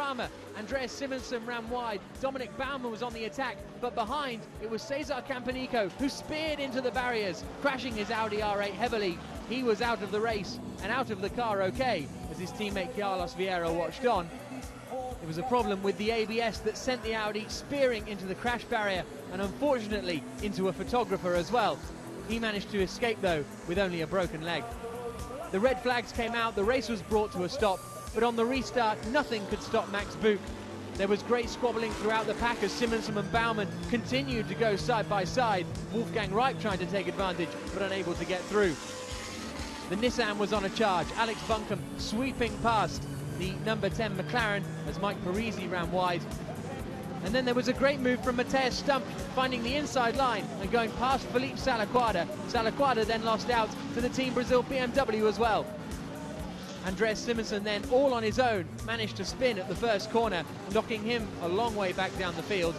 Farmer. Andreas Simonsen ran wide. Dominic Baumann was on the attack, but behind it was Cesar Campanico, who speared into the barriers, crashing his Audi R8 heavily. He was out of the race and out of the car okay, as his teammate Carlos Vieira watched on. It was a problem with the ABS that sent the Audi spearing into the crash barrier and unfortunately into a photographer as well. He managed to escape though with only a broken leg. The red flags came out, the race was brought to a stop, but on the restart nothing could stop Max Buch. There was great squabbling throughout the pack as Simonsen and Baumann continued to go side by side. Wolfgang Reip trying to take advantage but unable to get through. The Nissan was on a charge, Alex Buncombe sweeping past the number 10 McLaren as Mike Parisi ran wide. And then there was a great move from Matthias Stump, finding the inside line and going past Felipe Salaquada. Salaquada then lost out to the Team Brazil BMW as well. Andreas Simonsen then, all on his own, managed to spin at the first corner, knocking him a long way back down the field.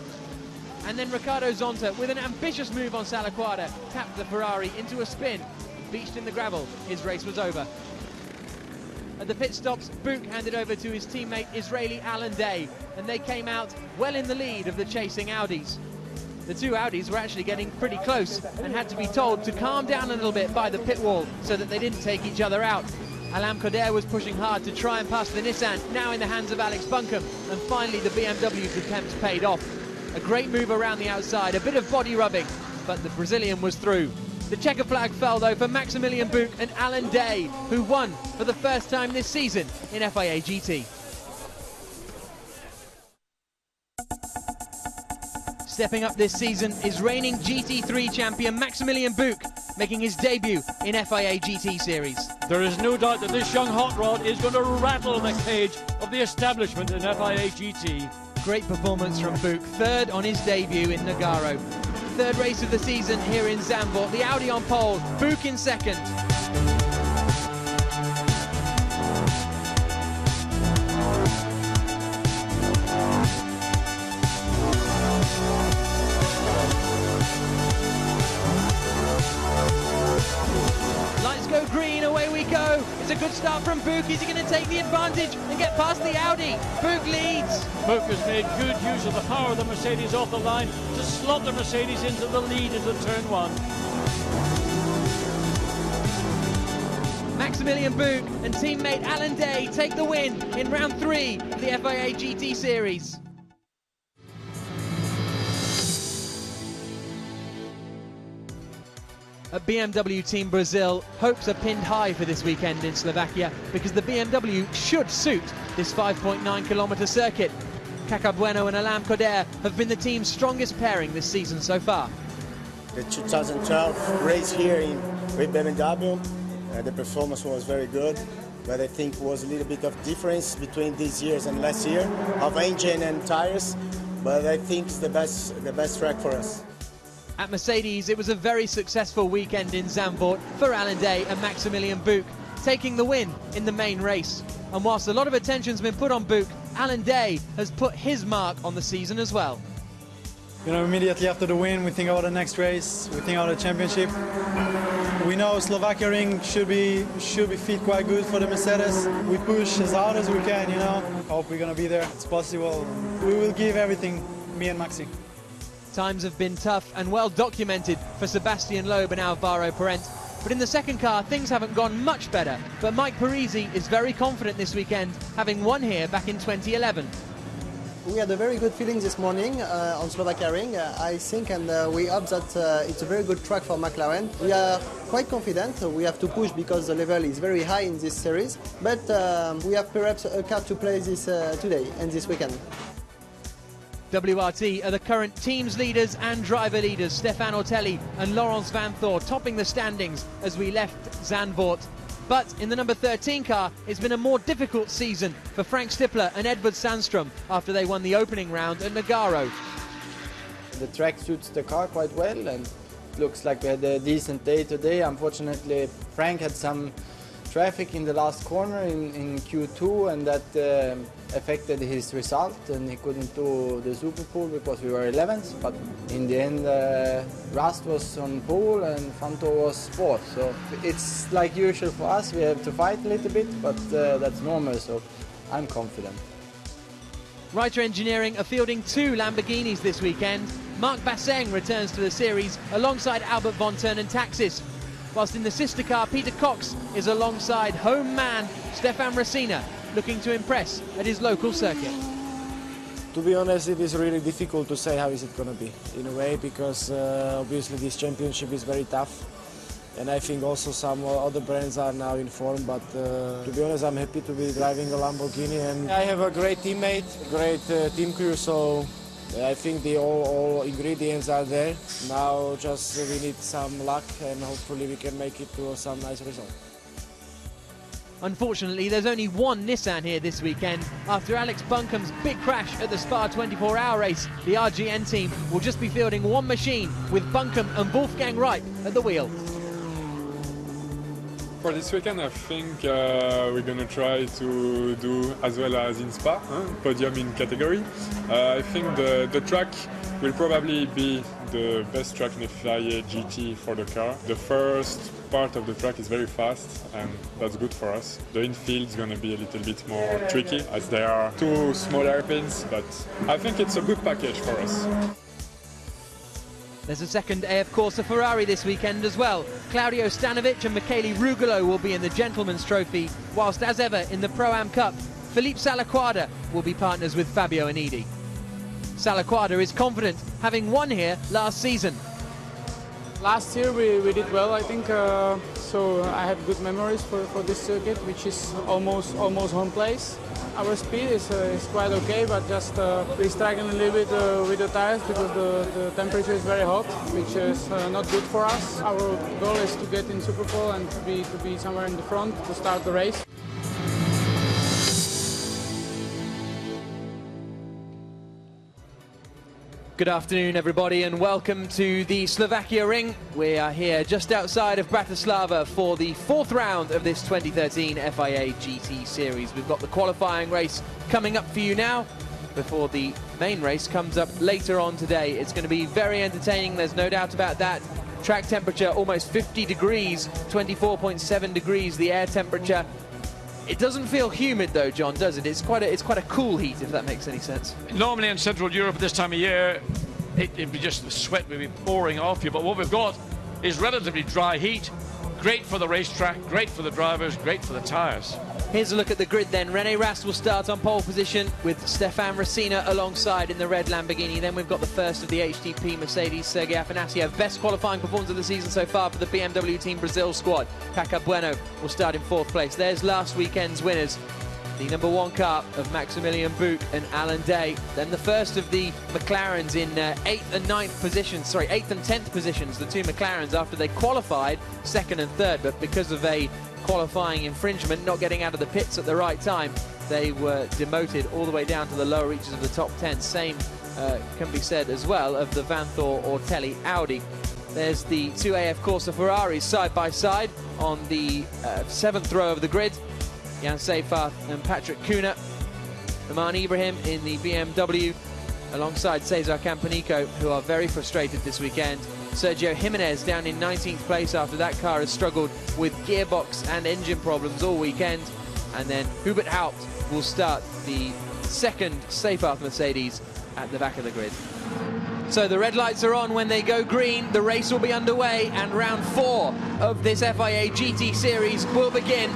And then Ricardo Zonta, with an ambitious move on Salaquada, tapped the Ferrari into a spin. Beached in the gravel, his race was over. At the pit stops, Buch handed over to his teammate Israeli Alan Day, and they came out well in the lead of the chasing Audis. The two Audis were actually getting pretty close and had to be told to calm down a little bit by the pit wall so that they didn't take each other out. Alain Coder was pushing hard to try and pass the Nissan, now in the hands of Alex Buncombe, and finally the BMW's attempts paid off. A great move around the outside, a bit of body rubbing, but the Brazilian was through. The checker flag fell though for Maximilian Buch and Alan Day, who won for the first time this season in FIA GT. Stepping up this season is reigning GT3 champion Maximilian Buch, making his debut in FIA GT Series. There is no doubt that this young hot rod is going to rattle the cage of the establishment in FIA GT. Great performance from Buch, third on his debut in Nogaro. Third race of the season here in Zandvoort. The Audi on pole, Buch in second. Lights go green, away we go. It's a good start from Buch. Is he going to take the advantage and get past the Audi? Buch leads. Buch has made good use of the power of the Mercedes off the line to slot the Mercedes into the lead into turn one. Maximilian Buch and teammate Alan Day take the win in round 3 of the FIA GT Series. At BMW Team Brazil, hopes are pinned high for this weekend in Slovakia because the BMW should suit this 5.9-kilometre circuit. Kaka Bueno and Alain Coder have been the team's strongest pairing this season so far. The 2012 race here with BMW, the performance was very good, but I think it was a little bit of difference between these years and last year of engine and tires, but I think it's the best track for us. At Mercedes, it was a very successful weekend in Zandvoort for Alan Day and Maximilian Buch, taking the win in the main race. And whilst a lot of attention's been put on Buch, Alan Day has put his mark on the season as well. You know, immediately after the win, we think about the next race, we think about the championship. We know Slovakia ring should be fit quite good for the Mercedes. We push as hard as we can, you know. Hope we're going to be there. It's possible. We will give everything, me and Maxi. Times have been tough and well documented for Sebastian Loeb and Alvaro Parent. But in the second car, things haven't gone much better. But Mike Parisi is very confident this weekend, having won here back in 2011. We had a very good feeling this morning on Slovakia ring, I think, and we hope that it's a very good track for McLaren. We are quite confident. We have to push because the level is very high in this series, but we have perhaps a card to play this today and this weekend. WRT are the current teams leaders and driver leaders, Stefan Ortelli and Laurens Vanthoor, topping the standings as we left Zandvoort. But in the number 13 car, it's been a more difficult season for Frank Stippler and Edvard Sandström after they won the opening round at Nogaro. The track suits the car quite well and looks like we had a decent day today. Unfortunately, Frank had some traffic in the last corner in Q2 and that affected his result and he couldn't do the Super Pole because we were 11th, but in the end Rust was on pole and Vanthoor was 4th, so it's like usual for us. We have to fight a little bit, but that's normal, so I'm confident. Reiter Engineering are fielding 2 Lamborghinis this weekend. Marc Basseng returns to the series alongside Albert von Turn and Taxis, whilst in the sister car Peter Cox is alongside home man Stefan Racina, looking to impress at his local circuit. To be honest, it is really difficult to say how is it going to be, in a way, because obviously this championship is very tough. And I think also some other brands are now in form, but to be honest, I'm happy to be driving a Lamborghini, and I have a great teammate, great team crew, so I think all ingredients are there. Now just we need some luck, and hopefully we can make it to some nice result. Unfortunately, there's only one Nissan here this weekend. After Alex Bunkum's big crash at the Spa 24-hour race, the RGN team will just be fielding one machine with Bunkum and Wolfgang Reip at the wheel. For this weekend, I think we're going to try to do as well as in Spa, podium in category. I think the track will probably be the best track in FIA GT for the car. The first part of the track is very fast, and that's good for us. The infield is going to be a little bit more tricky as there are 2 small hairpins, but I think it's a good package for us. There's a second AF Corsa Ferrari this weekend as well. Claudio Stanovic and Michele Rugolo will be in the Gentleman's Trophy, whilst as ever in the Pro-Am Cup, Philippe Salaquada will be partners with Fabio Anidi. Salaquada is confident, having won here last season. Last year we did well, I think, so I have good memories for this circuit, which is almost home place. Our speed is quite okay, but just we're struggling a little bit with the tires because the temperature is very hot, which is not good for us. Our goal is to get in Superpole and to be somewhere in the front to start the race. Good afternoon, everybody, and welcome to the Slovakia Ring. We are here just outside of Bratislava for the 4th round of this 2013 FIA GT Series. We've got the qualifying race coming up for you now before the main race comes up later on today. It's going to be very entertaining, there's no doubt about that. Track temperature almost 50 degrees, 24.7 degrees the air temperature. It doesn't feel humid though, John, does it? It's quite a cool heat, if that makes any sense. Normally in Central Europe at this time of year, it'd be just the sweat would be pouring off you, but what we've got is relatively dry heat. Great for the racetrack, great for the drivers, great for the tyres. Here's a look at the grid then. René Rast will start on pole position with Stefan Racina alongside in the red Lamborghini. Then we've got the first of the HTP Mercedes, Sergei Afanasiev. Best qualifying performance of the season so far for the BMW Team Brazil squad. Kaka Bueno will start in 4th place. There's last weekend's winners. The number 1 car of Maximilian Buch and Alan Day. Then the first of the McLarens in 8th and 9th positions, 8th and 10th positions, the 2 McLarens after they qualified 2nd and 3rd, but because of a qualifying infringement, not getting out of the pits at the right time, they were demoted all the way down to the lower reaches of the top 10. Same can be said as well of the Vanthor Ortelli Audi. There's the 2 AF Corsa Ferraris side by side on the 7th row of the grid. Jan Seyfarth and Patrick Kuna. Oman Ibrahim in the BMW alongside Cesar Campanico, who are very frustrated this weekend. Sergio Jimenez down in 19th place after that car has struggled with gearbox and engine problems all weekend. And then Hubert Haupt will start the 2nd Seyfarth Mercedes at the back of the grid. So the red lights are on. When they go green, the race will be underway, and round 4 of this FIA GT Series will begin.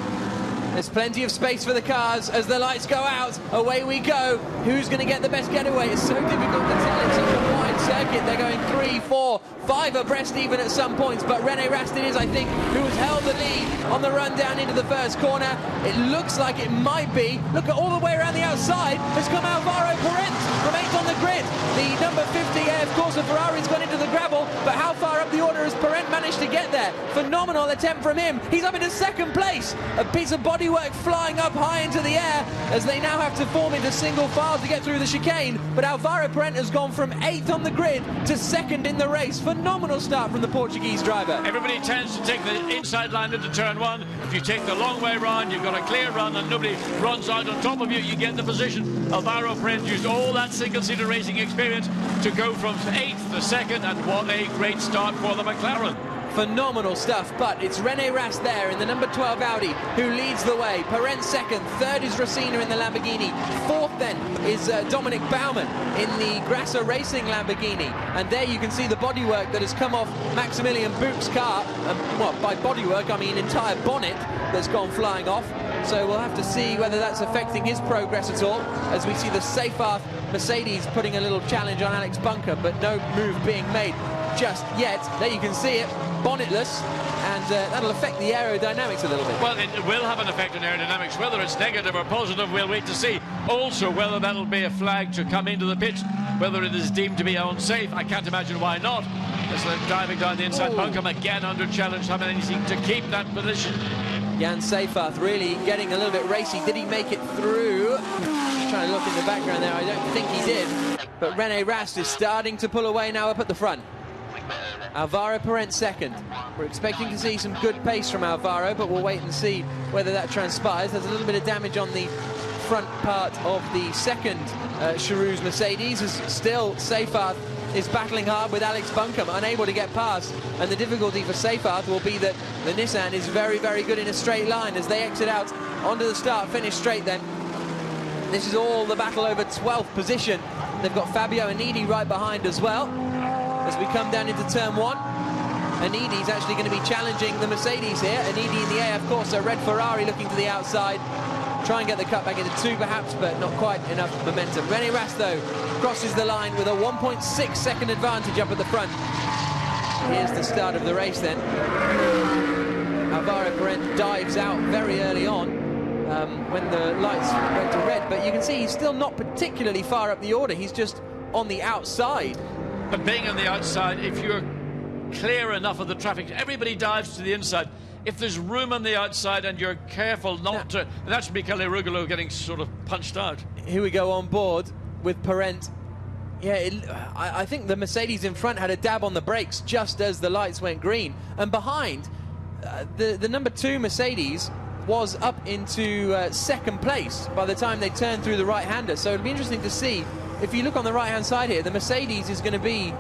There's plenty of space for the cars as the lights go out. Away we go. Who's going to get the best getaway? It's so difficult to tell. It's such a wide circuit. They're going 3, 4, 5 abreast even at some points. But René Rast it is, I think, who has held the lead on the run down into the first corner. It looks like it might be. Look at all the way around the outside. Has come Alvaro Parent from 8th on the grid. The number 50 AF Corsa Ferrari's gone into the gravel. But how far up the order has Parent managed to get there? Phenomenal attempt from him. He's up into 2nd place. A piece of bodywork flying up high into the air as they now have to form into single file to get through the chicane. But Alvaro Parent has gone from 8th on the grid to 2nd in the race. Phenomenal start from the Portuguese driver. Everybody tends to take the inside line into turn 1. If you take the long way round, you've got a clear run and nobody runs out on top of you, you get the position. Alvaro Parent used all that single-seater racing experience to go from 8th to 2nd, and what a great start for the McLaren. phenomenal stuff. But it's René Rast there in the number 12 Audi who leads the way. Perrin second, third is Rosina in the Lamborghini, fourth then is Dominic Baumann in the Grasser Racing Lamborghini. And there you can see the bodywork that has come off Maximilian Buch's car. Well, by bodywork I mean entire bonnet that's gone flying off. So we'll have to see whether that's affecting his progress at all, as we see the Seyfarth Mercedes putting a little challenge on Alex Bunker, but no move being made just yet. There you can see it, bonnetless, and that'll affect the aerodynamics a little bit. Well, it will have an effect on aerodynamics. Whether it's negative or positive, we'll wait to see. Also, whether that'll be a flag to come into the pit, whether it is deemed to be unsafe. I can't imagine why not. As they're driving down the inside, Bunker again under challenge, having anything to keep that position. Jan Seyfarth really getting a little bit racy. Did he make it through? Trying to look in the background there. I don't think he did. But René Rast is starting to pull away now up at the front. Alvaro Perrin second. We're expecting to see some good pace from Alvaro, but we'll wait and see whether that transpires. There's a little bit of damage on the front part of the second Charouz Mercedes. As still Seyfarth is battling hard with Alex Bunker, unable to get past. And the difficulty for Seyfarth will be that the Nissan is very, very good in a straight line as they exit out onto the start, finish straight then. This is all the battle over 12th position. They've got Fabio Anidi right behind as well. As we come down into turn one, Anidi's actually going to be challenging the Mercedes here. Anidi in the A, of course, a red Ferrari looking to the outside. Try and get the cut back into two perhaps, but not quite enough momentum. René Rast, though, crosses the line with a 1.6 second advantage up at the front. Here's the start of the race then. Alvaro Perrin dives out very early on when the lights went to red, but you can see he's still not particularly far up the order. He's just on the outside. But being on the outside, if you're clear enough of the traffic, everybody dives to the inside. If there's room on the outside and you're careful not to, and that's Michele Rugolo getting sort of punched out. Here we go on board with Perrin. Yeah, I think the Mercedes in front had a dab on the brakes just as the lights went green. And behind, the number 2 Mercedes was up into second place by the time they turned through the right-hander. So it'll be interesting to see. If you look on the right-hand side here, the Mercedes is going to be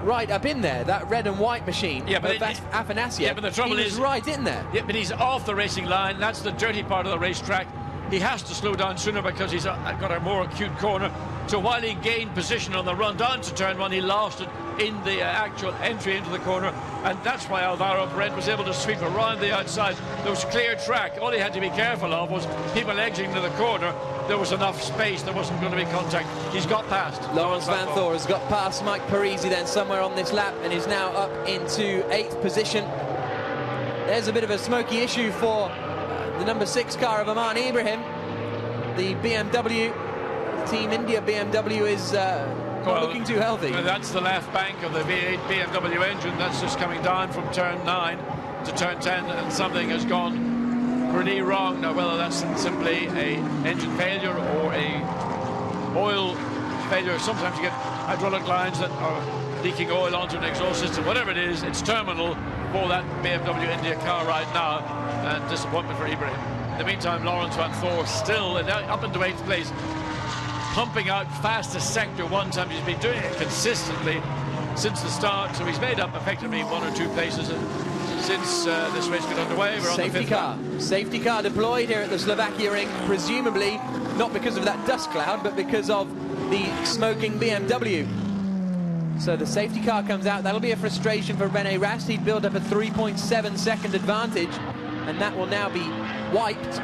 right up in there, that red and white machine. Yeah, but Afanasiev. Yeah, but the trouble is right in there. Yeah, but he's off the racing line. That's the dirty part of the racetrack. He has to slow down sooner because he's got a more acute corner. So while he gained position on the run down to turn one, he lost it in the actual entry into the corner, and that's why Alvaro Perrin was able to sweep around the outside. There was clear track. All he had to be careful of was people exiting to the corner. There was enough space, there wasn't going to be contact. He's got past. Laurens Vanthoor has got past Mike Parisi then somewhere on this lap and is now up into 8th position. There's a bit of a smoky issue for the number 6 car of Aman Ibrahim. The BMW, the Team India BMW is not looking too healthy. That's the left bank of the V8 BMW engine. That's just coming down from turn 9 to turn 10, and something has gone pretty wrong. Now, whether that's simply a engine failure or a oil failure, sometimes you get hydraulic lines that are leaking oil onto an exhaust system. Whatever it is, it's terminal for that BMW India car right now, and disappointment for Ibrahim. In the meantime, Laurens Vanthoor still up into 8th place, pumping out fastest sector 1 time. He's been doing it consistently since the start, so he's made up effectively 1 or 2 places since this race got underway. We're on the 5th car. Safety car deployed here at the Slovakia ring, presumably not because of that dust cloud, but because of the smoking BMW. So the safety car comes out. That'll be a frustration for René Rast. He'd build up a 3.7 second advantage, and that will now be wiped.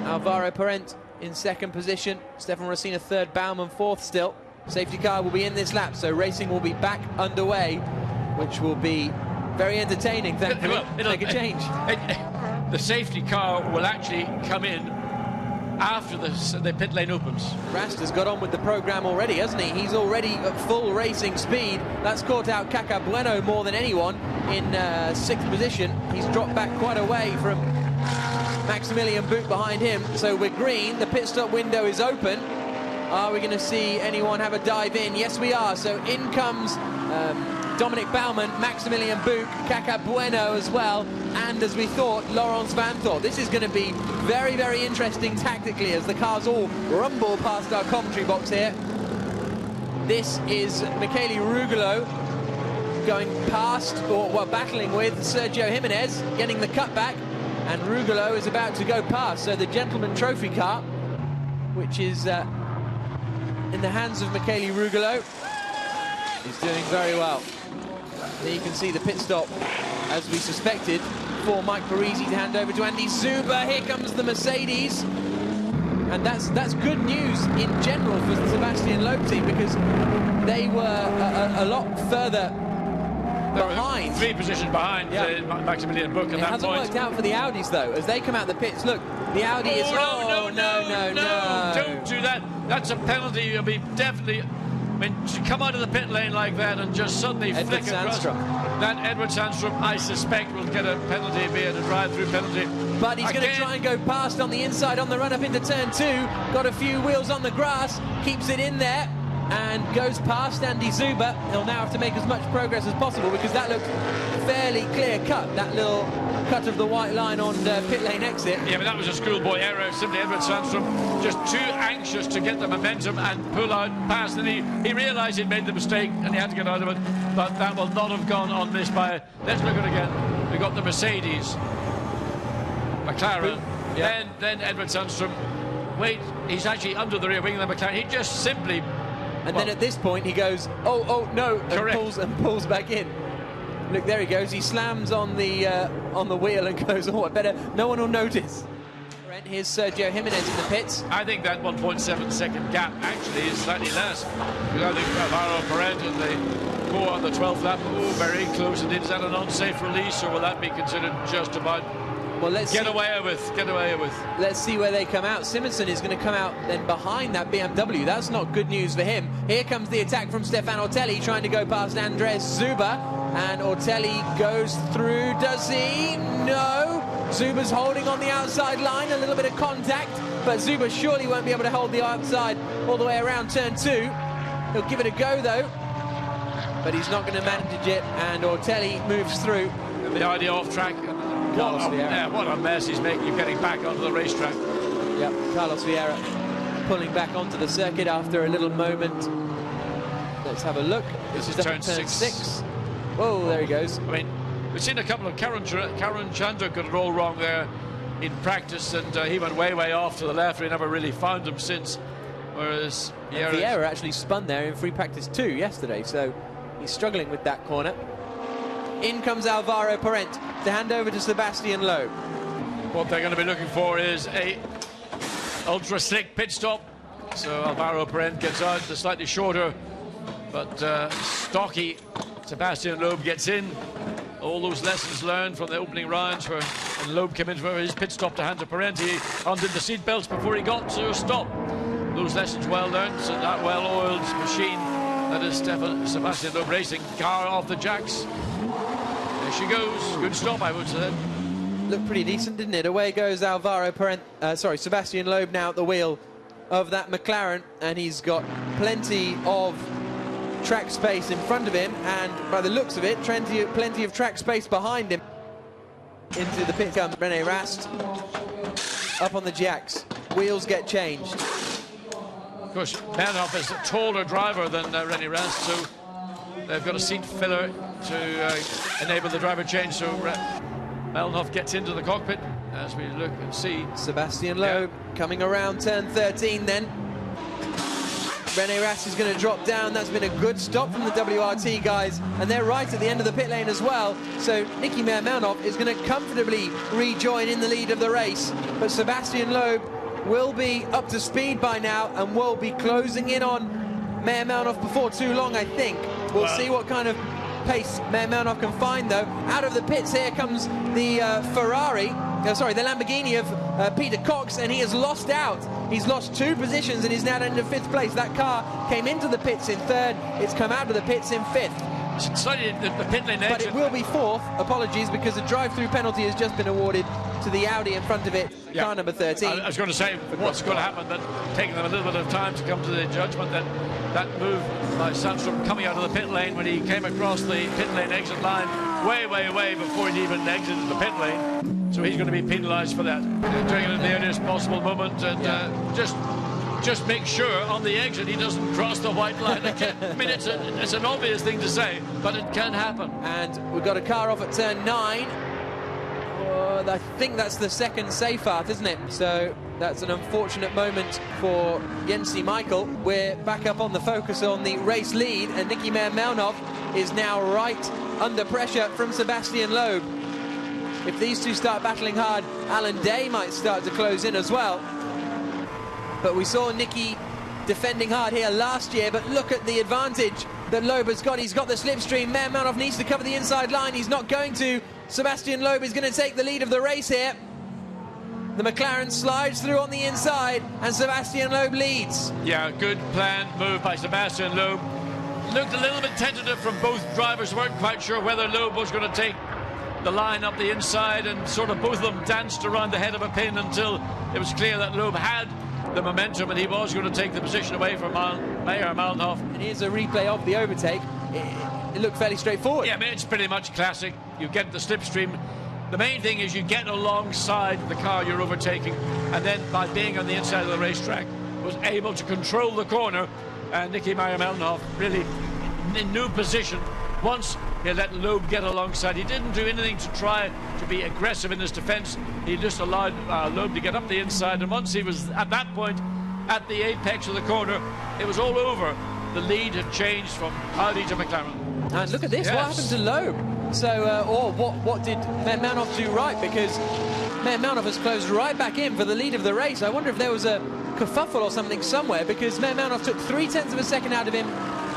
Alvaro Perrin in second position, Stefan Rosina third, Baumann fourth still. Safety car will be in this lap, so racing will be back underway, which will be very entertaining, thankfully. It'll make a change. The safety car will actually come in after the pit lane opens. Rast has got on with the program already, hasn't he? He's already at full racing speed. That's caught out Caca Bueno more than anyone in 6th position. He's dropped back quite away from Maximilian Buch behind him. So we're green, the pit stop window is open. Are we going to see anyone have a dive in? Yes, we are. So in comes Dominic Baumann, Maximilian Buch, Caca Bueno as well, and as we thought, Laurens Vanthoor. This is going to be very, very interesting tactically as the cars all rumble past our commentary box here. This is Michele Rugolo going past, or well, battling with Sergio Jimenez, getting the cutback, and Rugolo is about to go past. So the Gentleman Trophy car, which is in the hands of Michele Rugolo, is doing very well. There you can see the pit stop, as we suspected, for Mike Parisi to hand over to Andy Zuber. Here comes the Mercedes. And that's good news in general for the Sebastian Loeb team, because they were a lot further behind. 3 positions behind Maximilian Buch at that point. It hasn't worked out for the Audis, though, as they come out the pits. Look, the Audi is... No, don't do that. That's a penalty. You'll be definitely... I mean, to come out of the pit lane like that and just suddenly flick across. That Edward Sandstrom, I suspect, will get a penalty, be it a drive-through penalty. But he's going to try and go past on the inside on the run-up into turn 2. Got a few wheels on the grass, keeps it in there, and goes past Andy Zuber. He'll now have to make as much progress as possible, because that looked fairly clear-cut, that little cut of the white line on pit lane exit. Yeah, but that was a schoolboy error. Simply Edward Sandstrom just too anxious to get the momentum and pull out past, and he realised he'd made the mistake and he had to get out of it, but that will not have gone unmissed by... Let's look at it again. We've got the Mercedes, McLaren, then Edward Sandstrom. Wait, he's actually under the rear wing of the McLaren. He just simply... And then at this point he goes, oh no, and pulls back in. Look, there he goes. He slams on the wheel and goes, oh, I better, no one will notice. Here's Sergio Jimenez in the pits. I think that 1.7 second gap actually is slightly less, because I think Alvaro Parent and the core on the 12th lap, very close indeed. Is that an unsafe release, or will that be considered just about... Well, let's get away with. Let's see where they come out. Simonson is going to come out then behind that BMW. That's not good news for him. Here comes the attack from Stefan Ortelli, trying to go past Andres Zuber, and Ortelli goes through. Does he? No. Zuber's holding on the outside line, a little bit of contact, but Zuber surely won't be able to hold the outside all the way around turn 2. He'll give it a go though, but he's not going to manage it, and Ortelli moves through. The idea off track. What a mess he's making. You're getting back onto the racetrack. Yep, Carlos Vieira pulling back onto the circuit after a little moment. Let's have a look. This is turn 6. Whoa, there he goes. I mean, we've seen a couple of... Karen Chandra got it all wrong there in practice, and he went way off to the left. We never really found him since. Whereas Vieira actually spun there in free practice 2 yesterday, so he's struggling with that corner. In comes Alvaro Parent to hand over to Sebastian Loeb. What they're going to be looking for is a ultra slick pit stop. So Alvaro Parent gets out, the slightly shorter but stocky Sebastian Loeb gets in. All those lessons learned from the opening rounds, and Loeb came in for his pit stop to hand to Parent. He undid the seat belts before he got to a stop. Those lessons well learned, so that well-oiled machine that is Sebastian Loeb Racing car off the jacks. There she goes. Good stop, I would say. Looked pretty decent, didn't it? Away goes Sebastian Loeb now at the wheel of that McLaren, and he's got plenty of track space in front of him, and by the looks of it, plenty of track space behind him. Into the pit comes René Rast, up on the jacks. Wheels get changed. Of course, Melnhoff is a taller driver than René Rast, so they've got a seat filler to enable the driver change. So Melnhoff gets into the cockpit as we look and see. Sebastian Loeb coming around turn 13 then. René Rast is going to drop down. That's been a good stop from the WRT guys, and they're right at the end of the pit lane as well. So Nicky Melnhoff is going to comfortably rejoin in the lead of the race, but Sebastian Loeb will be up to speed by now and will be closing in on Meyer Melnhoff before too long, I think. We'll see what kind of pace Meyer Melnhoff can find, though. Out of the pits here comes the the Lamborghini of Peter Cox, and he has lost out. He's lost 2 positions and he's now into 5th place. That car came into the pits in 3rd. It's come out of the pits in 5th. Slightly the pit lane edge. But it will be 4th, apologies, because a drive-through penalty has just been awarded to the Audi in front of it, car number 13. I was going to say what's going to happen, but taking them a little bit of time to come to the judgment that move by Sandstrom coming out of the pit lane when he came across the pit lane exit line way before he'd even exited the pit lane. So he's going to be penalised for that. Doing it in the earliest possible moment, and just just make sure on the exit he doesn't cross the white line again. I mean, it's an obvious thing to say, but it can happen. And we've got a car off at turn 9. I think that's the second Seyfarth, isn't it? So that's an unfortunate moment for Jensi Michael. We're back up on the focus on the race lead, and Nicky Meyer-Melnov is now right under pressure from Sebastian Loeb. If these two start battling hard, Alan Day might start to close in as well. But we saw Nicky defending hard here last year, but look at the advantage that Loeb has got. He's got the slipstream. Meyer-Melnov needs to cover the inside line. He's not going to. Sebastian Loeb is going to take the lead of the race here. The McLaren slides through on the inside, and Sebastian Loeb leads. Yeah, good planned move by Sebastian Loeb. Looked a little bit tentative from both drivers. Weren't quite sure whether Loeb was going to take the line up the inside, and sort of both of them danced around the head of a pin until it was clear that Loeb had the momentum and he was going to take the position away from Meyer-Melnov. And here's a replay of the overtake. It looked fairly straightforward. Yeah, I mean, it's pretty much classic. You get the slipstream. The main thing is you get alongside the car you're overtaking, and then by being on the inside of the racetrack was able to control the corner, and Nicky Meyer-Melnov really in new position. Once he let Loeb get alongside, he didn't do anything to try to be aggressive in his defence. He just allowed Loeb to get up the inside, and once he was at that point at the apex of the corner, it was all over. The lead had changed from Audi to McLaren. And look at this, Yes. What happened to Loeb? So, or what did Meyer-Melnov do right? Because Meyer-Melnov has closed right back in for the lead of the race. I wonder if there was a kerfuffle or something somewhere, because Meyer-Melnov took 0.3 of a second out of him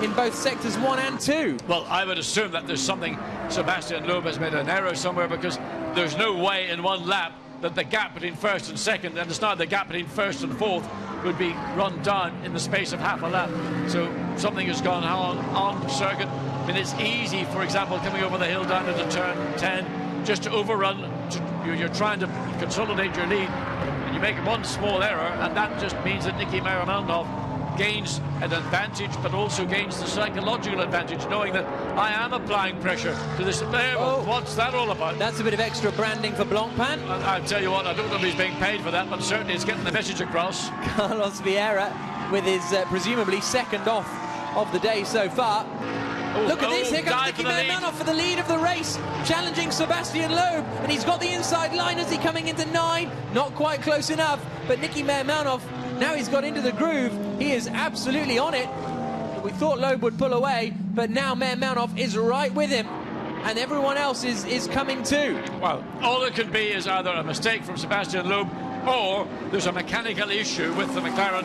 in both sectors 1 and 2. Well, I would assume that there's something, Sebastian Loeb has made an error somewhere, because there's no way in one lap that the gap between first and second, and it's not the gap between first and fourth, would be run down in the space of half a lap. So something has gone on the circuit. I mean, it's easy, for example, coming over the hill down into turn 10, just to overrun. You're trying to consolidate your lead, and you make one small error, and that just means that Nicky Meyer-Melnov gains an advantage, but also gains the psychological advantage, knowing that I am applying pressure to this. What's that all about? That's a bit of extra branding for Blancpain. I'll tell you what, I don't know if he's being paid for that, but certainly it's getting the message across. Carlos Vieira with his presumably second off of the day so far. Look at this, here comes Nicky Meyer-Melnov for the lead of the race, challenging Sebastian Loeb, and he's got the inside line as he coming into 9, not quite close enough, but Nicky Meyer-Melnov, now he's got into the groove, he is absolutely on it. We thought Loeb would pull away, but now Meyer-Melnov is right with him, and everyone else is coming too. Well, all it could be is either a mistake from Sebastian Loeb, or there's a mechanical issue with the McLaren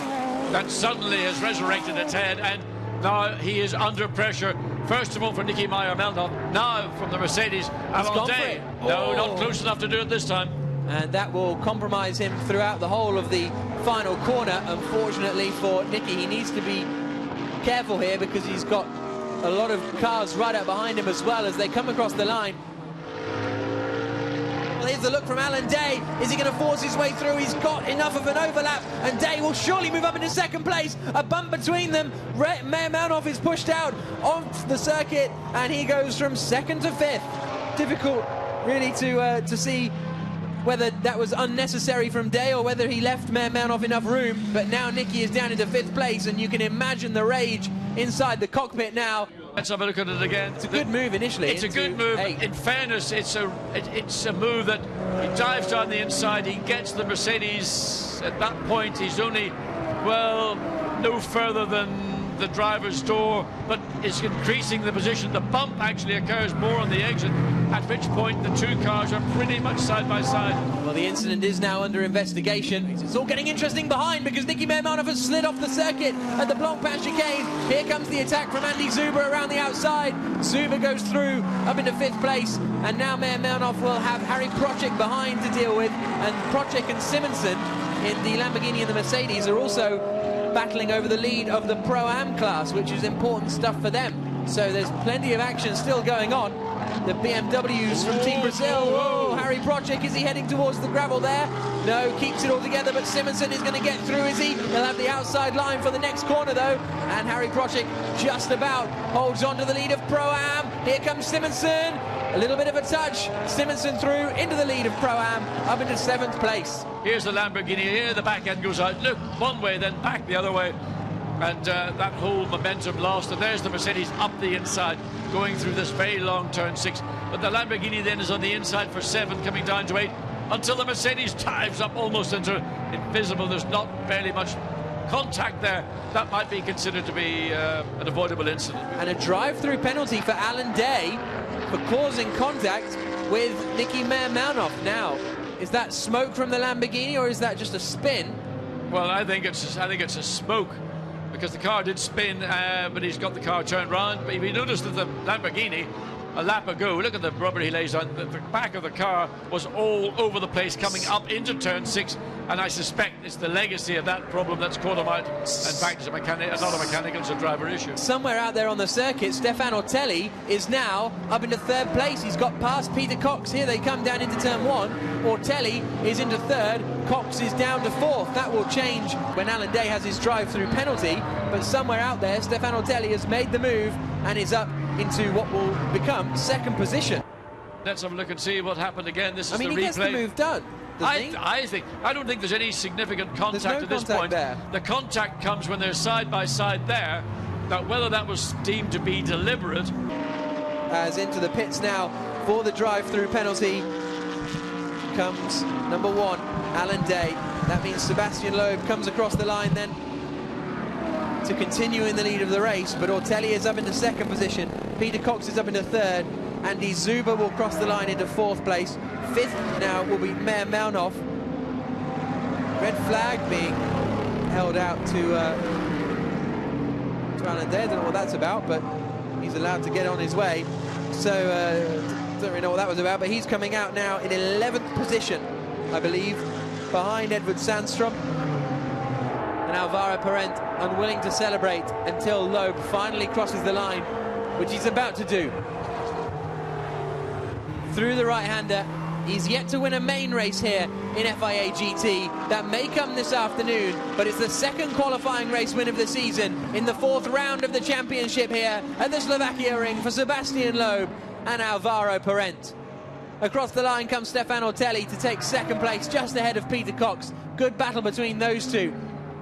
that suddenly has resurrected its head, and now he is under pressure. First of all for Nicky Meyer-Melnov, now from the Mercedes. Alan Day. No, not close enough to do it this time. And that will compromise him throughout the whole of the final corner. Unfortunately for Nicky, he needs to be careful here, because he's got a lot of cars right up behind him as well as they come across the line. Well, here's the look from Alan Day. Is he going to force his way through? He's got enough of an overlap, and Day will surely move up into second place. A bump between them. Meyer-Melnov is pushed out onto the circuit, and he goes from second to 5th. Difficult, really, to see whether that was unnecessary from Day or whether he left Meyer-Melnov enough room. But now Nicky is down into 5th place, and you can imagine the rage inside the cockpit now. Let's have a look at it again. It's a good move initially. It's a good move. 8. In fairness, it's a move that he dives down the inside. He gets the Mercedes. At that point, he's only, well, no further than the driver's door, but is increasing the position. The bump actually occurs more on the exit, at which point the two cars are pretty much side by side. Well, the incident is now under investigation. It's all getting interesting behind, because Nicky Meyer-Melnov has slid off the circuit at the Blancpain chicane. Here comes the attack from Andy Zuber around the outside. Zuber goes through up into 5th place, and now Meyer-Melnov will have Harry Procek behind to deal with, and Procek and Simonsen in the Lamborghini and the Mercedes are also battling over the lead of the Pro-Am class, which is important stuff for them. So there's plenty of action still going on. The BMWs from Team Brazil. Whoa, Harry Procek, is he heading towards the gravel there? No, keeps it all together, but Simonsen is going to get through, is he? He'll have the outside line for the next corner, though. And Harry Procek just about holds on to the lead of Pro-Am. Here comes Simonsen. A little bit of a touch. Simonsen through into the lead of Pro-Am, up into 7th place. Here's the Lamborghini. Here the back end goes out. Look, one way, then back the other way. And that whole momentum lost. And there's the Mercedes up the inside, going through this very long turn 6. But the Lamborghini then is on the inside for 7, coming down to 8, until the Mercedes dives up almost into invisible. There's not barely much contact there. That might be considered to be an avoidable incident. And a drive-through penalty for Alan Day for causing contact with Nicky Meyer-Malnoff. Now, is that smoke from the Lamborghini, or is that just a spin? Well, I think it's a smoke, because the car did spin, but he's got the car turned round. But if you noticed that the Lamborghini, a lap ago, look at the rubber he lays on, the back of the car was all over the place coming up into turn 6, and I suspect it's the legacy of that problem that's caught him out. In fact, it's not a mechanical, it's a driver issue. Somewhere out there on the circuit, Stefan Ortelli is now up into 3rd place. He's got past Peter Cox. Here they come down into turn 1. Ortelli is into 3rd. Cox is down to 4th. That will change when Alan Day has his drive-through penalty. But somewhere out there, Stefan Ortelli has made the move and is up into what will become 2nd position. Let's have a look and see what happened again. This is the replay. He gets the move done. I don't think there's any significant contact at this point. There. The contact comes when they're side by side there. Now, whether that was deemed to be deliberate. As into the pits now for the drive-through penalty comes number 1, Alan Day. That means Sebastian Loeb comes across the line then to continue in the lead of the race, but Ortelli is up into 2nd position. Peter Cox is up into 3rd. Andy Zuber will cross the line into 4th place. 5th now will be Meyer-Malnoff. Red flag being held out to Alan Day. I don't know what that's about, but he's allowed to get on his way. So don't really know what that was about, but he's coming out now in 11th position, I believe, behind Edward Sandstrom. And Alvaro Parent unwilling to celebrate until Loeb finally crosses the line, which he's about to do. Through the right-hander. He's yet to win a main race here in FIA GT. That may come this afternoon, but it's the 2nd qualifying race win of the season in the 4th round of the championship here at the Slovakia ring for Sebastian Loeb and Alvaro Parent. Across the line comes Stefan Ortelli to take 2nd place, just ahead of Peter Cox. Good battle between those two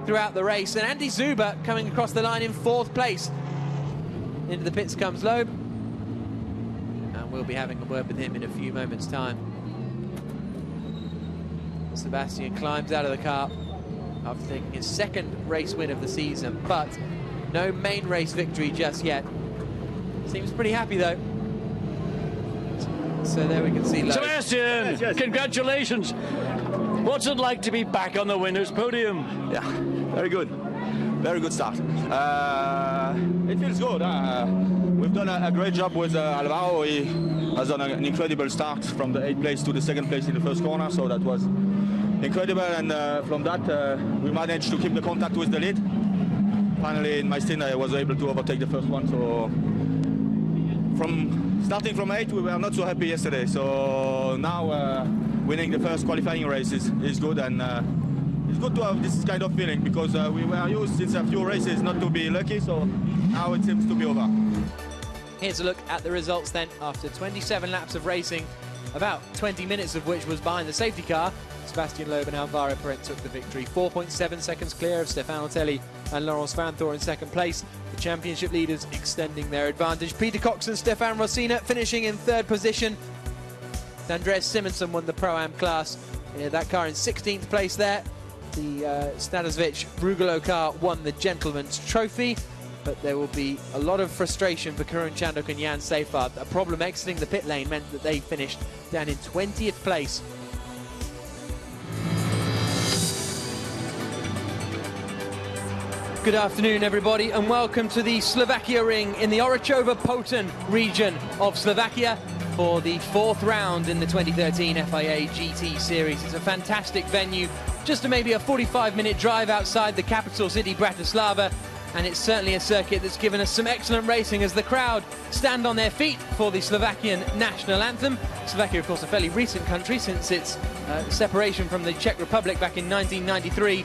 throughout the race. And Andy Zuber coming across the line in 4th place. Into the pits comes Loeb. And we'll be having a word with him in a few moments' time. Sebastian climbs out of the car after taking his 2nd race win of the season, but no main race victory just yet. Seems pretty happy though. So there we can see Loeb. Sebastian, yes. Congratulations. What's it like to be back on the winner's podium? Yeah, very good. Very good start. It feels good. We've done a great job with Alvaro. He has done an incredible start from the 8th place to the 2nd place in the 1st corner, so that was incredible. And from that, we managed to keep the contact with the lead. Finally, in my stint, I was able to overtake the first one. So, starting from 8, we were not so happy yesterday. So now, winning the first qualifying race is good, and it's good to have this kind of feeling, because we were used since a few races not to be lucky. So now it seems to be over. Here's a look at the results then after 27 laps of racing, about 20 minutes of which was behind the safety car. Sebastian Loeb and Alvaro Parent took the victory, 4.7 seconds clear of Stefan Ortelli and Laurence Vanthor in 2nd place. The championship leaders extending their advantage. Peter Cox and Stefan Rosina finishing in 3rd position. Andreas Simonsen won the Pro-Am class. That car in 16th place there. The Stadosvich Brugalo car won the Gentleman's Trophy. But there will be a lot of frustration for Karun Chandok and Jan Seyfarth. A problem exiting the pit lane meant that they finished down in 20th place. Good afternoon, everybody, and welcome to the Slovakia ring in the Orachova-Poten region of Slovakia for the 4th round in the 2013 FIA GT series. It's a fantastic venue, just maybe a 45-minute drive outside the capital city, Bratislava. and it's certainly a circuit that's given us some excellent racing as the crowd stand on their feet for the Slovakian national anthem. Slovakia, of course, a fairly recent country since its separation from the Czech Republic back in 1993.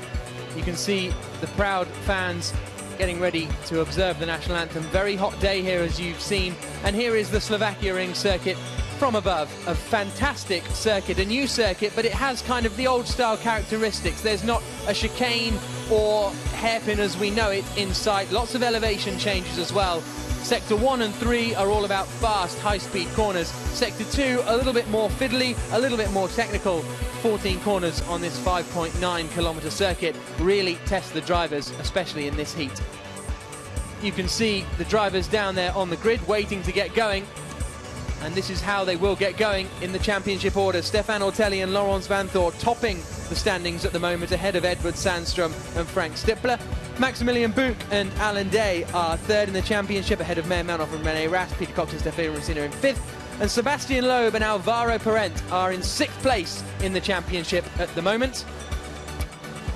You can see the proud fans getting ready to observe the national anthem. Very hot day here, as you've seen, and here is the Slovakia Ring circuit from above. A fantastic circuit, a new circuit, but it has kind of the old style characteristics. There's not a chicane or hairpin as we know it in sight. Lots of elevation changes as well. Sector 1 and 3 are all about fast, high-speed corners. Sector 2, a little bit more fiddly, a little bit more technical. 14 corners on this 5.9-kilometre circuit really test the drivers, especially in this heat. You can see the drivers down there on the grid waiting to get going. And this is how they will get going in the championship order. Stefan Ortelli and Laurens van Thor topping the standings at the moment, ahead of Edward Sandstrom and Frank Stippler. Maximilian Buch and Alan Day are third in the championship, ahead of Meyer Melnoff and René Rast. Peter Cox and Stefan Racina in fifth. And Sebastian Loeb and Alvaro Parent are in sixth place in the championship at the moment.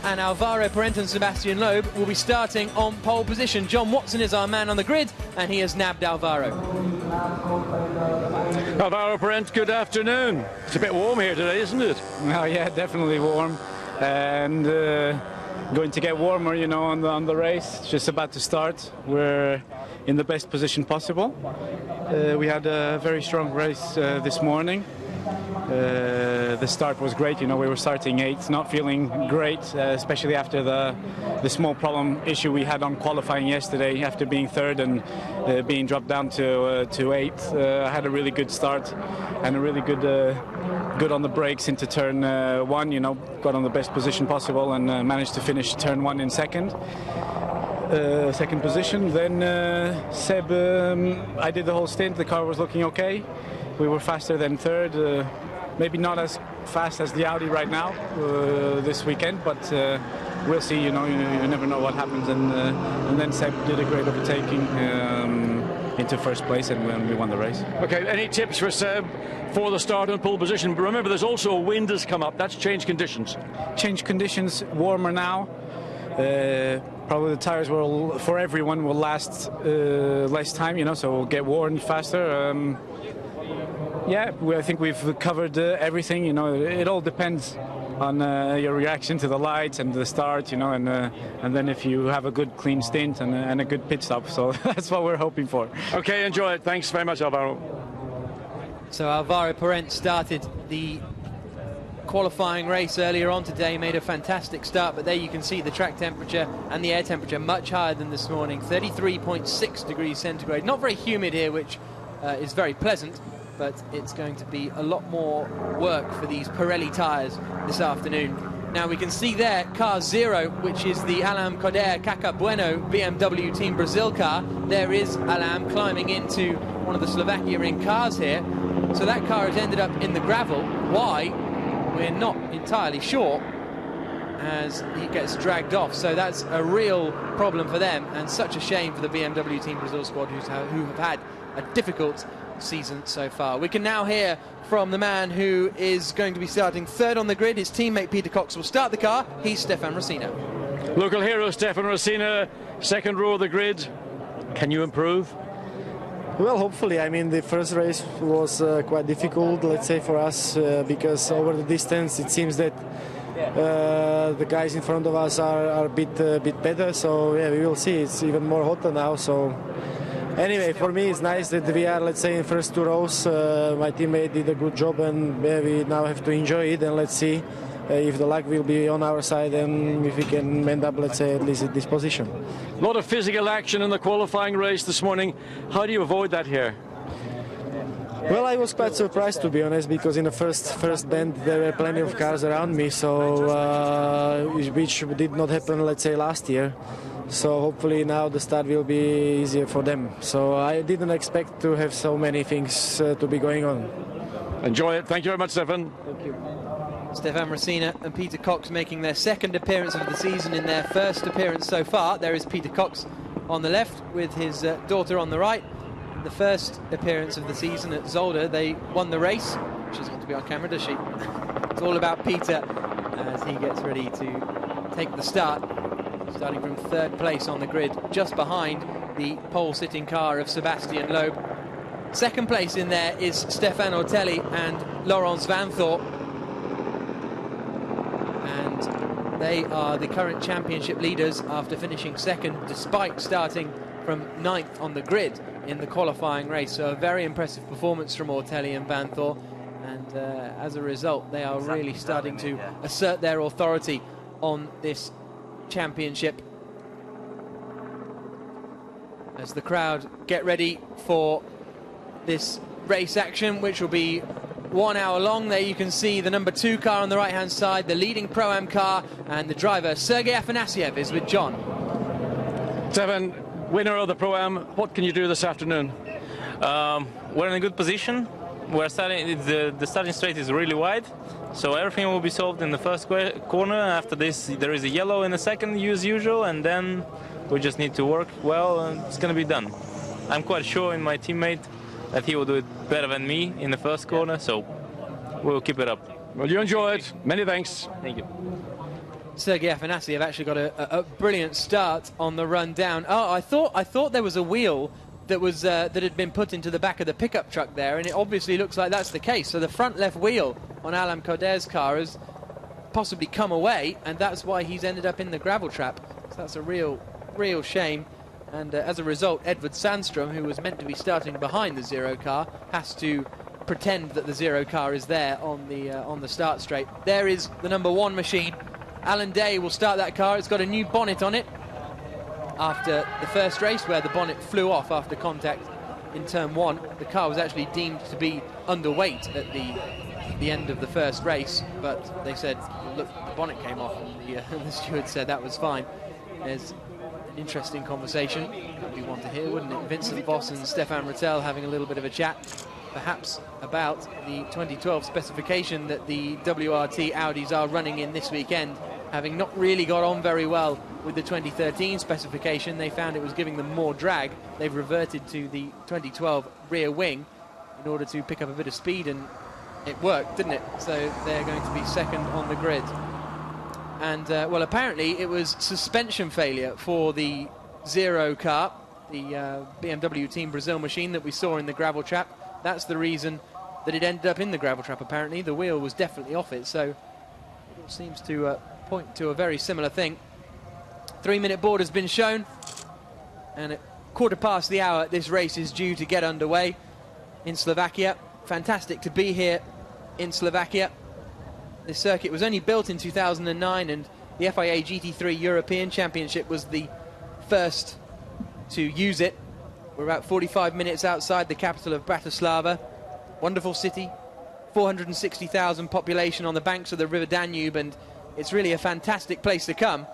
And Alvaro Parent and Sebastian Loeb will be starting on pole position. John Watson is our man on the grid, and he has nabbed Alvaro. Alvaro Parent, good afternoon. It's a bit warm here today, isn't it? Oh yeah, definitely warm, and going to get warmer, you know, on the race. It's just about to start. We're in the best position possible. We had a very strong race this morning. The start was great, you know, we were starting 8th, not feeling great, especially after the small problem issue we had on qualifying yesterday after being 3rd and being dropped down to 8th. I had a really good start and a really good on the brakes into turn 1, you know, got on the best position possible and managed to finish turn 1 in second position. Then Seb, I did the whole stint, the car was looking okay. We were faster than 3rd, maybe not as fast as the Audi right now this weekend, but we'll see. You know, you never know what happens. And then Seb did a great overtaking into first place, and we won the race. Okay, any tips for Seb for the start and pole position? But remember, there's also a wind has come up. That's changed conditions. Changed conditions, warmer now. Probably the tires will, for everyone, will last less time. You know, so we'll get worn faster. Yeah, I think we've covered everything. You know, it all depends on your reaction to the lights and the start. You know, and then if you have a good clean stint and a good pit stop. So that's what we're hoping for. Okay, enjoy it. Thanks very much, Alvaro. So Alvaro Parent started the qualifying race earlier on today, made a fantastic start, but there you can see the track temperature and the air temperature much higher than this morning, 33.6 degrees centigrade. Not very humid here, which is very pleasant, but it's going to be a lot more work for these Pirelli tyres this afternoon. Now we can see there car 0, which is the Alam Coder Caca Bueno BMW Team Brazil car. There is Alam climbing into one of the Slovakia Ring cars here. So that car has ended up in the gravel. Why? We're not entirely sure, as he gets dragged off. So that's a real problem for them, and such a shame for the BMW Team Brazil squad, who have had a difficult season so far. We can now hear from the man who is going to be starting 3rd on the grid. His teammate Peter Cox will start the car. He's Stefan Racina. Local hero Stefan Racina, 2nd row of the grid. Can you improve? Well, hopefully. I mean, the first race was quite difficult, let's say, for us, because over the distance it seems that the guys in front of us are a bit better. So yeah, we will see. It's even more hotter now. So anyway, for me it's nice that we are, let's say, in first 2 rows. My teammate did a good job, and we now have to enjoy it, and let's see if the luck will be on our side and if we can end up, let's say, at least at this position. A lot of physical action in the qualifying race this morning. How do you avoid that here? Well, I was quite surprised, to be honest, because in the first bend there were plenty of cars around me, so which did not happen, let's say, last year. So hopefully now the start will be easier for them. So I didn't expect to have so many things to be going on. Enjoy it. Thank you very much, Stefan. Thank you. Stefan Racina and Peter Cox making their 2nd appearance of the season in their 1st appearance so far. There is Peter Cox on the left with his daughter on the right. The 1st appearance of the season at Zolder, they won the race. She doesn't want to be on camera, does she? It's all about Peter as he gets ready to take the start. starting from third place on the grid, just behind the pole-sitting car of Sebastian Loeb. Second place in there is Stefan Ortelli and Laurens Vanthoor. And they are the current championship leaders after finishing second, despite starting from 9th on the grid in the qualifying race. So a very impressive performance from Ortelli and Vanthoor. And as a result, they are really starting to assert their authority on this championship. As the crowd get ready for this race action, which will be 1 hour long. There you can see the number 2 car on the right-hand side, the leading Pro-Am car, and the driver, Sergei Afanasiev, is with John. Seven, winner of the Pro-Am, what can you do this afternoon? We're in a good position. We're starting. The starting straight is really wide, so everything will be solved in the first corner. After this, there is a yellow in the second, as usual, and then we just need to work well, and it's going to be done. I'm quite sure in my teammate that he will do it better than me in the first corner, so we'll keep it up. Well, you enjoy it. Many thanks. Thank you. Sergei Afanasiev actually got a brilliant start on the run down. Oh, I thought there was a wheel that was that had been put into the back of the pickup truck there, and it obviously looks like that's the case. So the front left wheel on Alam Coder's car has possibly come away, and that's why he's ended up in the gravel trap. So that's a real shame. And as a result, Edvard Sandstrom, who was meant to be starting behind the Zero car, has to pretend that the Zero car is there on the start straight. There is the number 1 machine. Alan Day will start that car. It's got a new bonnet on it after the first race, where the bonnet flew off after contact in turn 1. The car was actually deemed to be underweight at the end of the first race, but they said, look, the bonnet came off, and the steward said that was fine. There's an interesting conversation that we want to hear, wouldn't it? Vincent Voss and Stefan Rattel having a little bit of a chat, perhaps about the 2012 specification that the WRT Audis are running in this weekend, having not really got on very well with the 2013 specification. They found it was giving them more drag. They've reverted to the 2012 rear wing in order to pick up a bit of speed, and it worked, didn't it? So they're going to be second on the grid. And well, apparently it was suspension failure for the Zero car, the BMW Team Brazil machine that we saw in the gravel trap. That's the reason that it ended up in the gravel trap, apparently. The wheel was definitely off it, so it seems to point to a very similar thing. 3-minute board has been shown, and at 1:15 this race is due to get underway in Slovakia. Fantastic to be here in Slovakia. This circuit was only built in 2009, and the FIA GT3 European Championship was the first to use it. We're about 45 minutes outside the capital of Bratislava. Wonderful city, 460,000 population on the banks of the River Danube, and it's really a fantastic place to come.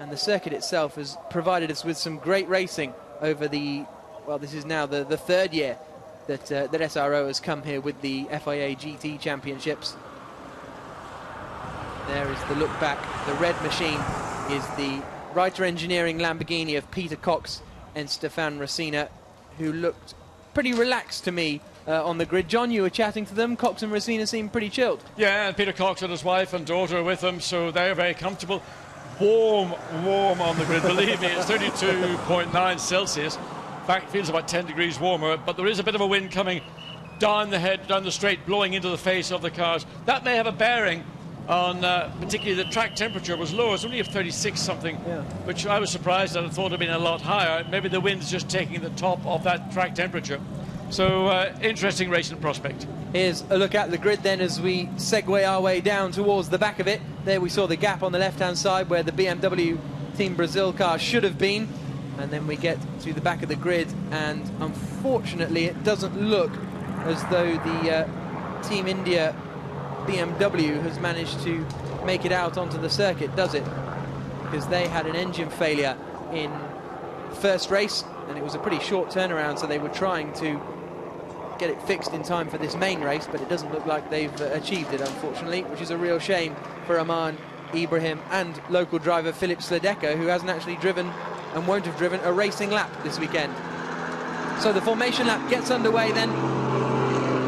And the circuit itself has provided us with some great racing over the, well, this is now the 3rd year that SRO has come here with the FIA GT Championships. There is the look back. The red machine is the Reiter Engineering Lamborghini of Peter Cox and Stefan Racina, who looked pretty relaxed to me on the grid. John, you were chatting to them. Cox and Racina seemed pretty chilled. Yeah, and Peter Cox and his wife and daughter are with them, so they're very comfortable. Warm on the grid. Believe me, it's 32.9 Celsius. In fact, it feels about 10 degrees warmer, but there is a bit of a wind coming down the straight, blowing into the face of the cars. That may have a bearing on particularly the track temperature was low. It's only of 36 something, which I was surprised at. I thought it had been a lot higher. Maybe the wind's just taking the top of that track temperature. So interesting racing prospect. Here's a look at the grid then as we segue our way down towards the back of it. There we saw the gap on the left-hand side where the BMW Team Brazil car should have been. And then we get to the back of the grid, and unfortunately it doesn't look as though the Team India BMW has managed to make it out onto the circuit, does it? Because they had an engine failure in the first race, and it was a pretty short turnaround, so they were trying to get it fixed in time for this main race, but it doesn't look like they've achieved it, unfortunately, which is a real shame for Aman Ibrahim and local driver Philip Sledecka, who hasn't actually driven and won't have driven a racing lap this weekend. So the formation lap gets underway then.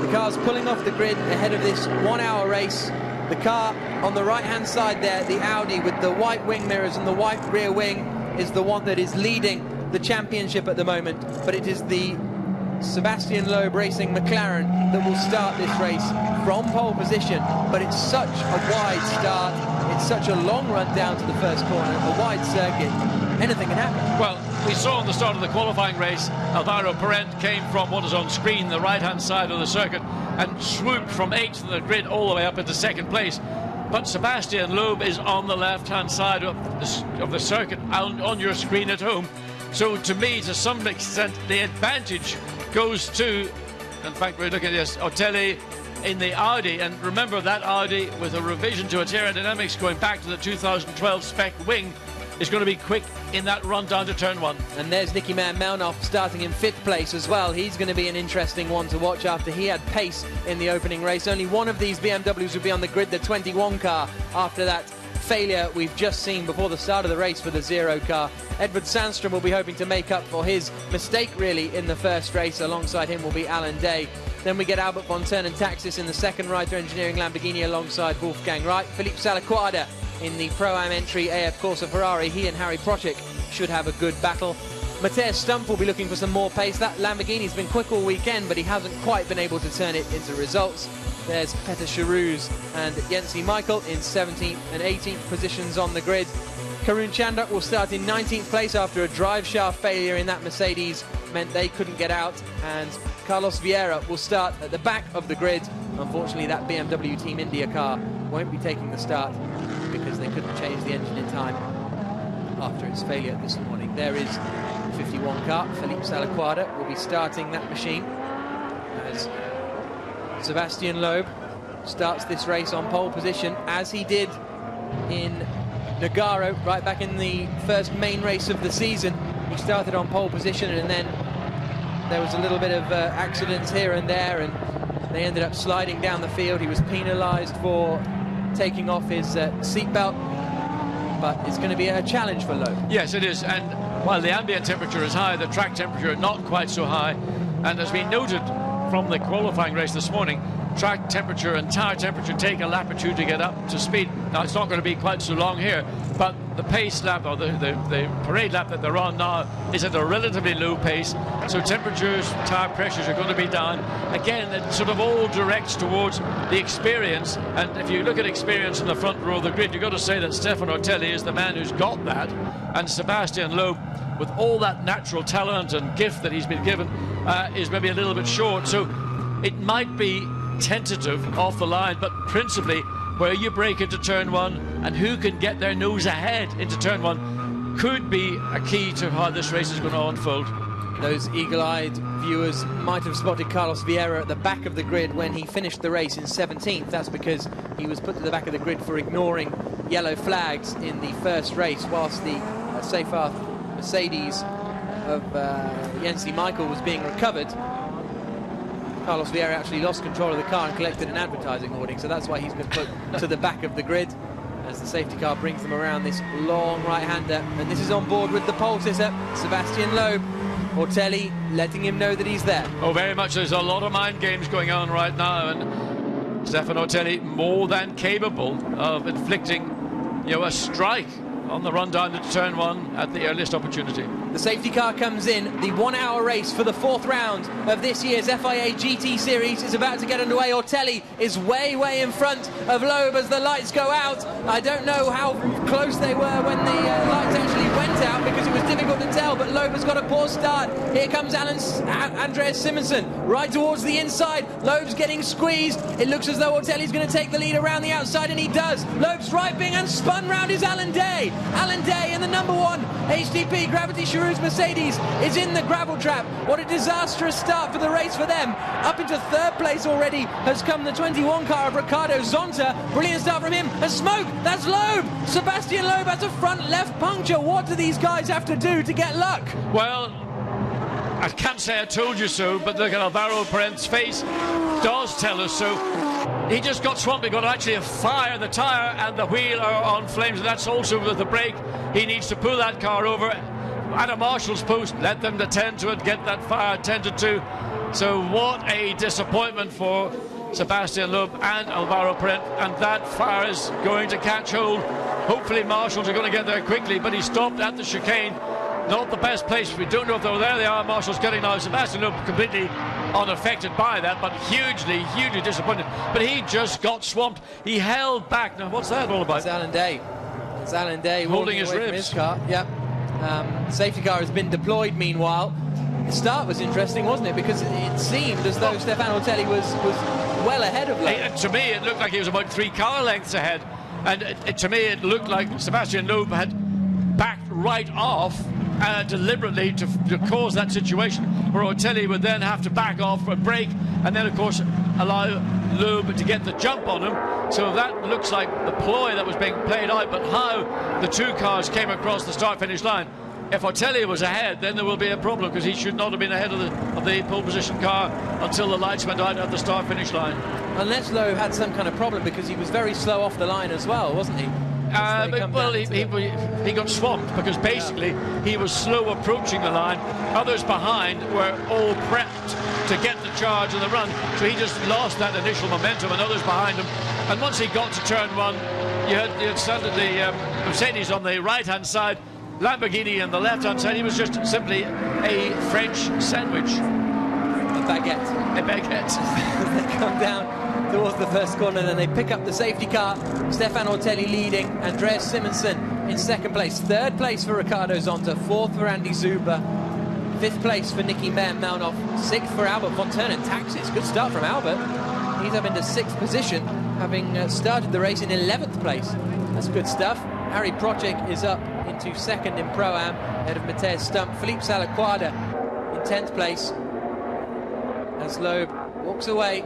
The car's pulling off the grid ahead of this 1 hour race. The car on the right-hand side there, the Audi with the white wing mirrors and the white rear wing, is the one that is leading the championship at the moment. But it is the Sebastian Loeb Racing McLaren that will start this race from pole position. But it's such a wide start. It's such a long run down to the first corner, a wide circuit. Anything can happen. Well, we saw on the start of the qualifying race, Alvaro Parent came from what is on screen, the right-hand side of the circuit, and swooped from 8th of the grid all the way up into 2nd place. But Sebastian Loeb is on the left-hand side of the circuit on your screen at home. So to me, to some extent, the advantage goes to, in fact, we're looking at this, Otelli in the Audi. And remember, that Audi, with a revision to its aerodynamics going back to the 2012 spec wing, is going to be quick in that run down to turn 1. And there's Nicky Melnoff starting in 5th place as well. He's going to be an interesting one to watch after he had pace in the opening race. Only one of these BMWs will be on the grid, the 21 car, after that failure we've just seen before the start of the race for the 0 car. Edward Sandstrom will be hoping to make up for his mistake really in the first race. Alongside him will be Alan Day. Then we get Albert von Turn and Taxis in the second, Reiter Engineering Lamborghini alongside Wolfgang Wright. Philippe Salaquada in the Pro-Am entry, AF Corsa Ferrari. He and Harry Prochik should have a good battle. Matthias Stumpf will be looking for some more pace. That Lamborghini's been quick all weekend, but he hasn't quite been able to turn it into results. There's Peter Charouz and Jensi Michael in 17th and 18th positions on the grid. Karun Chandok will start in 19th place after a drive shaft failure in that Mercedes meant they couldn't get out, and Carlos Vieira will start at the back of the grid. Unfortunately, that BMW Team India car won't be taking the start because they couldn't change the engine in time after its failure this morning. There is the 51 car. Philippe Salaquada will be starting that machine as Sebastian Loeb starts this race on pole position, as he did in Nogaro right back in the first main race of the season. He started on pole position, and then there was a little bit of accidents here and there, and they ended up sliding down the field. He was penalised for taking off his seatbelt, but it's going to be a challenge for Loeb. Yes, it is, and while the ambient temperature is high, the track temperature not quite so high, and as we noted from the qualifying race this morning, track temperature and tire temperature take a lap or two to get up to speed. Now, it's not going to be quite so long here, but the pace lap, or the parade lap that they're on now, is at a relatively low pace, so temperatures, tire pressures are going to be down. Again, it sort of all directs towards the experience, and if you look at experience in the front row of the grid, you've got to say that Stefano Otelli is the man who's got that, and Sebastian Loeb, with all that natural talent and gift that he's been given, is maybe a little bit short. So it might be tentative off the line, but principally where you break into turn 1 and who can get their nose ahead into turn 1 could be a key to how this race is going to unfold. Those eagle-eyed viewers might have spotted Carlos Vieira at the back of the grid when he finished the race in 17th. That's because he was put to the back of the grid for ignoring yellow flags in the first race, whilst the Seyfarth Mercedes of Jensi Michael was being recovered. Carlos Vieira actually lost control of the car and collected an advertising hoarding, so that's why he's been put to the back of the grid as the safety car brings them around this long right-hander. And this is on board with the pole sitter, Sebastian Loeb. Otelli letting him know that he's there. Oh, very much. There's a lot of mind games going on right now, and Stefano Otelli more than capable of inflicting, a strike on the run down to turn 1 at the earliest opportunity. The safety car comes in. The 1 hour race for the 4th round of this year's FIA GT Series is about to get underway. Otelli is way in front of Loeb as the lights go out. I don't know how close they were when the lights actually went out, because it was difficult to tell, but Loeb has got a poor start. Here comes Andreas Simonsen right towards the inside. Loeb's getting squeezed. It looks as though Otelli's going to take the lead around the outside, and he does. Loeb's right-wing, and spun round is Alan Day. Alan Day in the number 1 HTP Gravity Charouz Mercedes is in the gravel trap. What a disastrous start for the race for them. Up into 3rd place already has come the 21 car of Ricardo Zonta. Brilliant start from him. And smoke, that's Loeb. Sebastian Loeb has a front left puncture. What do these guys have to do to get luck? Well, I can't say I told you so, but look at Alvaro Parent's face does tell us so. He just got swamped. He got actually a fire. The tyre and the wheel are on flames, and that's also with the brake. He needs to pull that car over at a marshal's post, let them attend to it, get that fire attended to. So what a disappointment for Sebastian Loeb and Alvaro Parent, and that fire is going to catch hold. Hopefully marshals are going to get there quickly, but he stopped at the chicane. Not the best place. We don't know if they're there. They are. Marshals getting now. Sebastian Loeb completely unaffected by that, but hugely disappointed. But he just got swamped. He held back. Now, what's that all about? It's Alan Day. It's Alan Day holding his away ribs. From his car. Yep. Safety car has been deployed. Meanwhile, the start was interesting, wasn't it? Because it seemed as though Stefano Telli was well ahead of Loeb. To me, it looked like he was about 3 car lengths ahead, and to me, it looked like Sebastian Loeb had backed right off. Deliberately to cause that situation where Otelli would then have to back off for a break and then of course allow Loeb to get the jump on him. So that looks like the ploy that was being played out, but how the 2 cars came across the start-finish line. If Otelli was ahead, then there will be a problem, because he should not have been ahead of the pole position car until the lights went out at the start-finish line. Unless Loeb had some kind of problem, because he was very slow off the line as well, wasn't he? Well, he got swamped because basically he was slow approaching the line. Others behind were all prepped to get the charge of the run, so he just lost that initial momentum, and others behind him. And once he got to turn 1, you had the Mercedes on the right-hand side, Lamborghini on the left-hand side. He was just simply a French sandwich. A baguette. A baguette. They come down towards the first corner, then they pick up the safety car. Stefano Otelli leading, Andreas Simonsen in 2nd place, 3rd place for Ricardo Zonta, 4th for Andy Zuber, 5th place for Nicky Melnhoff, 6th for Albert von Turnen. Taxis, good start from Albert. He's up into 6th position, having started the race in 11th place. That's good stuff. Harry Projek is up into 2nd in Pro-Am, ahead of Matthias Stump. Philippe Salaquada in 10th place, as Loeb walks away.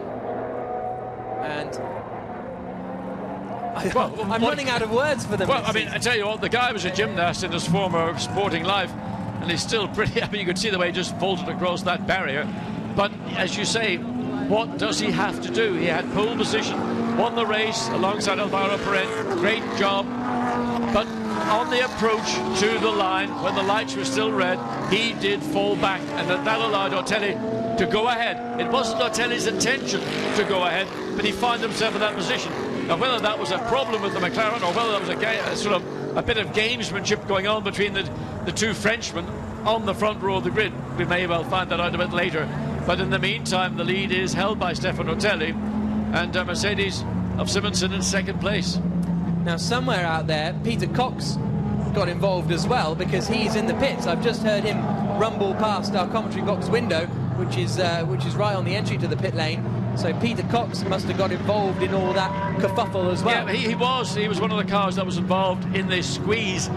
And I'm running out of words for them. Well, I mean, I tell you what, the guy was a gymnast in his former sporting life, and he's still pretty happy. You could see the way he just vaulted across that barrier. But as you say, what does he have to do? He had pole position, won the race alongside Alvaro Parent. Great job. But on the approach to the line, when the lights were still red, he did fall back, and that allowed Otelli to go ahead. It wasn't Otelli's intention to go ahead, but he found himself in that position. Now, whether that was a problem with the McLaren or whether that was a bit of gamesmanship going on between the 2 Frenchmen on the front row of the grid, we may well find that out a bit later. But in the meantime, the lead is held by Stefano Otelli, and Mercedes of Simonsen in 2nd place. Now, somewhere out there, Peter Cox got involved as well, because he's in the pits. I've just heard him rumble past our commentary box window, which is right on the entry to the pit lane. So Peter Cox must have got involved in all that kerfuffle as well. Yeah, he was one of the cars that was involved in this squeeze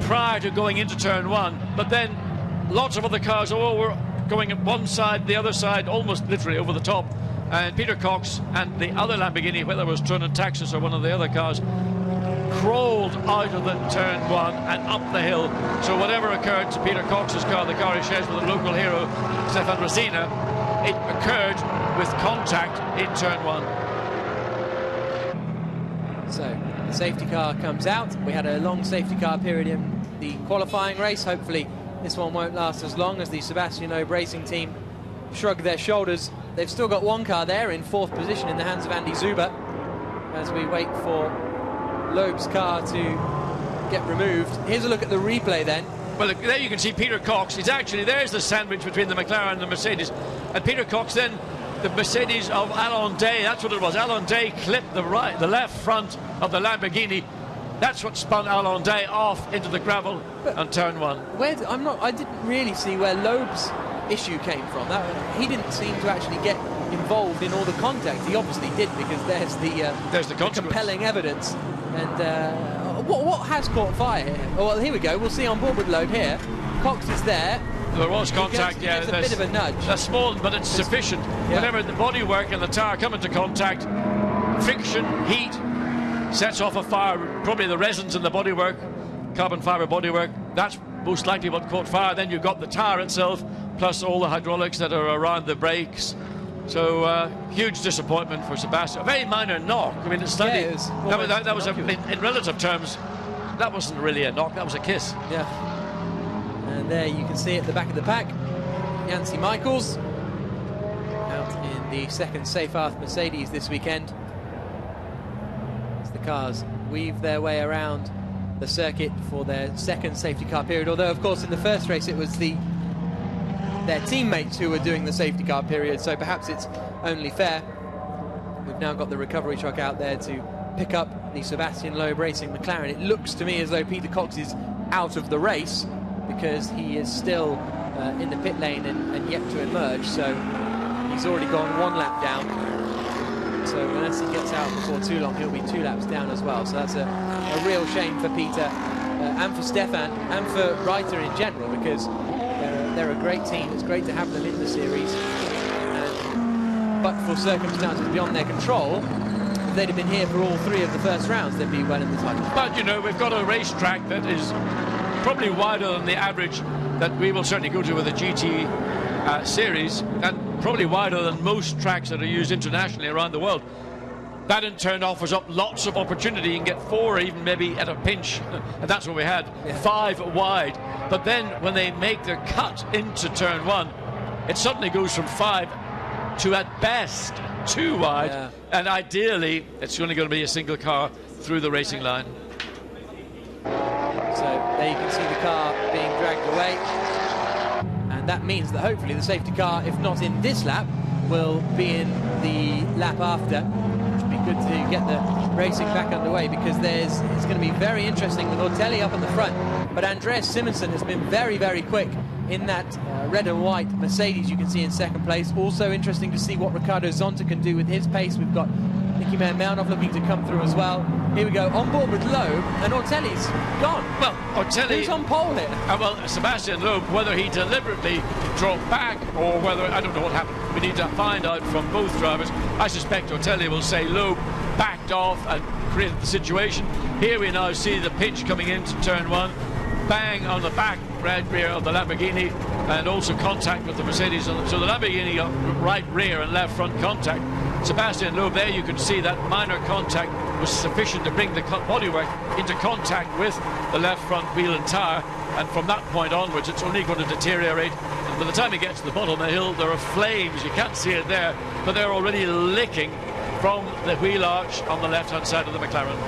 prior to going into turn 1. But then lots of other cars were going at one side, the other side, almost literally over the top. And Peter Cox and the other Lamborghini, whether it was Tronen Taxis or one of the other cars, crawled out of the turn 1 and up the hill. So whatever occurred to Peter Cox's car, the car he shares with the local hero Stefan Rosina, it occurred with contact in turn 1. So the safety car comes out. We had a long safety car period in the qualifying race. Hopefully this one won't last as long, as the Sebastian Loeb racing team shrug their shoulders. They've still got 1 car there in 4th position in the hands of Andy Zuber, as we wait for Loeb's car to get removed. Here's a look at the replay then. Well, look, there you can see Peter Cox. There's the sandwich between the McLaren and the Mercedes. And Peter Cox then, the Mercedes of Alain Day, that's what it was. Alain Day clipped the left front of the Lamborghini. That's what spun Alain Day off into the gravel on turn 1. I didn't really see where Loeb's issue came from. He didn't seem to actually get involved in all the contact. He obviously did, because there's the compelling evidence. And what has caught fire here? Oh, well, here we go. We'll see on board with Loeb here. Cox is there. There was contact, yeah. There's a bit of a nudge. That's small, but it's sufficient. Yeah. Whenever the bodywork and the tyre come into contact, friction, heat, sets off a fire. Probably the resins in the bodywork, carbon fibre bodywork, that's most likely what caught fire. Then you've got the tyre itself, plus all the hydraulics that are around the brakes. So huge disappointment for Sebastian. A very minor knock. I mean, it's slightly. Yeah, that was in relative terms, that wasn't really a knock. That was a kiss. Yeah. And there you can see at the back of the pack, Yancy Michaels out in the second Seyfarth Mercedes this weekend, as the cars weave their way around the circuit for their second safety car period. Although, of course, in the first race it was their teammates who were doing the safety car period, so perhaps it's only fair. We've now got the recovery truck out there to pick up the Sebastian Loeb Racing McLaren. It looks to me as though Peter Cox is out of the race because he is still in the pit lane and yet to emerge, so he's already gone 1 lap down. So unless he gets out before too long, he'll be 2 laps down as well. So that's a real shame for Peter and for Stefan and for Reiter in general, because they're a great team. It's great to have them in the series. But for circumstances beyond their control, if they'd have been here for all 3 of the first rounds, they'd be well in the title. But, you know, we've got a racetrack that is probably wider than the average that we will certainly go to with the GT series, and probably wider than most tracks that are used internationally around the world. That in turn offers up lots of opportunity. You can get 4, even maybe at a pinch, and that's what we had, 5 wide. But then when they make their cut into turn 1, it suddenly goes from 5 to at best 2 wide, and ideally it's only going to be a single car through the racing line. So there you can see the car being dragged away, and that means that hopefully the safety car, if not in this lap, will be in the lap after, which would be good to get the racing back underway, because it's going to be very interesting with Ortelli up in the front. But Andreas Simonsen has been very, very quick in that red and white Mercedes you can see in second place. Also interesting to see what Ricardo Zonta can do with his pace. We've got Nicky Manmanov looking to come through as well. Here we go, on board with Loeb, and Ortelli's gone. Well, Ortelli... Who's on pole here? Well, Sebastian Loeb, whether he deliberately dropped back or whether... I don't know what happened. We need to find out from both drivers. I suspect Ortelli will say Loeb backed off and created the situation. Here we now see the pitch coming into turn 1. Bang on the back rear of the Lamborghini, and also contact with the Mercedes. So the Lamborghini got right rear and left front contact. Sebastian Loeb, there you can see that minor contact was sufficient to bring the bodywork into contact with the left front wheel and tyre, and from that point onwards it's only going to deteriorate, and by the time he gets to the bottom of the hill there are flames. You can't see it there, but they're already licking from the wheel arch on the left hand side of the McLaren.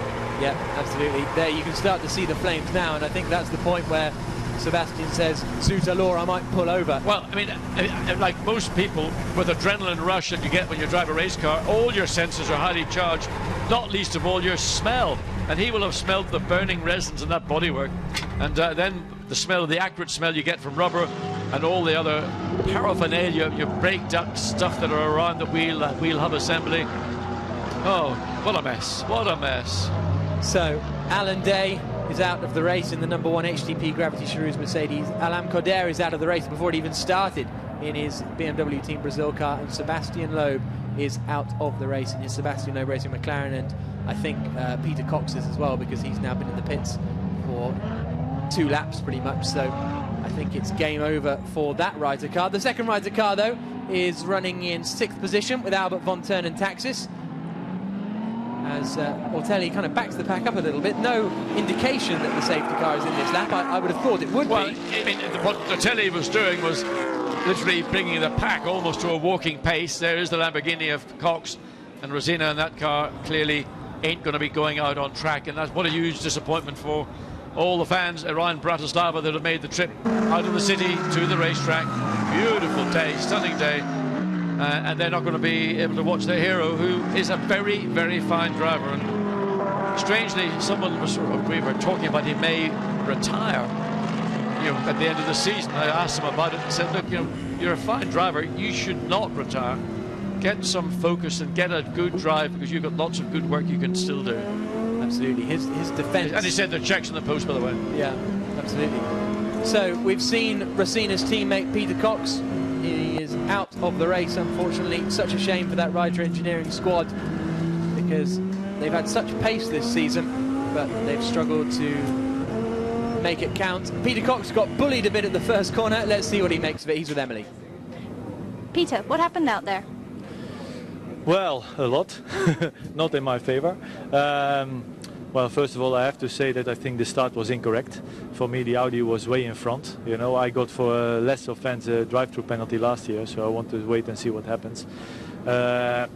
Yeah, absolutely. There you can start to see the flames now, and I think that's the point where Sebastian says, Zut alors, I might pull over. Well, I mean, like most people with adrenaline rush that you get when you drive a race car, all your senses are highly charged, not least of all your smell. And he will have smelled the burning resins in that bodywork, and then the smell, the acrid smell you get from rubber and all the other paraphernalia, your brake duct stuff that are around the wheel, that wheel hub assembly. Oh, what a mess, what a mess. So, Alan Day is out of the race in the number 1 HTP Gravity Cherouz Mercedes. Alain Coder is out of the race before it even started in his BMW Team Brazil car, and Sebastian Loeb is out of the race in his Sebastian Loeb Racing McLaren, and I think Peter Cox is as well, because he's now been in the pits for 2 laps pretty much, so I think it's game over for that Reiter car. The second Reiter car, though, is running in 6th position with Albert von Turn and Taxis, as Ortelli kind of backs the pack up a little bit. No indication that the safety car is in this lap. I would have thought it would be. Well, I mean, what Ortelli was doing was literally bringing the pack almost to a walking pace. There is the Lamborghini of Cox, and Rosina in that car clearly ain't going to be going out on track, and that's what a huge disappointment for all the fans around Bratislava that have made the trip out of the city to the racetrack. Beautiful day, stunning day. And they're not going to be able to watch their hero, who is a very, very fine driver. And strangely, we were talking about he may retire, you know, at the end of the season. I asked him about it and said, look, you know, you're a fine driver, you should not retire. Get some focus and get a good drive, because you've got lots of good work you can still do. Absolutely. His defence. And he said the checks in the post, by the way. Yeah, absolutely. So we've seen Rosina's teammate Peter Cox. He is out of the race, unfortunately. Such a shame for that Reiter Engineering squad, because they've had such pace this season, but they've struggled to make it count. Peter Cox got bullied a bit at the first corner. Let's see what he makes of it. He's with Emily. Peter, what happened out there? Well, a lot. Not in my favor. Well, first of all, I have to say that I think the start was incorrect. For me, the Audi was way in front. You know, I got for a less offense a drive-through penalty last year, so I want to wait and see what happens.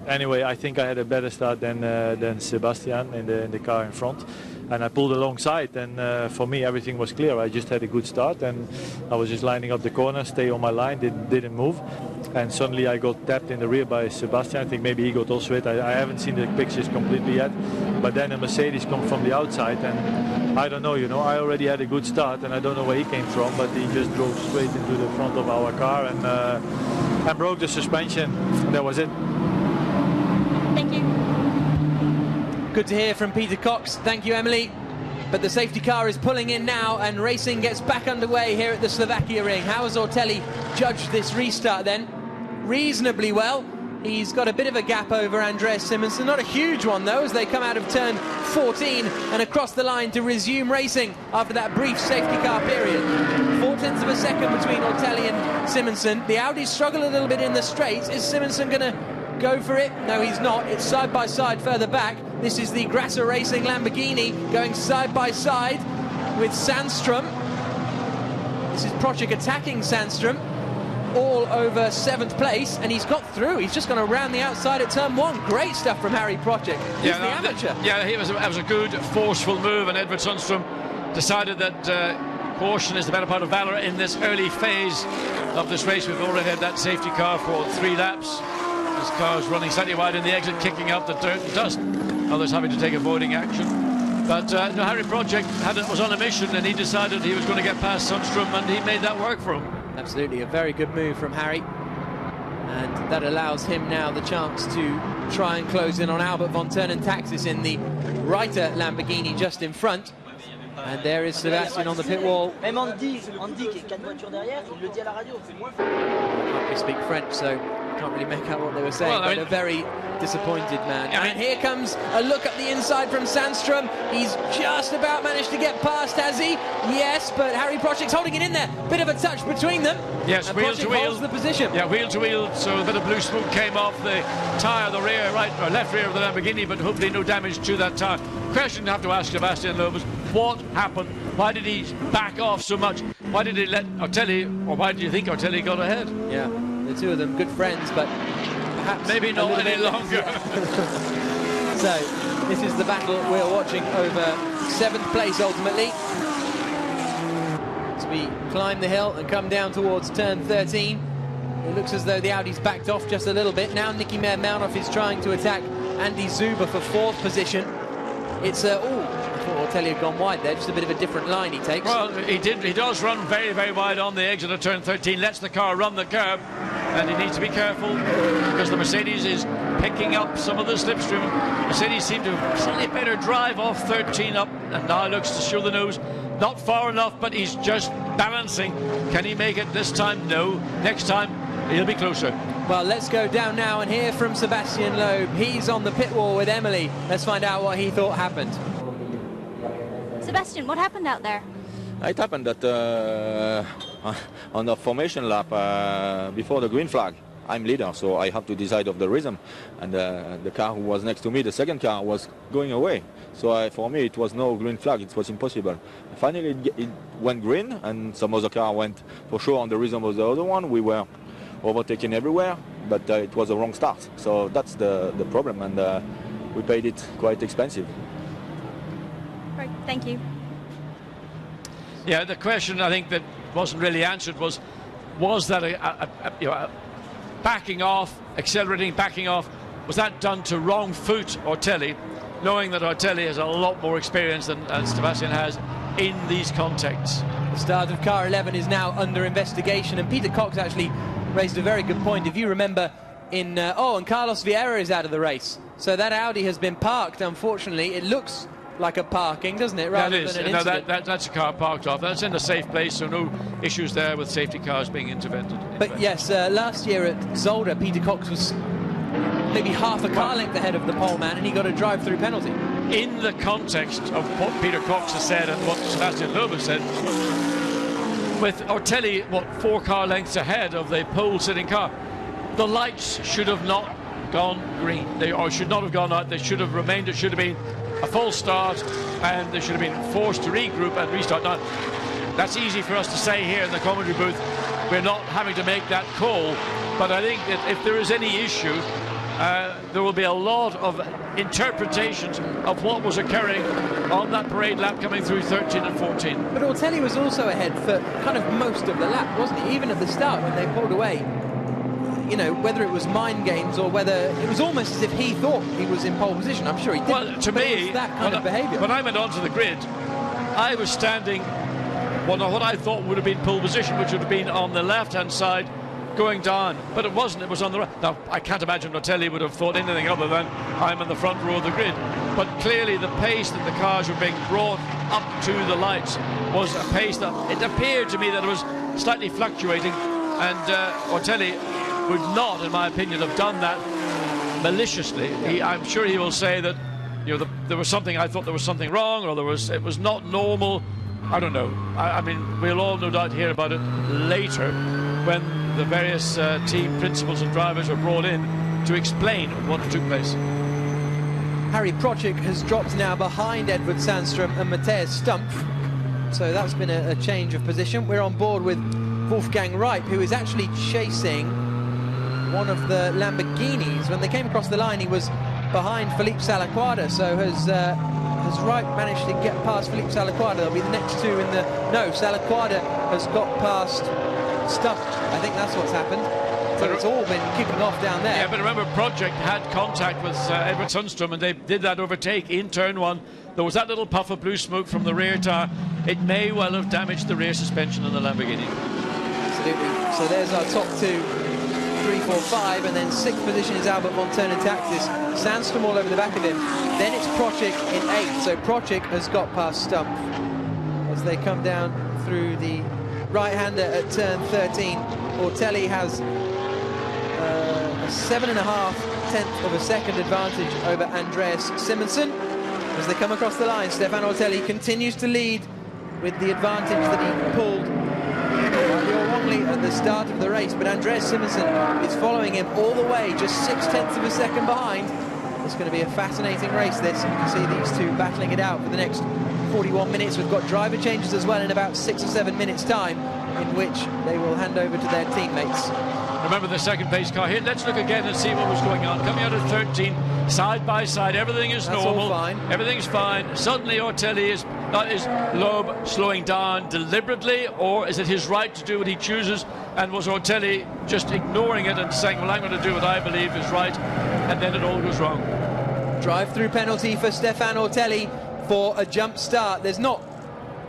Anyway, I think I had a better start than Sebastian in the car in front, and I pulled alongside. And for me, everything was clear. I just had a good start, and I was just lining up the corner, stay on my line, didn't move. And suddenly I got tapped in the rear by Sebastian. I think maybe he got also hit. I haven't seen the pictures completely yet. But then a Mercedes come from the outside, and I don't know, you know, I already had a good start, and I don't know where he came from, but he just drove straight into the front of our car and broke the suspension. That was it. Thank you. Good to hear from Peter Cox. Thank you, Emily. But the safety car is pulling in now, and racing gets back underway here at the Slovakia ring. How has Ortelli judged this restart then? Reasonably well. He's got a bit of a gap over Andreas Simonsen, not a huge one though, as they come out of turn 14 and across the line to resume racing after that brief safety car period. 0.4 of a second between Ortelli and Simonsen. The Audis struggle a little bit in the straights. Is Simonsen going to go for it? No, he's not. It's side by side further back. This is the Grasser Racing Lamborghini going side by side with Sandstrom. This is Prochik attacking Sandstrom, all over 7th place, and he's got through. He's just gone around the outside at turn 1. Great stuff from Harry Prochik. He's the amateur. It was a good, forceful move, and Edvard Sundström decided that caution is the better part of valour in this early phase of this race. We've already had that safety car for 3 laps. This car is running slightly wide in the exit, kicking up the dirt and dust. Others having to take avoiding action. But no, Harry Prochik was on a mission, and he decided he was going to get past Sundström, and he made that work for him. Absolutely, a very good move from Harry. And that allows him now the chance to try and close in on Albert von Turnentaxis in the Reiter Lamborghini just in front. And there is Sebastian on the pit wall. Même Andy qui est 4 voitures derrière, il le dit à la radio. We speak French, so can't really make out what they were saying, well, but a very disappointed man. And here comes a look at the inside from Sandstrom. He's just about managed to get past, has he? Yes, but Harry Prochik's holding it in there. Bit of a touch between them. Yes, wheel to wheel. Holds the position. Yeah, wheel to wheel, so a bit of blue smoke came off the tyre, the rear, right or left rear of the Lamborghini, but hopefully no damage to that tyre. Question you have to ask Sebastian Loeb is, what happened? Why did he back off so much? Why did he let Ortelli, or why do you think Ortelli got ahead? Yeah, the two of them good friends, but perhaps maybe not any longer. So this is the battle we're watching over 7th place ultimately, as we climb the hill and come down towards turn 13. It looks as though the Audi's backed off just a little bit. Now Nicky Meyer-Malnoff is trying to attack Andy Zuber for 4th position. It's I thought Ortelli had gone wide there, just a bit of a different line he takes. Well, he does run very, very wide on the exit of turn 13, lets the car run the curb, and he needs to be careful because the Mercedes is picking up some of the slipstream. Mercedes seem to have slightly better drive off 13 up, and now looks to show the nose. Not far enough, but he's just balancing. Can he make it this time? No. Next time, he'll be closer. Well, let's go down now and hear from Sebastian Loeb. He's on the pit wall with Emily. Let's find out what he thought happened. Sebastian, what happened out there? It happened that on the formation lap before the green flag, I'm leader, so I have to decide of the rhythm. And the car who was next to me, the second car, was going away. So for me, it was no green flag. It was impossible. Finally, it went green, and some other car went for sure on the rhythm of the other one. We were overtaken everywhere, but it was a wrong start. So that's the problem, and we paid it quite expensive. Right, thank you. Yeah, the question I think that wasn't really answered was that a backing off, accelerating, backing off, was that done to wrong foot Ortelli, knowing that Ortelli has a lot more experience than Sebastian has in these contexts? The start of car 11 is now under investigation, and Peter Cox actually raised a very good point. If you remember, and Carlos Vieira is out of the race, so that Audi has been parked. Unfortunately, it looks like a parking, doesn't it, rather than an incident? That's a car parked off. That's in a safe place, so no issues there with safety cars being intervened. But yes, last year at Zolder, Peter Cox was maybe half a car length ahead of the pole man, and he got a drive-through penalty. In the context of what Peter Cox has said and what Sebastian Loeb has said, with Ortelli, 4 car lengths ahead of the pole-sitting car, the lights should have not gone green. They should not have gone out. They should have remained. It should have been a false start, and they should have been forced to regroup and restart. Now, that's easy for us to say here in the commentary booth. We're not having to make that call, but I think that if there is any issue, there will be a lot of interpretations of what was occurring on that parade lap coming through 13 and 14. But Ortelli was also ahead for kind of most of the lap, wasn't he? Even at the start when they pulled away. You know, whether it was mind games or whether it was almost as if he thought he was in pole position. I'm sure he did. Well, to me, that kind of behaviour. When I went onto the grid, I was standing what I thought would have been pole position, which would have been on the left-hand side, going down, but it wasn't. It was on the right. Now, I can't imagine Ortelli would have thought anything other than I'm in the front row of the grid. But clearly, the pace that the cars were being brought up to the lights was a pace that it appeared to me that it was slightly fluctuating, and Ortelli would not, in my opinion, have done that maliciously. I'm sure he will say that, you know, there was something. I thought there was something wrong, or it was not normal. I don't know. I mean, we'll all no doubt hear about it later when the various team principals and drivers are brought in to explain what took place. Harry Procik has dropped now behind Edward Sandström and Matthias Stumpf, so that's been a change of position. We're on board with Wolfgang Reip, who is actually chasing one of the Lamborghinis. When they came across the line, he was behind Felipe Salaquada, so has Reip managed to get past Felipe Salaquada? They'll be the next two in the... No, Salaquada has got past Stumpf. I think that's what's happened. So it's all been kicking off down there. Yeah, but remember, Project had contact with Edward Sundstrom, and they did that overtake in turn one. There was that little puff of blue smoke from the rear tyre. It may well have damaged the rear suspension in the Lamborghini. Absolutely. So there's our top two, 3, 4, 5, and then 6th position is Albert Montana Taxis. Sandstrom all over the back of him. Then it's Project in 8th. So Project has got past Stumpf as they come down through the right-hander at turn 13. Ortelli has a 7.5 of a second advantage over Andreas Simonsen. As they come across the line, Stefan Ortelli continues to lead with the advantage that he pulled rightly or wrongly at the start of the race, but Andreas Simonsen is following him all the way, just 0.6 of a second behind. It's going to be a fascinating race, this. You can see these two battling it out for the next 41 minutes. We've got driver changes as well in about 6 or 7 minutes time, in which they will hand over to their teammates. Remember the second pace car here. Let's look again and see what was going on. Coming out of 13, side by side, everything is That's normal. All fine. Everything's fine. Suddenly Ortelli is Loeb slowing down deliberately, or is it his right to do what he chooses? And was Ortelli just ignoring it and saying, well, I'm going to do what I believe is right, and then it all goes wrong? Drive-through penalty for Stefan Ortelli for a jump start. There's not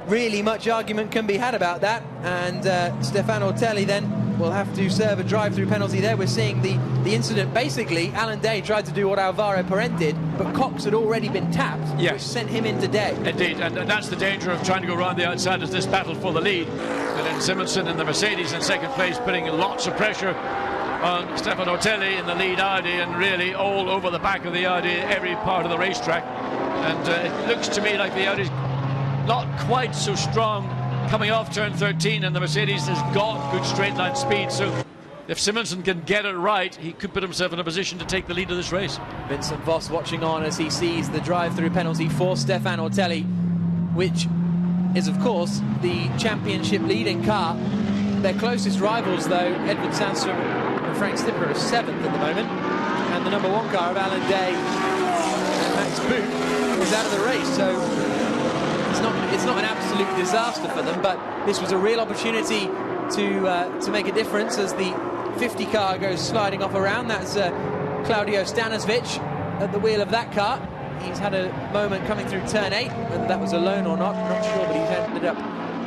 really much argument can be had about that, and Stefan Ortelli then will have to serve a drive-through penalty there. We're seeing the incident. Basically, Alan Day tried to do what Alvaro Parent did, but Cox had already been tapped, which sent him into dead. Indeed, and that's the danger of trying to go around the outside as this battle for the lead. And then Simonsen in the Mercedes in second place, putting lots of pressure on Stefan Ortelli in the lead Audi, and really all over the back of the Audi, every part of the racetrack. And it looks to me like the Audi's not quite so strong coming off turn 13, and the Mercedes has got good straight line speed, so if Simonsen can get it right, he could put himself in a position to take the lead of this race. Vincent Voss watching on as he sees the drive-through penalty for Stefan Ortelli, which is of course the championship leading car. Their closest rivals though, Edward Sandstrom and Frank Stipper, are 7th at the moment, and the number 1 car of Alan Day and Max Boot is out of the race, so it's not an absolute disaster for them, but this was a real opportunity to make a difference as the 50 car goes sliding off around. That's Claudio Stanisvich at the wheel of that car. He's had a moment coming through turn 8, whether that was alone or not, I'm not sure, but he's ended up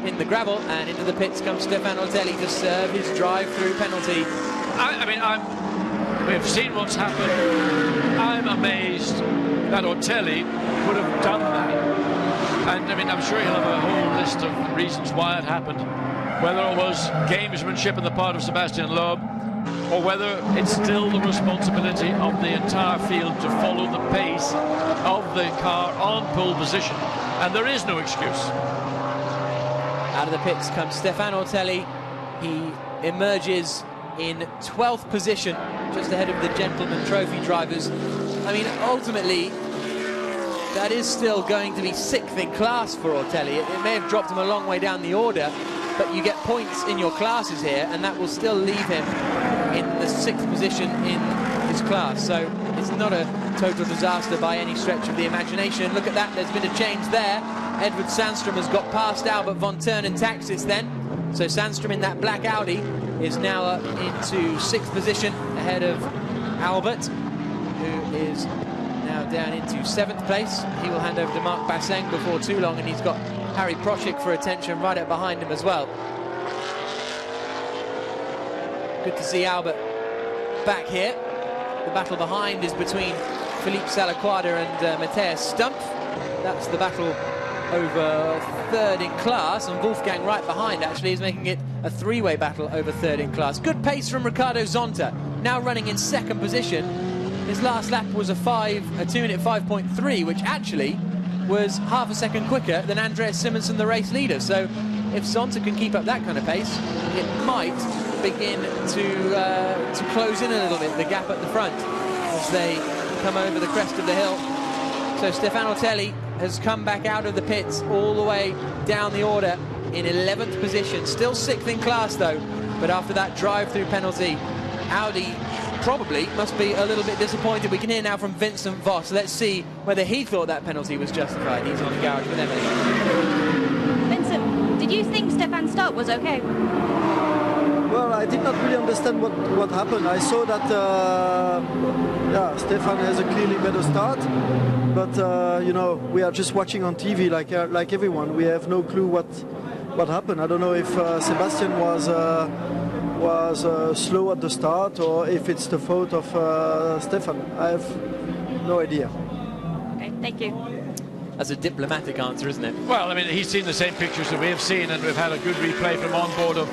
in the gravel, and into the pits comes Stefan Ortelli to serve his drive-through penalty. I mean, we've seen what's happened. I'm amazed that Ortelli would have done that. And I mean, I'm sure he'll have a whole list of reasons why it happened. Whether it was gamesmanship on the part of Sebastian Loeb, or whether it's still the responsibility of the entire field to follow the pace of the car on pole position. And there is no excuse. Out of the pits comes Stefan Ortelli. He emerges in 12th position, just ahead of the Gentleman Trophy drivers. I mean, ultimately, that is still going to be 6th in class for Ortelli. It may have dropped him a long way down the order, but you get points in your classes here, and that will still leave him in the 6th position in his class. So it's not a total disaster by any stretch of the imagination. Look at that, there's been a change there. Edward Sandstrom has got past Albert von Thurn and Taxis then. So Sandstrom in that black Audi is now up into 6th position ahead of Albert, who is now down into 7th place. He will hand over to Marc Basseng before too long, and he's got Harry Prochik for attention right up behind him as well. Good to see Albert back here. The battle behind is between Philippe Salaquada and Matthias Stumpf. That's the battle over 3rd in class, and Wolfgang right behind actually is making it a 3-way battle over 3rd in class. Good pace from Ricardo Zonta, now running in 2nd position. His last lap was a 2-minute 5.3, which actually was half a second quicker than Andreas Simonsen, the race leader. So if Zonta can keep up that kind of pace, it might begin to close in a little bit, the gap at the front, as they come over the crest of the hill. So Stefan Ortelli has come back out of the pits all the way down the order in 11th position. Still 6th in class though, but after that drive-through penalty, Audi probably must be a little bit disappointed. We can hear now from Vincent Voss. Let's see whether he thought that penalty was justified. He's on the garage with Emily. Vincent, did you think Stefan's start was okay? Well, I did not really understand what happened. I saw that yeah, Stefan has a clearly better start, but you know, we are just watching on TV like everyone. We have no clue what happened. I don't know if Sebastian was slow at the start, or if it's the fault of Stefan. I have no idea. Okay, thank you. That's a diplomatic answer, isn't it? Well, I mean, he's seen the same pictures that we have seen, and we've had a good replay from on board of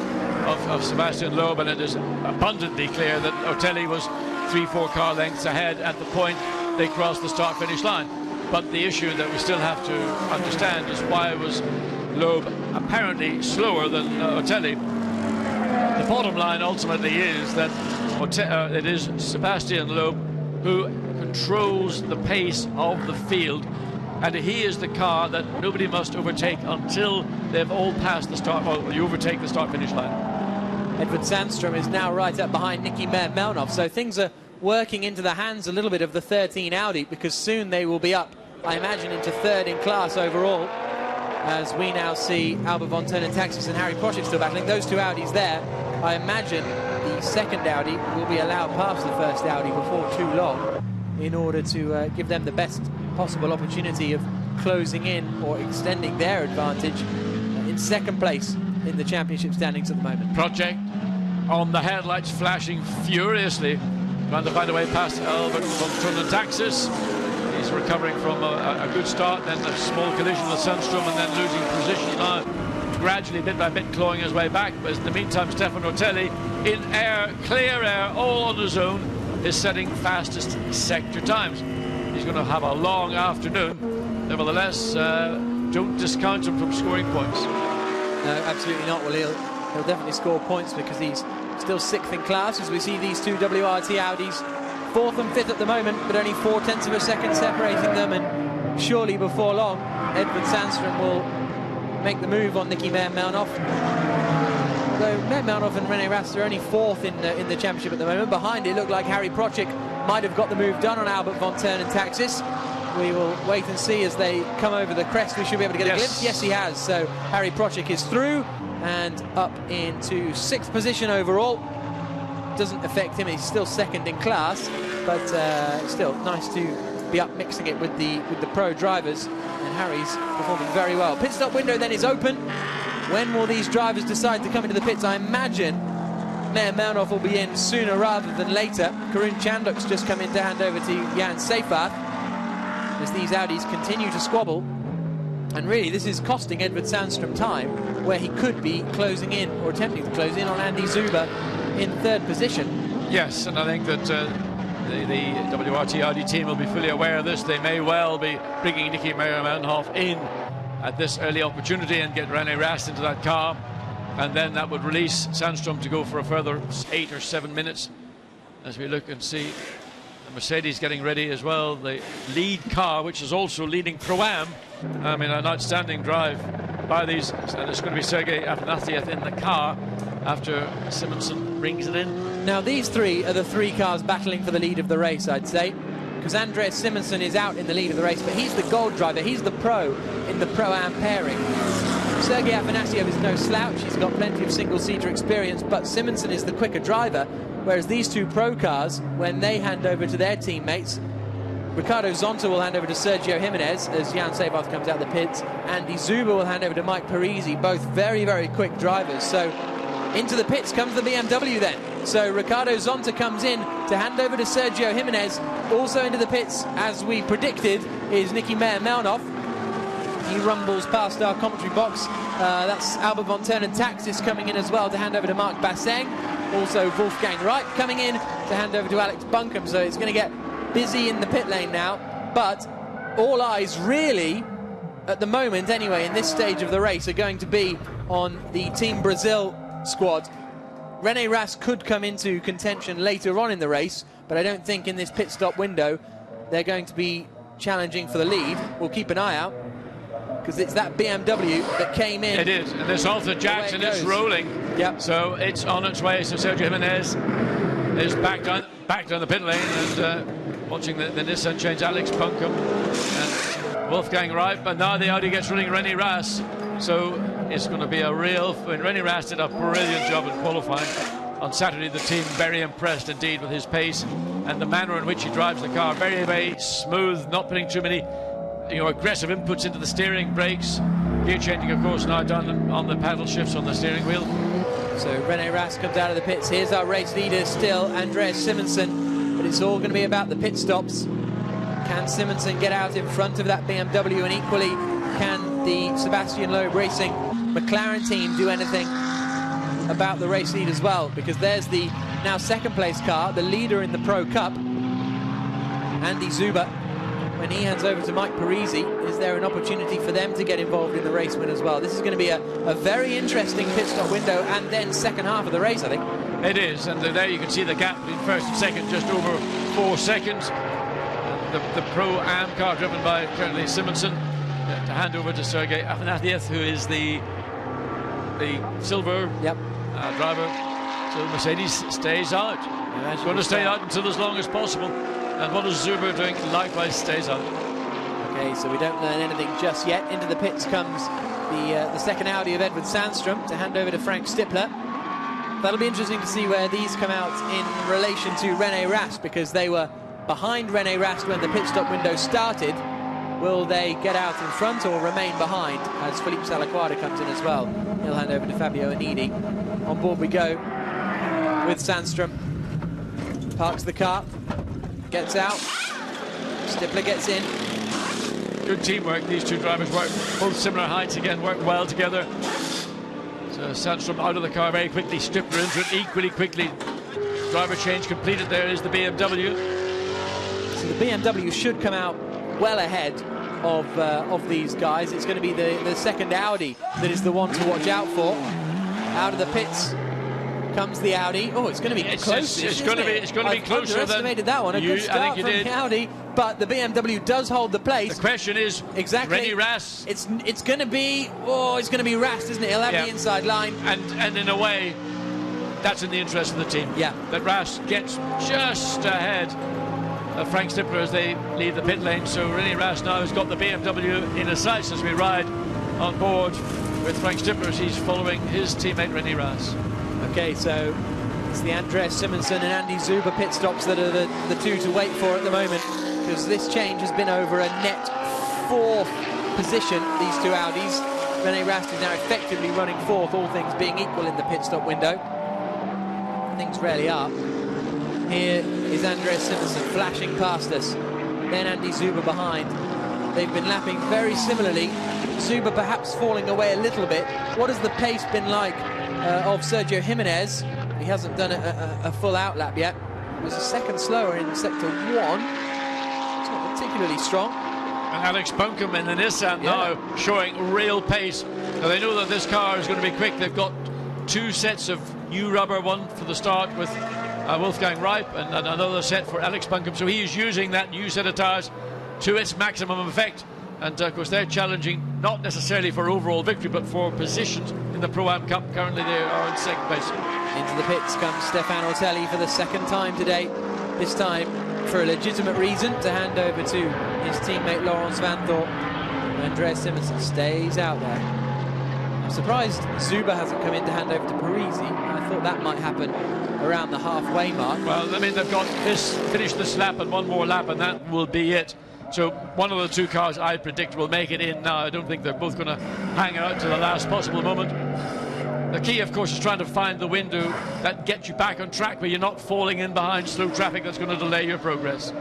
Sebastian Loeb, and it is abundantly clear that Ortelli was 3-4 car lengths ahead at the point they crossed the start-finish line. But the issue that we still have to understand is why was Loeb apparently slower than Ortelli. The bottom line ultimately is that it is Sebastian Loeb who controls the pace of the field, and he is the car that nobody must overtake until they've all passed the start, or you overtake the start-finish line. Edward Sandstrom is now right up behind Nicky Melnov, so things are working into the hands a little bit of the 13 Audi, because soon they will be up, I imagine, into 3rd in class overall, as we now see Albert von Thurn and Taxis and Harry Prochik still battling. Those two Audis there, I imagine the 2nd Audi will be allowed past the 1st Audi before too long, in order to give them the best possible opportunity of closing in or extending their advantage in 2nd place in the championship standings at the moment. Project on the headlights, flashing furiously, trying to find a way past Albert von Thurn and Taxis. He's recovering from a good start, then a small collision with Sandstrom, and then losing position now, gradually, bit by bit, clawing his way back. But in the meantime, Stefan Ortelli, in air, clear air, all on his own, is setting fastest sector times. He's going to have a long afternoon. Nevertheless, don't discount him from scoring points. No, absolutely not. Well, he'll definitely score points, because he's still 6th in class, as we see these two WRT Audis 4th and 5th at the moment, but only 0.4 of a second separating them, and surely before long Edward Sandstrom will make the move on Nicky Melnov. Although Melnov and René Rast are only 4th in the championship at the moment. Behind it looked like Harry Prochik might have got the move done on Albert von Thurn and Taxis. We will wait and see as they come over the crest. We should be able to get a glimpse. Yes, he has. So Harry Prochik is through and up into 6th position overall. Doesn't affect him. He's still 2nd in class, but still nice to be up mixing it with the pro drivers. And Harry's performing very well. Pit stop window then is open. When will these drivers decide to come into the pits? I imagine Meir Melnov will be in sooner rather than later. Karun Chanduk's just come in to hand over to Jan Seyfarth, as these Audis continue to squabble. And really, this is costing Edward Sandstrom time, where he could be closing in, or attempting to close in, on Andy Zuber in 3rd position. Yes, and I think that the WRT Audi team will be fully aware of this. They may well be bringing Nicky Melnhof in at this early opportunity and get René Rast into that car, and then that would release Sandstrom to go for a further 8 or 7 minutes, as we look and see Mercedes getting ready as well, the lead car, which is also leading Pro-Am. I mean, an outstanding drive by these, and it's going to be Sergei Afanasyev in the car after Simonsen brings it in. Now these three are the three cars battling for the lead of the race, I'd say, because Andreas Simonsen is out in the lead of the race, but he's the gold driver, he's the pro in the Pro-Am pairing. Sergei Afanasyev is no slouch, he's got plenty of single-seater experience, but Simonsen is the quicker driver, whereas these two pro cars, when they hand over to their teammates, Ricardo Zonta will hand over to Sergio Jimenez as Jan Sevath comes out the pits. Andy Zuber will hand over to Mike Parisi, both very, very quick drivers. So into the pits comes the BMW then. So Ricardo Zonta comes in to hand over to Sergio Jimenez. Also into the pits, as we predicted, is Nicky Meyer-Melnoff. He rumbles past our commentary box. That's Albert von Turnen Taxis coming in as well to hand over to Mark Basseng. Also Wolfgang Reich coming in to hand over to Alex Buncombe. So it's going to get busy in the pit lane now, but all eyes really, at the moment anyway, in this stage of the race, are going to be on the Team Brazil squad. Rene Rast could come into contention later on in the race, but I don't think in this pit stop window they're going to be challenging for the lead. We'll keep an eye out, because it's that BMW that came in. It is, and there's Arthur Jackson, it's rolling. Yep. So it's on its way, so Sergio Jimenez is back down the pit lane, and watching the Nissan change, Alex Buncombe and Wolfgang Reif, but now the Audi gets running Rene Rast, so it's going to be a real, when Rene Rast did a brilliant job in qualifying on Saturday. The team very impressed indeed with his pace and the manner in which he drives the car, very, very smooth, not putting too many aggressive inputs into the steering, brakes, gear changing of course now done on the paddle shifts on the steering wheel. So Rene Rast comes out of the pits. Here's our race leader still, Andreas Simonsen. But it's all going to be about the pit stops. Can Simonsen get out in front of that BMW, and equally can the Sebastian Loeb Racing McLaren team do anything about the race lead as well? Because there's the now second place car, the leader in the Pro Cup, Andy Zuber. When he hands over to Mike Parisi, is there an opportunity for them to get involved in the race win as well? This is going to be a very interesting pit stop window, and then second half of the race, I think. It is, and there you can see the gap between first and second, just over 4 seconds. The Pro-Am car driven by currently Simonsen to hand over to Sergei Afanasyev, who is the silver driver. So Mercedes stays out. It's going to stay out until as long as possible. And what is Zuber doing? Likewise stays out. Okay, so we don't learn anything just yet. Into the pits comes the second Audi of Edward Sandstrom to hand over to Frank Stippler. That'll be interesting to see where these come out in relation to Rene Rast, because they were behind Rene Rast when the pit stop window started. Will they get out in front or remain behind as Philippe Salaquada comes in as well? He'll hand over to Fabio Anidi. On board we go with Sandstrom. Parks the car, gets out, Stippler gets in. Good teamwork, these two drivers work, both similar heights again, work well together. So Sandstrom out of the car very quickly, Stippler into it equally quickly. Driver change completed. There is the BMW. So the BMW should come out well ahead of these guys. It's going to be the second Audi that is the one to watch out for. Out of the pits comes the Audi. Oh, it's going to be close. It's going to be closer than underestimated that one. A good start from the Audi, but the BMW does hold the place. The question is, exactly. Rene Rast. It's going to be Rast, isn't it? He'll have the inside line, and in a way, that's in the interest of the team. Yeah, that Rast gets just ahead of Frank Stippler as they leave the pit lane. So Rene Rast now has got the BMW in his sights as we ride on board with Frank Stippler as he's following his teammate Rene Rast. Okay, so it's the Andreas Simonsen and Andy Zuber pit stops that are the two to wait for at the moment, because this change has been over a net 4th position, these two Audis. Rene Rast is now effectively running 4th, all things being equal in the pit stop window. Things rarely are. Here is Andreas Simonsen flashing past us, then Andy Zuber behind. They've been lapping very similarly. Zuber perhaps falling away a little bit. What has the pace been like of Sergio Jimenez? He hasn't done a full out lap yet. It was a second slower in sector 1. It's not particularly strong. And Alex Buncombe in the Nissan now showing real pace. Now they know that this car is going to be quick. They've got 2 sets of new rubber, one for the start with Wolfgang Reip, and another set for Alex Buncombe. So he is using that new set of tyres to its maximum effect. And of course they're challenging not necessarily for overall victory, but for positions in the Pro-Am Cup. Currently they are in second place. Into the pits comes Stefan Ortelli for the second time today. This time for a legitimate reason, to hand over to his teammate Laurens van Thorp. Andreas Simonsen stays out there. I'm surprised Zuba hasn't come in to hand over to Parisi. I thought that might happen around the halfway mark. Well, I mean, they've got this, finish this lap and one more lap, and that will be it. So one of the two cars I predict will make it in now. I don't think they're both going to hang out to the last possible moment. The key, of course, is trying to find the window that gets you back on track where you're not falling in behind slow traffic that's going to delay your progress.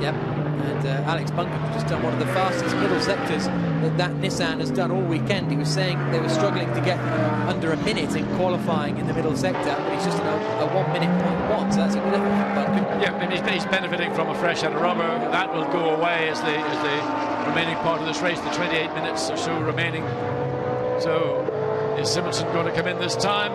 Yep, and Alex Buncombe just done one of the fastest middle sectors that Nissan has done all weekend. He was saying they were struggling to get under a minute in qualifying in the middle sector, but he's just done a 1 minute 0.1, so that's a good effort from Buncombe. Yeah, I mean, he's benefiting from a fresh set of rubber. That will go away as the remaining part of this race, the 28 minutes or so remaining. So is Simonsen going to come in this time?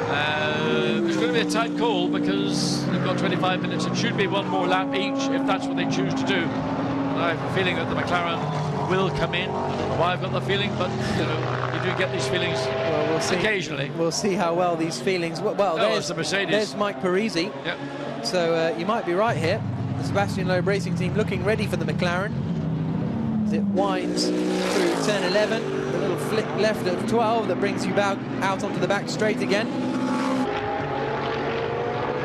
There's going to be a tight call because they've got 25 minutes. It should be one more lap each if that's what they choose to do. And I have a feeling that the McLaren will come in. I don't know why I've got the feeling, but you know, you do get these feelings we'll see. Occasionally. We'll see how well these feelings. Well, there's the Mercedes. There's Mike Parisi. Yep. So you might be right here. The Sebastian Loeb Racing Team looking ready for the McLaren as it winds through turn 11. The little flick left of 12 that brings you back out onto the back straight again.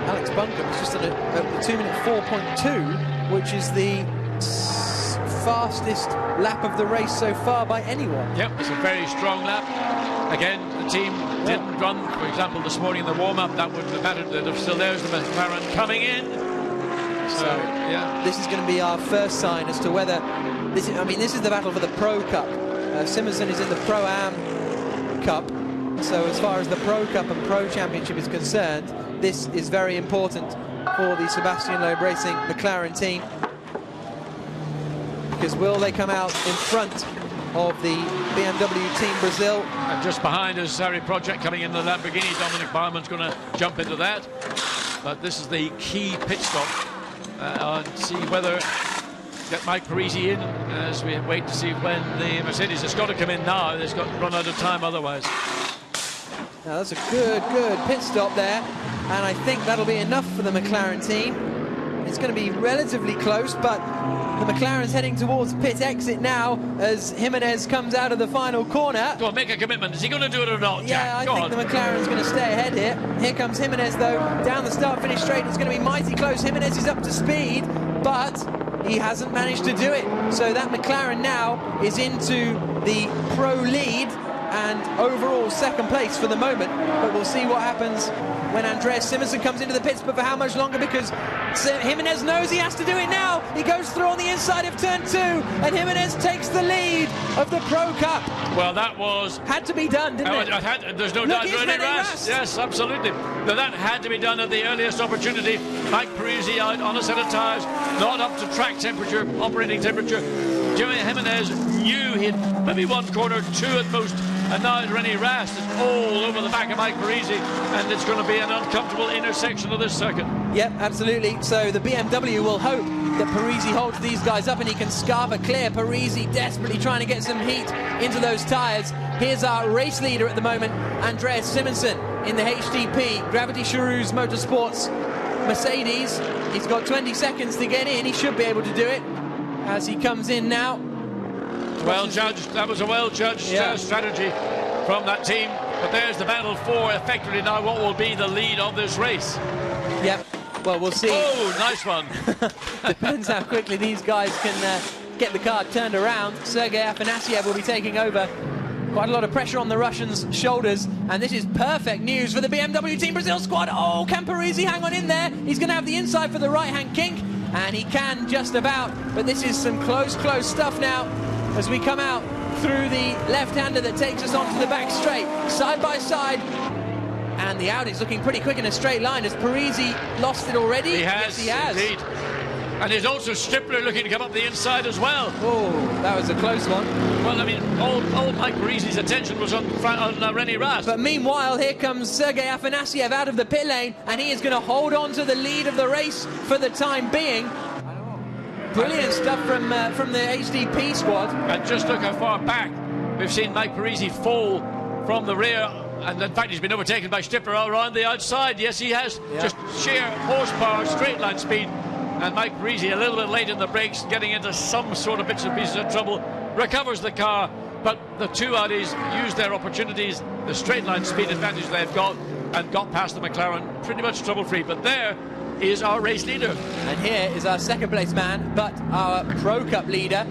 Alex Buncombe is just at a 2 minute 4.2, which is the fastest lap of the race so far by anyone. Yep, it's a very strong lap. Again, the team didn't run, for example, this morning in the warm-up. That wouldn't have mattered. They'd have still there's the McLaren coming in. So yeah, this is going to be our first sign as to whether this is, I mean, this is the battle for the Pro Cup. Simonsen is in the Pro-Am Cup. So as far as the Pro Cup and Pro Championship is concerned, this is very important for the Sebastian Loeb Racing McLaren team. Because will they come out in front of the BMW Team Brazil? And just behind us, Harry Project coming in the Lamborghini. Dominic Bauerman's going to jump into that. But this is the key pit stop. And see whether get Mike Parisi in as we wait to see when the Mercedes has got to come in now. It's got to run out of time otherwise. Now that's a good pit stop there, and I think that'll be enough for the McLaren team. It's going to be relatively close, but the McLaren's heading towards pit exit now as Jimenez comes out of the final corner. Go on, make a commitment. Is he going to do it or not, Jack? Yeah, I think the McLaren's going to stay ahead here. Here comes Jimenez, though, down the start-finish straight. It's going to be mighty close. Jimenez is up to speed, but he hasn't managed to do it. So that McLaren now is into the pro lead and overall second place for the moment, but we'll see what happens when Andreas Simonsen comes into the pits. But for how much longer? Because Jimenez knows he has to do it now. He goes through on the inside of turn 2, and Jimenez takes the lead of the Pro Cup. Well, that was had to be done, didn't it? There's no doubt. René Rast. Yes, absolutely. But that had to be done at the earliest opportunity. Mike Parisi out on a set of tyres, not up to track temperature, operating temperature. Jimmy Jimenez knew he'd maybe one corner, two at most. And now René Rast is all over the back of Mike Parisi, and it's going to be an uncomfortable intersection of this circuit. Yep, absolutely. So the BMW will hope that Parisi holds these guys up and he can scarf it clear. Parisi desperately trying to get some heat into those tyres. Here's our race leader at the moment, Andreas Simonsen, in the HDP, Gravity Charouz Motorsports Mercedes. He's got 20 seconds to get in. He should be able to do it as he comes in now. Well judged. That was a well-judged strategy from that team. But there's the battle for effectively now what will be the lead of this race. Yep. Well, we'll see. Oh, nice one. Depends how quickly these guys can get the car turned around. Sergei Afanasiev will be taking over. Quite a lot of pressure on the Russians' shoulders, and this is perfect news for the BMW Team Brazil squad. Oh, can Parisi hang on in there? He's going to have the inside for the right-hand kink, and he can just about. But this is some close stuff now as we come out through the left-hander that takes us onto the back straight, side by side. And the Audi's looking pretty quick in a straight line. Has Parisi lost it already? He has, Yes, he has. indeed. And there's also Stripler looking to come up the inside as well. Oh, that was a close one. Well, I mean, all Mike Parisi's attention was on René Rast. But meanwhile, here comes Sergei Afanasyev out of the pit lane, and he is going to hold on to the lead of the race for the time being. Brilliant stuff from the HDP squad. And just look how far back we've seen Mike Parisi fall from the rear. And in fact, he's been overtaken by Stripler all around the outside. Yes, he has. Yeah. Just sheer horsepower, straight line speed. And Mike Parisi a little bit late in the brakes, getting into some sort of bits and pieces of trouble. Recovers the car, but the two Audis used their opportunities, the straight line speed advantage they've got, and got past the McLaren pretty much trouble-free. But there is our race leader. And here is our second place man, but our Pro Cup leader,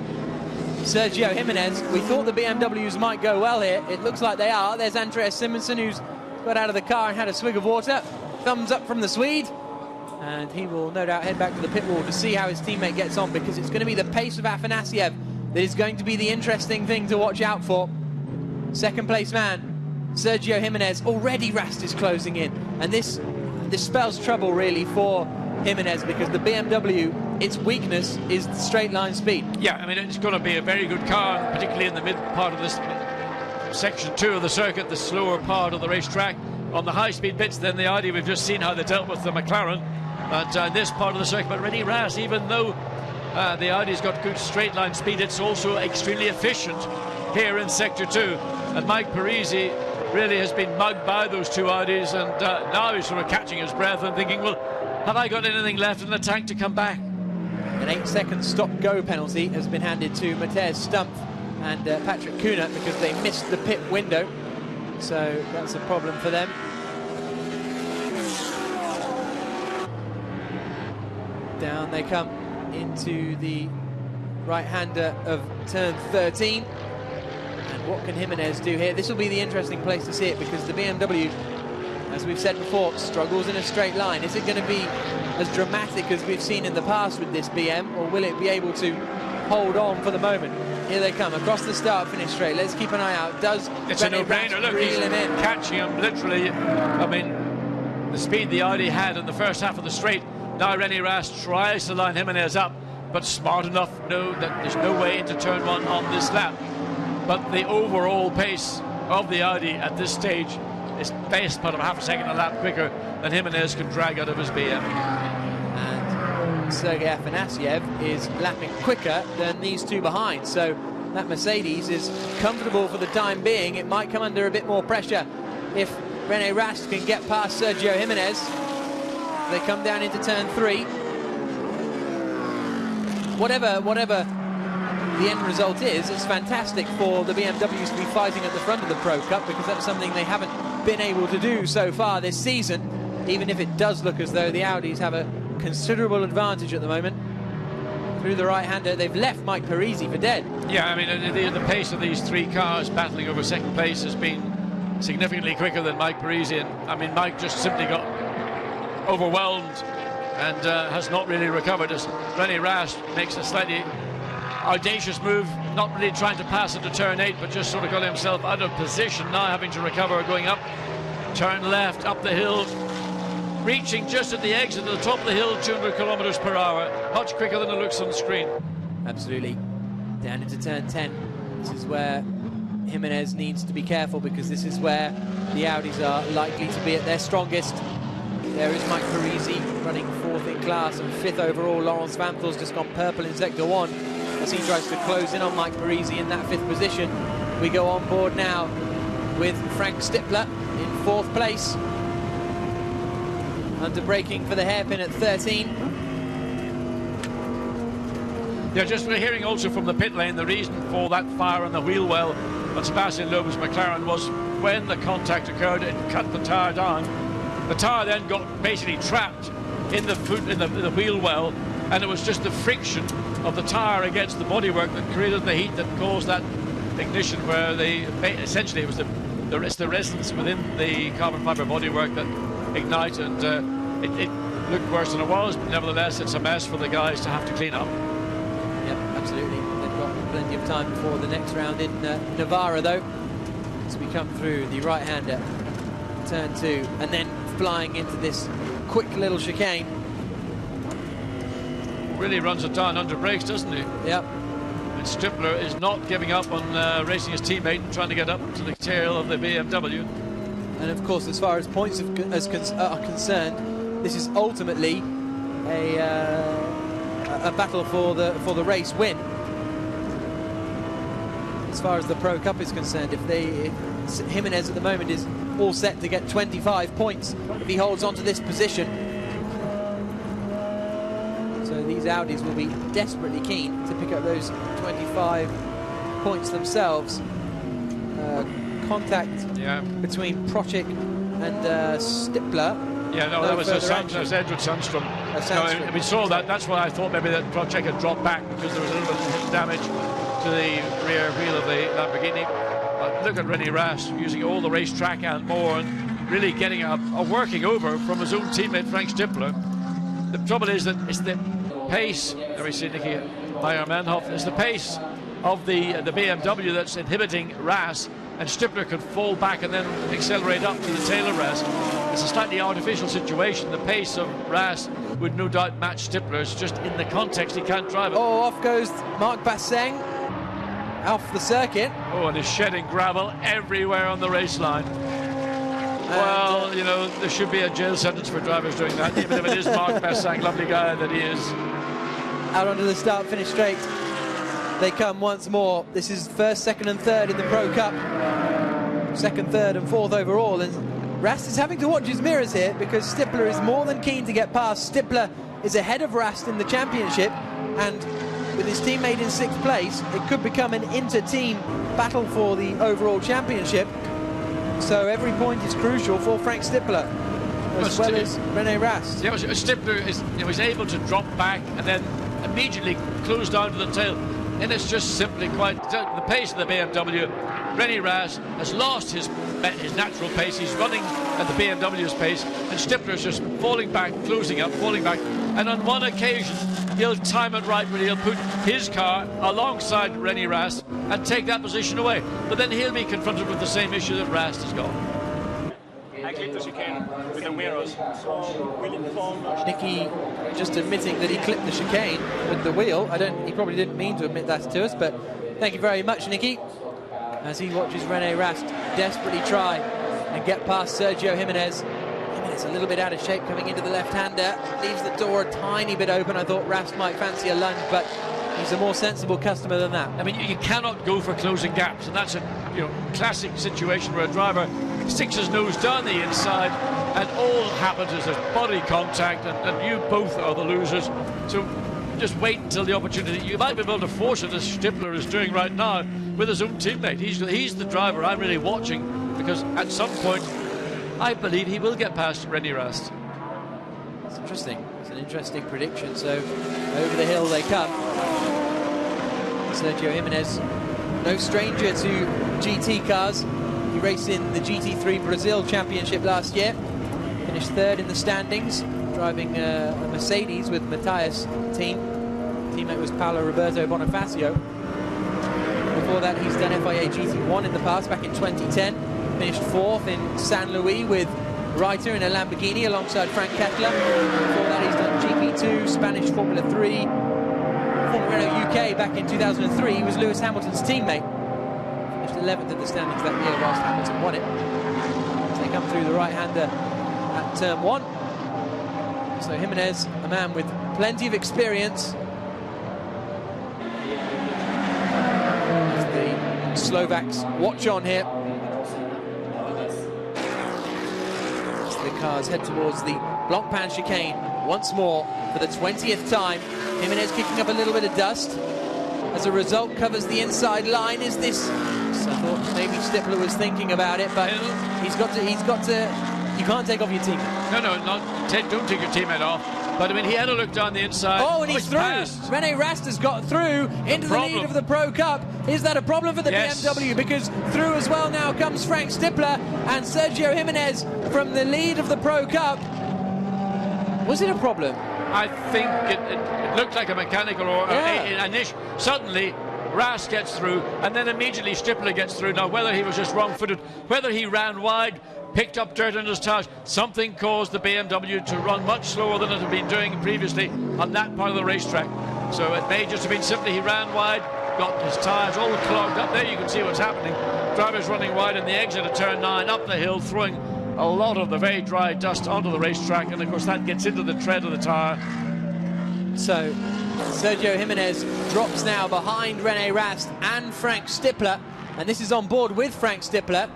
Sergio Jimenez. We thought the BMWs might go well here. It looks like they are. There's Andreas Simonsen, who's got out of the car and had a swig of water. Thumbs up from the Swede. And he will no doubt head back to the pit wall to see how his teammate gets on, because it's going to be the pace of Afanasyev that is going to be the interesting thing to watch out for. Second place man, Sergio Jimenez. Already Rast is closing in. And this spells trouble really for Jimenez, because the BMW, its weakness is the straight line speed. Yeah, I mean, it's going to be a very good car, particularly in the mid part of this section 2 of the circuit, the slower part of the racetrack. On the high-speed bits, then the Audi, we've just seen how they dealt with the McLaren. But this part of the circuit, but René Rast, even though the Audi's got good straight line speed, it's also extremely efficient here in Sector 2. And Mike Parisi really has been mugged by those two Audis, and now he's sort of catching his breath and thinking, well, have I got anything left in the tank to come back? An 8-second stop-go penalty has been handed to Matej Stumpf and Patrick Kuna, because they missed the pit window. So that's a problem for them. Down they come into the right-hander of turn 13. And what can Jimenez do here? This will be the interesting place to see it, because the BMW, as we've said before, struggles in a straight line. Is it going to be as dramatic as we've seen in the past with this BM, or will it be able to hold on for the moment? Here they come across the start-finish straight. Let's keep an eye out. Does it's a no-brainer? Look, he's catching him literally. I mean, the speed the Audi had in the first half of the straight. Now René Rast tries to line Jimenez up, but smart enough to know that there's no way into turn 1 on this lap. But the overall pace of the Audi at this stage is best part of half a second a lap quicker than Jimenez can drag out of his BM. And Sergei Afanasyev is lapping quicker than these two behind, so that Mercedes is comfortable for the time being. It might come under a bit more pressure if René Rast can get past Sergio Jimenez. They come down into turn 3. Whatever the end result is, it's fantastic for the BMWs to be fighting at the front of the Pro Cup, because that's something they haven't been able to do so far this season, even if it does look as though the Audis have a considerable advantage at the moment. Through the right-hander, they've left Mike Parisi for dead. Yeah, I mean, the pace of these three cars battling over second place has been significantly quicker than Mike Parisi, and I mean, Mike just simply got overwhelmed and has not really recovered, as René Rast makes a slightly audacious move, not really trying to pass into turn 8, but just sort of got himself out of position, now having to recover, going up, turn left, up the hill, reaching just at the exit at the top of the hill, 200 kilometers per hour, much quicker than it looks on the screen. Absolutely. Down into turn 10. This is where Jimenez needs to be careful, because this is where the Audis are likely to be at their strongest. There is Mike Parisi running 4th in class and 5th overall. Laurence Vanthel's just gone purple in Sector 1 as he tries to close in on Mike Parisi in that 5th position. We go on board now with Frank Stippler in 4th place. Under braking for the hairpin at 13. Yeah, just we're hearing also from the pit lane the reason for that fire on the wheel well on Sebastian Loeb's McLaren was when the contact occurred, it cut the tyre down. The tyre then got basically trapped in the wheel well, and it was just the friction of the tyre against the bodywork that created the heat that caused that ignition, where essentially it was the resins within the carbon fibre bodywork that ignite, and it looked worse than it was, but nevertheless it's a mess for the guys to have to clean up. Yep, absolutely. They've got plenty of time before the next round in Navarra, though, as we come through the right-hander, turn 2, and then flying into this quick little chicane. really runs it down under brakes, doesn't he? Yep. And Stippler is not giving up on racing his teammate and trying to get up to the tail of the BMW. And of course, as far as points are concerned, this is ultimately a battle for the race win. As far as the Pro Cup is concerned, if Jimenez at the moment is all set to get 25 points if he holds on to this position. So these Audis will be desperately keen to pick up those 25 points themselves. Contact between Procik and Stippler. Yeah, no, that was Edward Sundstrom. We saw that. That's why I thought maybe that Procik had dropped back, because there was a little bit of damage to the rear wheel of the Lamborghini. But look at René Rast using all the racetrack and more, and really getting a working over from his own teammate Frank Stippler. The trouble is that it's the pace. There we see Nicky Meyer-Manhoff. It's the pace of the BMW that's inhibiting Rast, and Stippler could fall back and then accelerate up to the tail of Rast. It's a slightly artificial situation. The pace of Rast would no doubt match Stippler's, just in the context he can't drive it. Oh, off goes Marc Basseng off the circuit. Oh, and he's shedding gravel everywhere on the race line. Well, you know, there should be a jail sentence for drivers doing that, even if it is Marc Basseng, lovely guy that he is. Out onto the start-finish straight they come once more. This is first, second and third in the Pro Cup. Second, third and fourth overall. And Rast is having to watch his mirrors here, because Stippler is more than keen to get past. Stippler is ahead of Rast in the championship, and with his teammate in 6th place, it could become an inter-team battle for the overall championship. So every point is crucial for Frank Stippler, as well as René Rast. Yeah, Stippler was able to drop back and then immediately close down to the tail. And it's just simply quite the pace of the BMW. René Rast has lost his natural pace. He's running at the BMW's pace, and Stippler's just falling back, closing up, falling back. And on one occasion, he'll time it right where he'll put his car alongside René Rast and take that position away. But then he'll be confronted with the same issue that Rast has got. I clipped the chicane with the mirrors. Nicky just admitting that he clipped the chicane with the wheel. He probably didn't mean to admit that to us, but thank you very much, Nicky. As he watches René Rast desperately try and get past Sergio Jimenez. Jimenez a little bit out of shape coming into the left-hander. Leaves the door a tiny bit open. I thought Rast might fancy a lunge, but he's a more sensible customer than that. I mean, you cannot go for closing gaps, and that's a classic situation where a driver sticks his nose down the inside, and all happens is there's body contact, and you both are the losers. So just wait until the opportunity. You might be able to force it, as Stippler is doing right now with his own teammate. He's the driver I'm really watching, because at some point I believe he will get past René Rast. It's interesting. It's an interesting prediction. So over the hill they come. Sergio Jimenez, no stranger to GT cars. He raced in the GT3 Brazil Championship last year. Finished third in the standings, driving a Mercedes with Matthias' team. Teammate was Paolo Roberto Bonifacio. Before that, he's done FIA GT1 in the past, back in 2010. Finished fourth in San Luis with Reiter in a Lamborghini alongside Frank Kettler. Before that, he's done GP2, Spanish Formula 3, Formula Renault UK back in 2003. He was Lewis Hamilton's teammate. Finished 11th in the standings that year whilst Hamilton won it. As they come through the right-hander at turn 1. So Jimenez, a man with plenty of experience. As the Slovaks watch on here. As the cars head towards the Blancpain chicane once more for the 20th time. Jimenez kicking up a little bit of dust. As a result, covers the inside line. Is this? I thought maybe Stippler was thinking about it, but he's got to. You can't take off your teammate. No, don't take your teammate off. But I mean, he had a look down the inside. Oh, and he's through. René Rast has got through into the lead of the Pro Cup. Is that a problem for the BMW? Because through as well now comes Frank Stippler and Sergio Jimenez from the lead of the Pro Cup. Was it a problem? I think it looked like a mechanical or an issue. Suddenly, Rast gets through, and then immediately Stippler gets through. Now, whether he was just wrong-footed, whether he ran wide, picked up dirt on his tyres. Something caused the BMW to run much slower than it had been doing previously on that part of the racetrack. So it may just have been simply he ran wide, got his tyres all clogged up. There you can see what's happening. Driver's running wide in the exit of turn 9, up the hill, throwing a lot of the very dry dust onto the racetrack, and of course that gets into the tread of the tyre. So Sergio Jimenez drops now behind Rene Rast and Frank Stippler, and this is on board with Frank Stippler.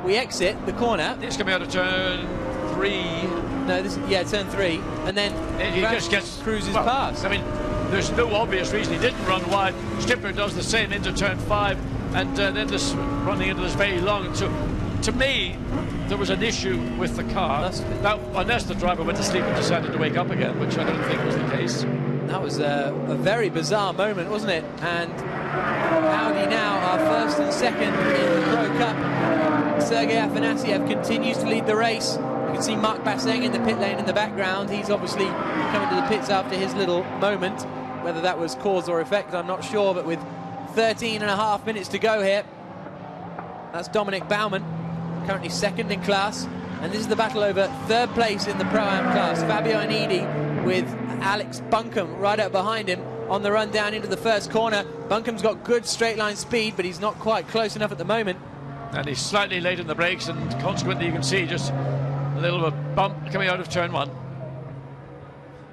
We exit the corner. It's coming out of turn 3. No, this turn 3, and then he just cruises past. I mean, there's no obvious reason he didn't run wide. Stippler does the same into turn 5, and then this running into this very long. And so, to me, there was an issue with the car. Now, unless the driver went to sleep and decided to wake up again, which I don't think was the case. That was a very bizarre moment, wasn't it? And Audi now are first and second in the Pro Cup. Sergei Afanasiev continues to lead the race. You can see Marc Basseng in the pit lane in the background. He's obviously coming to the pits after his little moment. Whether that was cause or effect, I'm not sure, but with 13.5 minutes to go here, that's Dominic Baumann, currently second in class, and this is the battle over third place in the Pro-Am class. Fabio Anidi with Alex Buncombe right up behind him on the run down into the first corner. Buncombe's got good straight line speed, but he's not quite close enough at the moment. And he's slightly late in the brakes, and consequently you can see just a little bit of bump coming out of turn 1.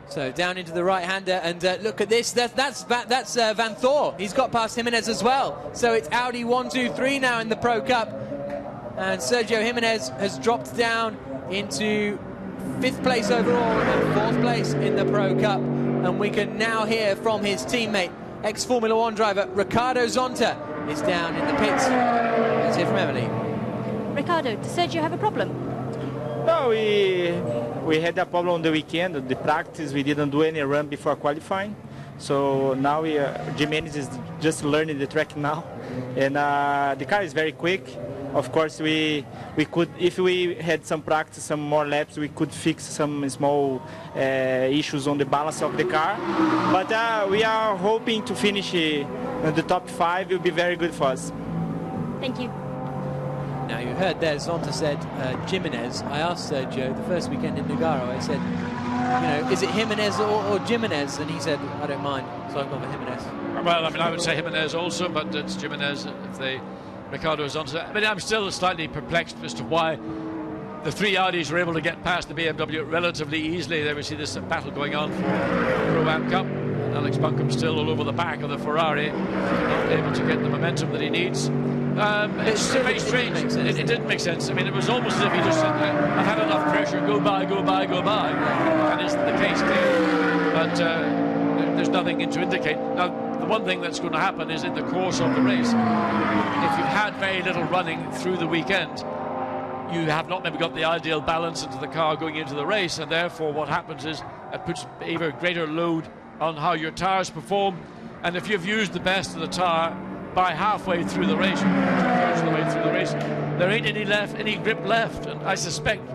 So down into the right-hander, and look at this. That's Van Thor. He's got past Jimenez as well. So it's Audi 1, 2, 3 now in the Pro Cup, and Sergio Jimenez has dropped down into 5th place overall and 4th place in the Pro Cup. And we can now hear from his teammate, ex-Formula 1 driver Ricardo Zonta is down in the pits. Let's hear from Emily. Ricardo, does Sergio have a problem? No, we had a problem on the weekend. The practice, we didn't do any run before qualifying. So now Jimenez is just learning the track now. And the car is very quick. Of course, we could, if we had some practice, some more laps, we could fix some small issues on the balance of the car. But we are hoping to finish in the top 5. It will be very good for us. Thank you. Now you heard there, Zonta said Jimenez. I asked Sergio the first weekend in Nogaro, I said, you know, is it Jimenez or Jimenez? And he said, I don't mind, so I've gone for Jimenez. Well, I mean, I would say Jimenez also, but it's Jimenez if they... Ricardo Zonta. I mean, I'm still slightly perplexed as to why the 3 Audis were able to get past the BMW relatively easily. There we see this battle going on for the Pro-Am Cup. And Alex Buncombe still all over the back of the Ferrari, not able to get the momentum that he needs. It's very strange. It didn't make sense. I mean, it was almost as if he just said, I've had enough pressure, go by, go by, go by. That isn't the case here. But there's nothing to indicate. Now, the one thing that's going to happen is in the course of the race, if you've had very little running through the weekend, you have not maybe got the ideal balance into the car going into the race, and therefore what happens is it puts even greater load on how your tyres perform. And if you've used the best of the tyre by halfway through the race, 2/3 of the way through the race, there ain't any grip left. And I suspect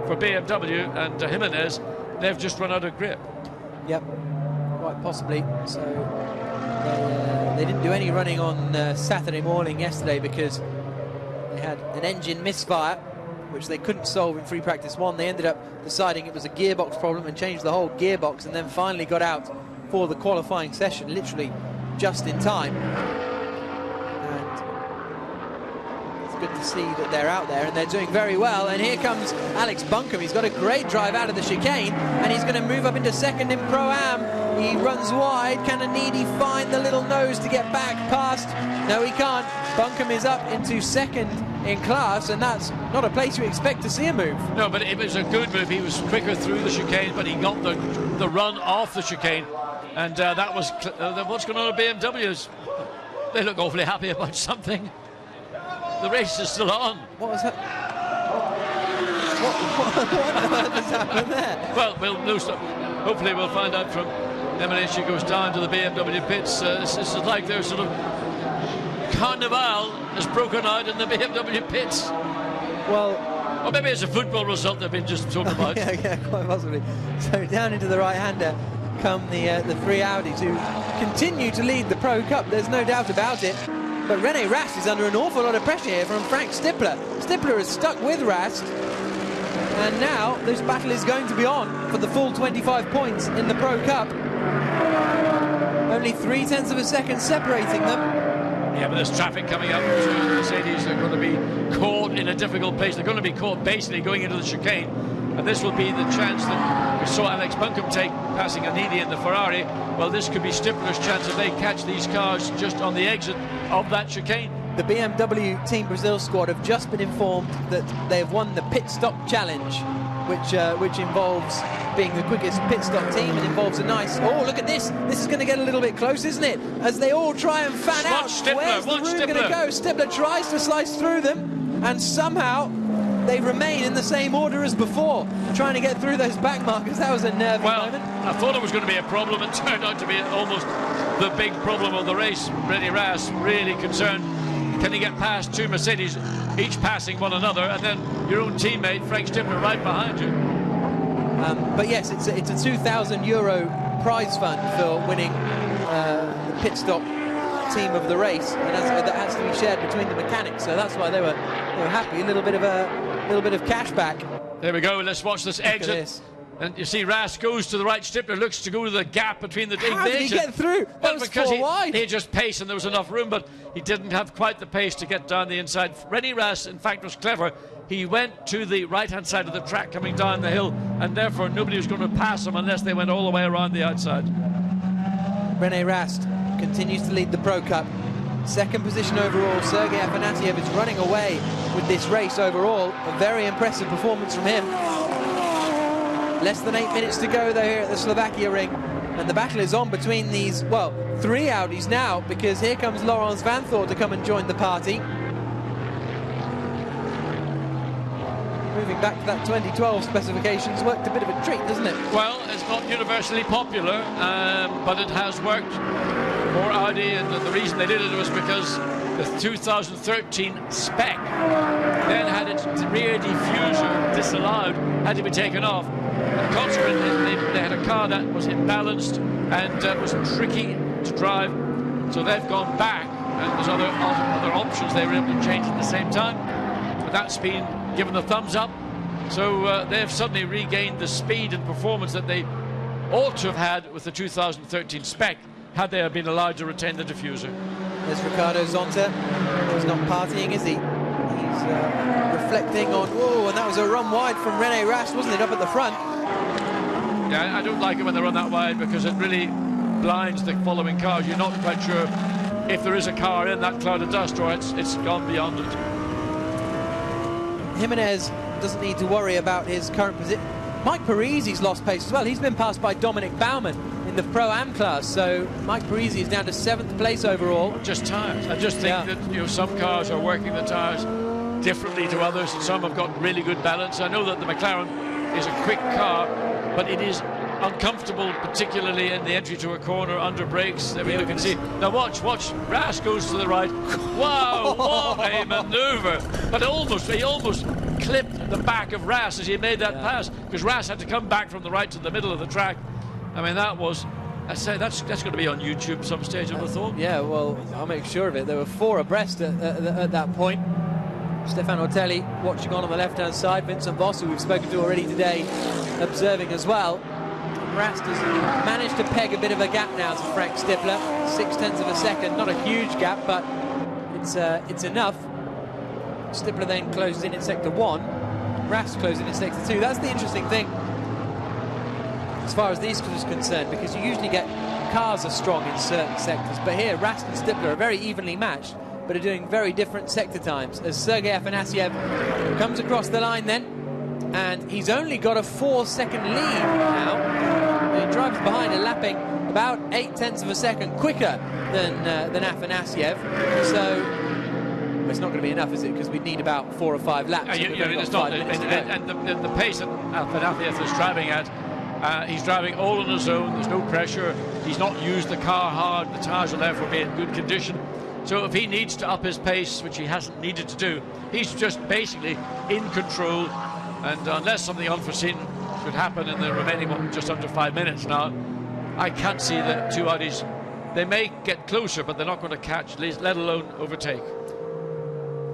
for BMW and Jimenez, they've just run out of grip. Yep, quite possibly. So they didn't do any running on Saturday morning yesterday because they had an engine misfire, which they couldn't solve in free practice 1. They ended up deciding it was a gearbox problem and changed the whole gearbox, and then finally got out for the qualifying session, literally just in time. And it's good to see that they're out there and they're doing very well. And here comes Alex Buncombe. He's got a great drive out of the chicane, and he's going to move up into second in Pro-Am. He runs wide. Can Anidi find the little nose to get back past? No, he can't. Buncombe is up into second in class, and that's not a place you expect to see a move. No, but it was a good move. He was quicker through the chicane, but he got the run off the chicane. And that was what's going on at BMWs. They look awfully happy about something. The race is still on. What was that? What has happened there? Well, hopefully we'll find out from Emily. She goes down to the BMW pits. This is like their sort of carnival has broken out in the BMW pits. Well, or maybe it's a football result they've been just talking about. yeah, quite possibly. So down into the right-hander come the 3 Audis, who continue to lead the Pro Cup. There's no doubt about it. but René Rast is under an awful lot of pressure here from Frank Stippler. Stippler is stuck with Rast, and now this battle is going to be on for the full 25 points in the Pro Cup. Only 0.3 of a second separating them. Yeah, but there's traffic coming up. So Mercedes are going to be caught in a difficult place. They're going to be caught basically going into the chicane. And this will be the chance that we saw Alex Buncombe take, passing Anidi in the Ferrari. Well, this could be Stippler's chance if they catch these cars just on the exit of that chicane. The BMW Team Brazil squad have just been informed that they have won the pit stop challenge, which involves being the quickest pit stop team and involves a nice... Oh, look at this. This is going to get a little bit close, isn't it? As they all try and fan out. Stippler, where's the room going to go? Stippler tries to slice through them, and somehow they remain in the same order as before, trying to get through those back markers. That was a nervy moment. I thought it was going to be a problem. It turned out to be almost the big problem of the race. René Rast really concerned. Can he get past two Mercedes, each passing one another, and then your own teammate, Frank Stippler, right behind you? But yes, it's a €2,000 prize fund for winning the pit stop team of the race, and that has to be shared between the mechanics. So that's why they were happy. A little bit of cash back. There we go. Let's watch this exit. And you see Rast goes to the right. Stippler looks to go to the gap between the two. How did he get through? That was because four wide. He just paced and there was enough room, but he didn't have quite the pace to get down the inside. René Rast, in fact, was clever. He went to the right-hand side of the track coming down the hill, and therefore nobody was going to pass him unless they went all the way around the outside. René Rast continues to lead the Pro Cup. Second position overall. Sergei Afanasyev is running away with this race overall. A very impressive performance from him. Less than 8 minutes to go though here at the Slovakia ring, and the battle is on between these, well, three Audis now, because here comes Laurens Vanthoor to come and join the party. Moving back to that 2012 specifications worked a bit of a treat, doesn't it? Well, it's not universally popular, but it has worked for Audi, and the reason they did it was because the 2013 spec then had its rear diffuser disallowed, had to be taken off. And consequently, they had a car that was imbalanced and was tricky to drive, so they've gone back, and there's other options they were able to change at the same time, but that's been given the thumbs up, so they've suddenly regained the speed and performance that they ought to have had with the 2013 spec, had they have been allowed to retain the diffuser. There's Ricardo Zonta. He's not partying, is he? He's reflecting on... Oh, and that was a run wide from René Rast, wasn't it, up at the front? Yeah, I don't like it when they run that wide, because it really blinds the following cars. You're not quite sure if there is a car in that cloud of dust or it's gone beyond it. Jimenez doesn't need to worry about his current position. Mike Parisi's lost pace as well. He's been passed by Dominic Baumann in the Pro-Am class, so Mike Parisi is down to 7th place overall. Just tyres. I just think that some cars are working the tyres differently to others, and some have got really good balance. I know that the McLaren is a quick car, but it is uncomfortable, particularly in the entry to a corner under brakes. I mean, you can see. Now watch. Rast goes to the right. Wow, what a manoeuvre! But he almost clipped the back of Rast as he made that pass, because Rast had to come back from the right to the middle of the track. I mean, that was... I say that's going to be on YouTube some stage, I would have thought. Yeah, well, I'll make sure of it. There were 4 abreast at that point. Stefan Ortelli watching on the left-hand side. Vincent Voss, who we've spoken to already today, observing as well. Rast has managed to peg a bit of a gap now to Frank Stippler. 0.6 of a second, not a huge gap, but it's enough. Stippler then closes in sector 1. Rast closes in sector 2. That's the interesting thing as far as these is concerned, because you usually get cars are strong in certain sectors, but here Rast and Stippler are very evenly matched, but are doing very different sector times, as Sergei Afanasyev comes across the line then, and he's only got a 4-second lead now. He drives behind and lapping about 0.8 of a second quicker than Afanasyev, so it's not going to be enough, is it? Because we need about 4 or 5 laps. It's not, and the pace that Afanasyev is driving at, he's driving all on his own. There's no pressure. He's not used the car hard. The tyres are therefore being in good condition. So if he needs to up his pace, which he hasn't needed to do, he's just basically in control. And unless something unforeseen should happen in the remaining just under 5 minutes now, I can't see the two Audis they may get closer, but they're not going to catch, let alone overtake.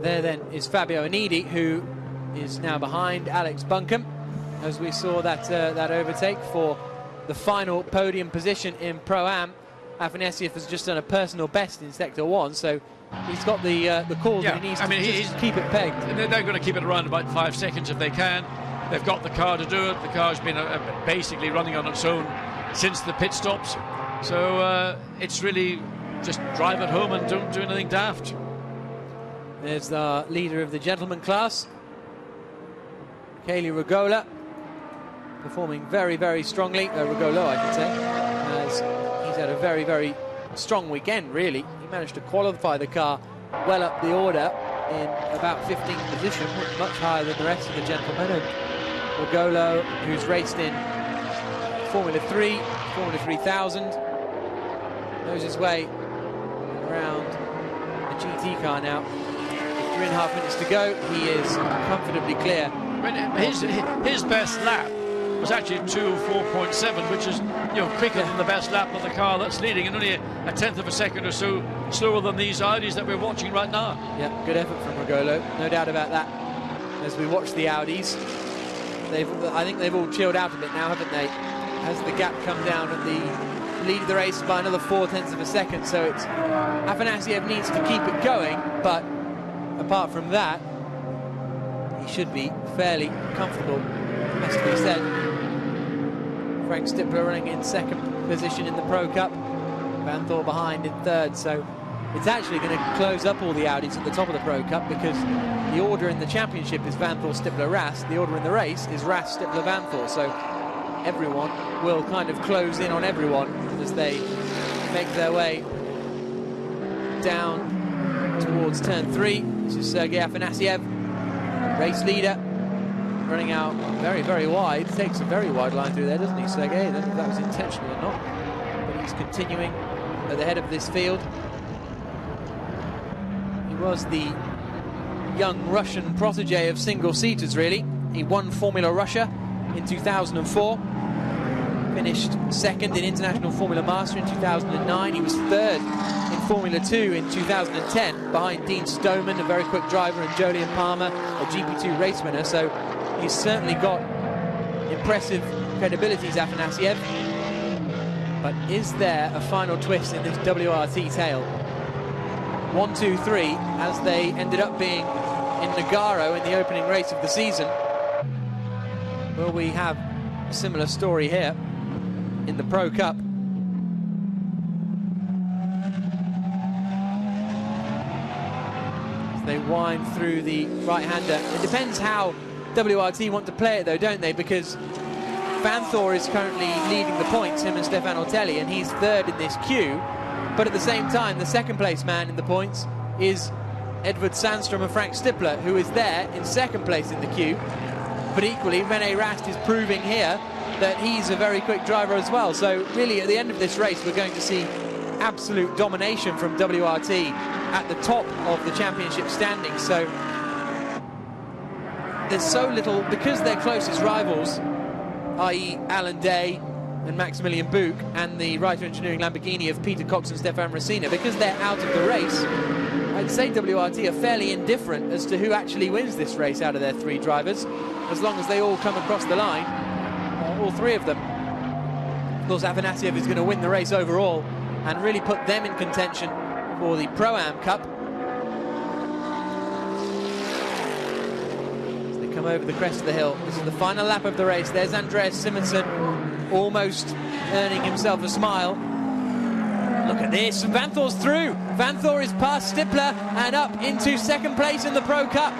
There then is Fabio Anidi, who is now behind Alex Buncombe, as we saw that that overtake for the final podium position in Pro-Am. Afanasiev has just done a personal best in Sector 1, so he's got the calls that he needs to just keep it pegged. They're going to keep it around about 5 seconds if they can. They've got the car to do it. The car's been basically running on its own since the pit stops. So it's really just drive it home and don't do anything daft. There's the leader of the gentleman class, Kaylee Rigola, performing very, very strongly. Rigolo, I should say, as he's had a very, very strong weekend, really. He managed to qualify the car well up the order in about 15th position, much higher than the rest of the gentlemen. And Rigolo, who's raced in Formula 3, Formula 3000, knows his way around a GT car now. With 3.5 minutes to go, he is comfortably clear. His best lap was actually 2:04.7, which is quicker than the best lap of the car that's leading, and only a tenth of a second or so slower than these Audis that we're watching right now. Yeah, good effort from Rigolo, no doubt about that. As we watch the Audis, I think they've all chilled out a bit now, haven't they? As the gap come down at the lead of the race by another 0.4 of a second, so it's Afanasiev needs to keep it going, but apart from that, he should be fairly comfortable, has to be said. Frank Stippler running in second position in the Pro Cup, Vanthor behind in third, so it's actually going to close up all the Audis at the top of the Pro Cup, because the order in the championship is Vanthor, Stippler, Rast. The order in the race is Rast, Stippler, Vanthor, so everyone will kind of close in on everyone as they make their way down towards turn 3. This is Sergei Afanasiev, race leader, running out very, very wide. Takes a very wide line through there, doesn't he, Sergei? I don't know if that was intentional or not, but he's continuing at the head of this field. He was the young Russian protege of single-seaters, really. He won Formula Russia in 2004, finished second in International Formula Master in 2009. He was third in Formula 2 in 2010, behind Dean Stoneman, a very quick driver, and Jolyon Palmer, a GP2 race winner. So he's certainly got impressive credibilities, Afanasiev. But is there a final twist in this WRT tale? 1, 2, 3, as they ended up being in Nogaro in the opening race of the season. Will we have a similar story here in the Pro Cup? As they wind through the right-hander. It depends how WRT want to play it, though, don't they? Because Vanthor is currently leading the points, him and Stefan Ortelli, and he's third in this queue. But at the same time, the second-place man in the points is Edvard Sandström and Frank Stippler, who is there in second place in the queue. But equally, René Rast is proving here that he's a very quick driver as well. So really, at the end of this race, we're going to see absolute domination from WRT at the top of the championship standings. So there's so little, because their closest rivals, i.e. Alan Day and Maximilian Buch, and the Reiter Engineering Lamborghini of Peter Cox and Stefan Racina, because they're out of the race, I'd say WRT are fairly indifferent as to who actually wins this race out of their 3 drivers, as long as they all come across the line, all 3 of them. Of course, Afanasiev is going to win the race overall and really put them in contention for the Pro-Am Cup. As they come over the crest of the hill, this is the final lap of the race. There's Andreas Simonsen, almost earning himself a smile. Look at this, Vanthor's through. Vanthor is past Stippler and up into second place in the Pro Cup.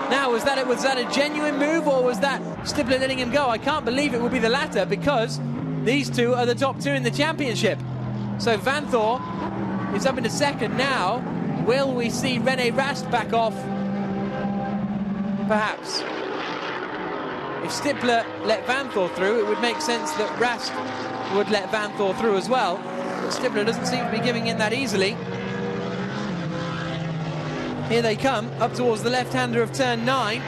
Now, was that a genuine move, or was that Stippler letting him go? I can't believe it would be the latter, because these 2 are the top 2 in the championship. So Vanthor is up into second now. Will we see René Rast back off? Perhaps. If Stippler let Vanthor through, it would make sense that Rast would let Vanthor through as well. But Stippler doesn't seem to be giving in that easily. Here they come, up towards the left-hander of turn 9.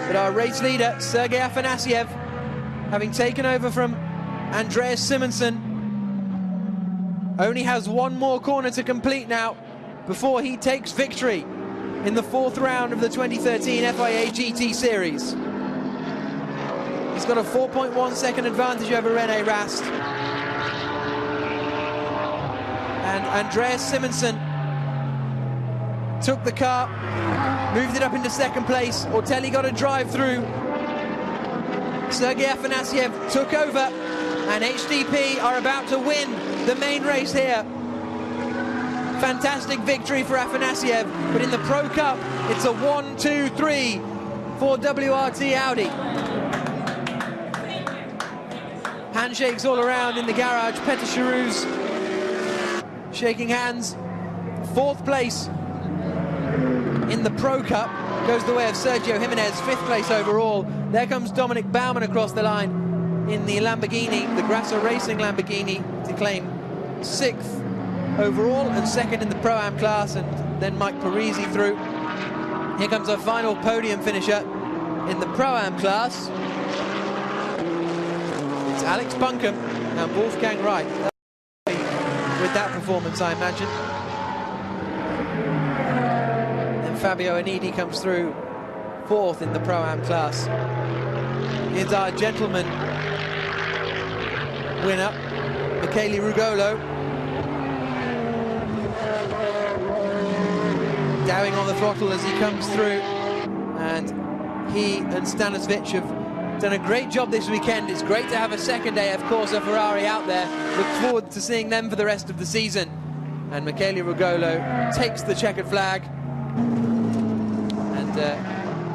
But our race leader, Sergei Afanasiev, having taken over from Andreas Simonsen, only has one more corner to complete now before he takes victory in the 4th round of the 2013 FIA GT Series. He's got a 4.1 second advantage over René Rast. And Andreas Simonsen took the car, moved it up into 2nd place. Ortelli got a drive through. Sergei Afanasyev took over, and HDP are about to win the main race here. Fantastic victory for Afanasyev, but in the Pro Cup, it's a 1-2-3 for WRT Audi. Handshakes all around in the garage. Peter Charouz shaking hands. 4th place in the Pro Cup goes the way of Sergio Jimenez, 5th place overall. There comes Dominic Baumann across the line in the Lamborghini, the Grasso Racing Lamborghini, to claim 6th overall and 2nd in the Pro-Am class, and then Mike Parisi through. Here comes our final podium finisher in the Pro-Am class. It's Alex Buncombe and Wolfgang Wright. With that performance, I imagine. And Fabio Anidi comes through 4th in the Pro-Am class. Here's our gentleman winner, Michele Rugolo. Dowing on the throttle as he comes through. And he and Stanisvich have done a great job this weekend. It's great to have a second AF Corsa Ferrari out there. Look forward to seeing them for the rest of the season. And Michele Rugolo takes the checkered flag. And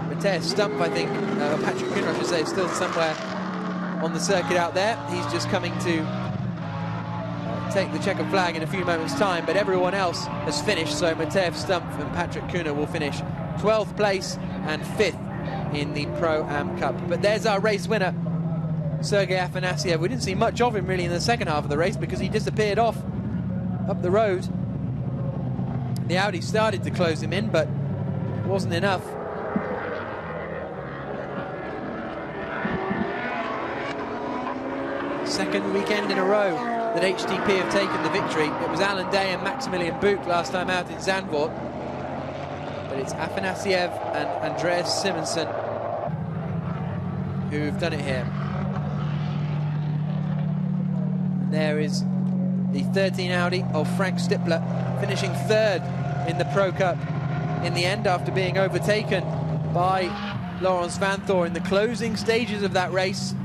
Matthias Stumpf, I think, Patrick Kuhn, I should say, is still somewhere on the circuit out there. He's just coming to take the checkered flag in a few moments' time, but everyone else has finished, so Matthias Stumpf and Patrick Kuhn will finish 12th place and 5th in the Pro-Am Cup. But there's our race winner, Sergei Afanasyev. We didn't see much of him really in the second half of the race because he disappeared off up the road. The Audi started to close him in, but it wasn't enough. Second weekend in a row that HDP have taken the victory. It was Alan Day and Maximilian Buch last time out in Zandvoort. But it's Afanasyev and Andreas Simonsen who've done it here. And there is the 13 Audi of Frank Stippler, finishing 3rd in the Pro Cup in the end after being overtaken by Laurens Vanthoor in the closing stages of that race.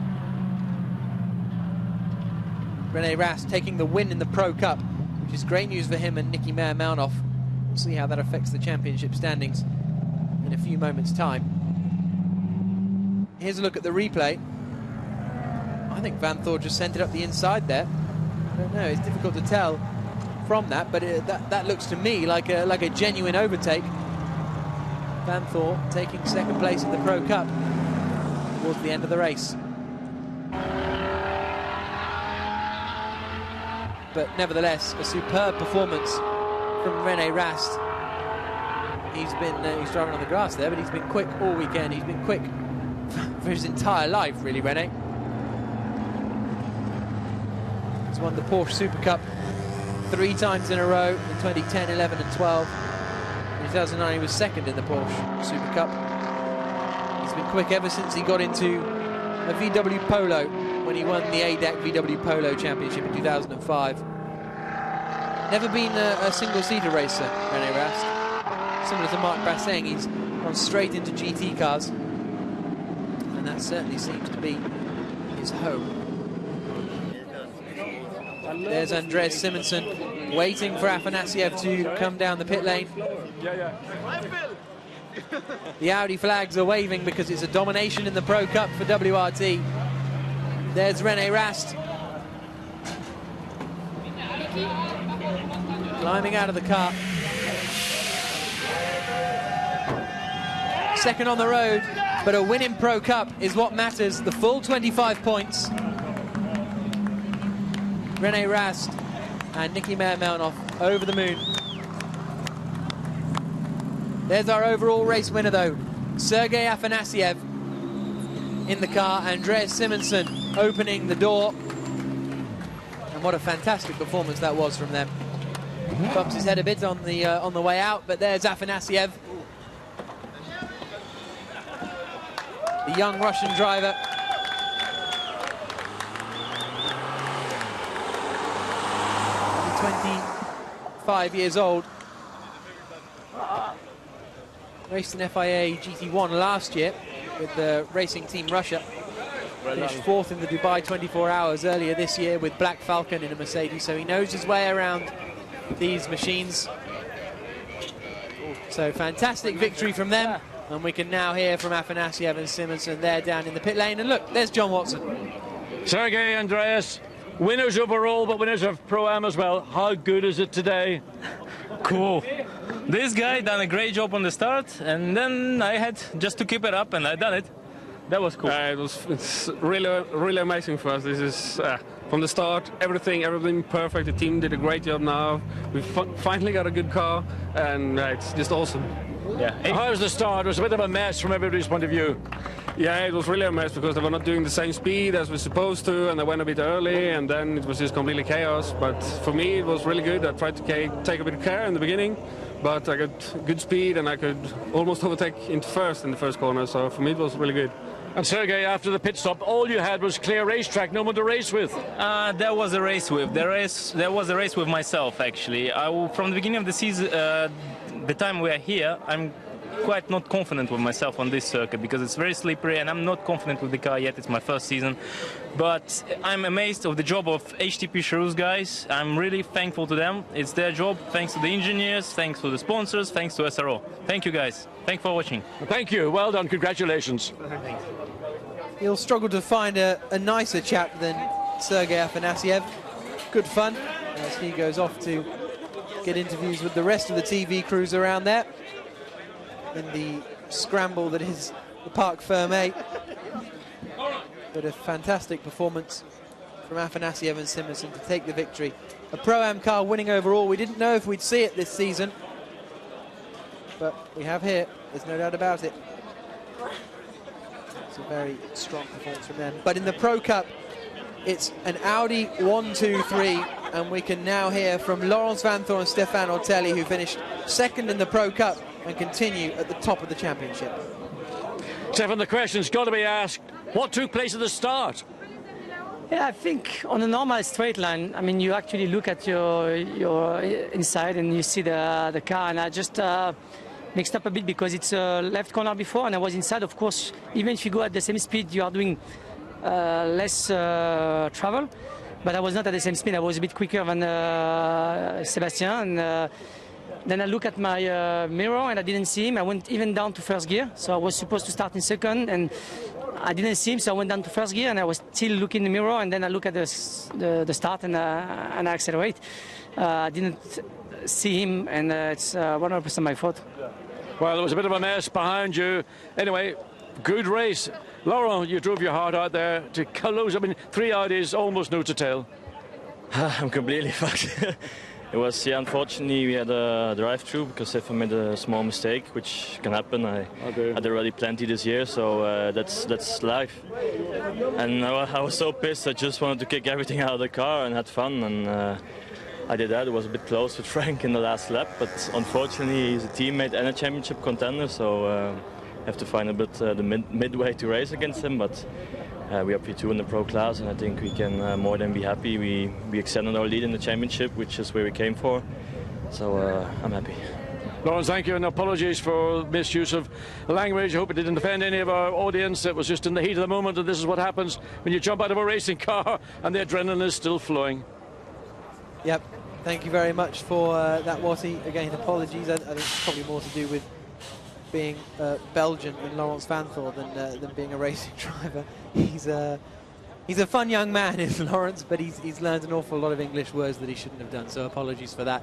René Rast taking the win in the Pro Cup, which is great news for him and Nicky Meyer-Malnoff. We'll see how that affects the championship standings in a few moments' time. Here's a look at the replay. I think Vanthoor just sent it up the inside there. I don't know, it's difficult to tell from that, but that looks to me like a genuine overtake. Vanthoor taking 2nd place in the Pro Cup towards the end of the race. But nevertheless, a superb performance from René Rast. He's driving on the grass there, but he's been quick all weekend. He's been quick for his entire life, really, René. He's won the Porsche Super Cup 3 times in a row in 2010, 11 and 12. In 2009 he was 2nd in the Porsche Super Cup. He's been quick ever since he got into a VW Polo when he won the ADAC VW Polo Championship in 2005. Never been a single-seater racer, René Rast. Similar to Marc Basseng, he's gone straight into GT cars, and that certainly seems to be his home. There's Andreas Simonsen waiting for Afanasyev to come down the pit lane. The Audi flags are waving because it's a domination in the Pro Cup for WRT. There's René Rast climbing out of the car. 2nd on the road, but a win in Pro Cup is what matters. The full 25 points. René Rast and Nicky Meyer-Malnoff over the moon. There's our overall race winner though. Sergei Afanasyev in the car, Andreas Simonsen opening the door. And what a fantastic performance that was from them. Bumps his head a bit on the way out, but there's Afanasiev, the young Russian driver. Only 25 years old. Raced in FIA GT1 last year with the racing team Russia. Finished fourth in the Dubai 24 Hours earlier this year with Black Falcon in a Mercedes, so he knows his way around these machines. So fantastic victory from them, and we can now hear from Afanasiev and Simonsen. They're down in the pit lane, and look, there's John Watson. Sergey, Andreas, winners overall, but winners of Pro-Am as well. How good is it today? Cool. This guy done a great job on the start, and then I had just to keep it up, and I done it. That was cool. It's really amazing for us. This is from the start, everything perfect. The team did a great job now. We finally got a good car, and it's just awesome. Yeah. How was the start? It was a bit of a mess from everybody's point of view. Yeah, it was really a mess because they were not doing the same speed as we're supposed to, and they went a bit early, and then it was just completely chaos. But for me, it was really good. I tried to take a bit of care in the beginning, but I got good speed, and I could almost overtake into first in the first corner. So for me, it was really good. And Sergey, after the pit stop, all you had was clear racetrack, no one to race with. There was a race with. There was a race with myself, actually. From the beginning of the season, the time we are here, I'm quite not confident with myself on this circuit because it's very slippery, and I'm not confident with the car yet. It's my first season. But I'm amazed of the job of HTP Charouz guys. I'm really thankful to them. It's their job. Thanks to the engineers, thanks to the sponsors, thanks to SRO. Thank you, guys. Thanks for watching. Thank you. Well done. Congratulations. You'll struggle to find a nicer chap than Sergey Afanasiev. Good fun as he goes off to get interviews with the rest of the TV crews around there in the scramble that is the Parc Fermé. But a fantastic performance from Afanasiev and Simonsen to take the victory. A Pro-Am car winning overall. We didn't know if we'd see it this season, but we have here. There's no doubt about it. It's a very strong performance from them. But in the Pro Cup, it's an Audi 1, 2, 3, and we can now hear from Laurens Vanthoor and Stefan Ortelli, who finished second in the Pro Cup and continue at the top of the championship. Stefan, the question's got to be asked, what took place at the start? Yeah, I think on a normal straight line, I mean, you actually look at your inside and you see the car, and I just mixed up a bit because it's a left corner before and I was inside. Of course, even if you go at the same speed, you are doing less travel, but I was not at the same speed. I was a bit quicker than Sébastien, and then I look at my mirror and I didn't see him. I went even down to first gear, so I was supposed to start in second, and I didn't see him, so I went down to first gear, and I was still looking in the mirror, and then I look at the start and I accelerate. I didn't see him, and it's 100% my fault. Well, there was a bit of a mess behind you. Anyway, good race. Laurent, you drove your heart out there to close. I mean, 3 Audis, almost nose to tail. I'm completely fucked. It was, yeah, unfortunately, we had a drive-through because Stefan made a small mistake, which can happen. I had already plenty this year, so that's life. And I was so pissed. I just wanted to kick everything out of the car and had fun, and I did that. It was a bit close with Frank in the last lap, but unfortunately, he's a teammate and a championship contender, so I have to find a bit the midway to race against him. But we are P2 in the pro class, and I think we can more than be happy. We extended our lead in the championship, which is where we came for. So I'm happy. Laurens, thank you, and apologies for misuse of language. I hope it didn't offend any of our audience. It was just in the heat of the moment, and this is what happens when you jump out of a racing car and the adrenaline is still flowing. Yep, thank you very much for that, Watty. Again, apologies. I think it's probably more to do with being Belgian and Laurens Vanthoor than being a racing driver. He's a fun young man, is Laurens, but he's learned an awful lot of English words that he shouldn't have done, so apologies for that.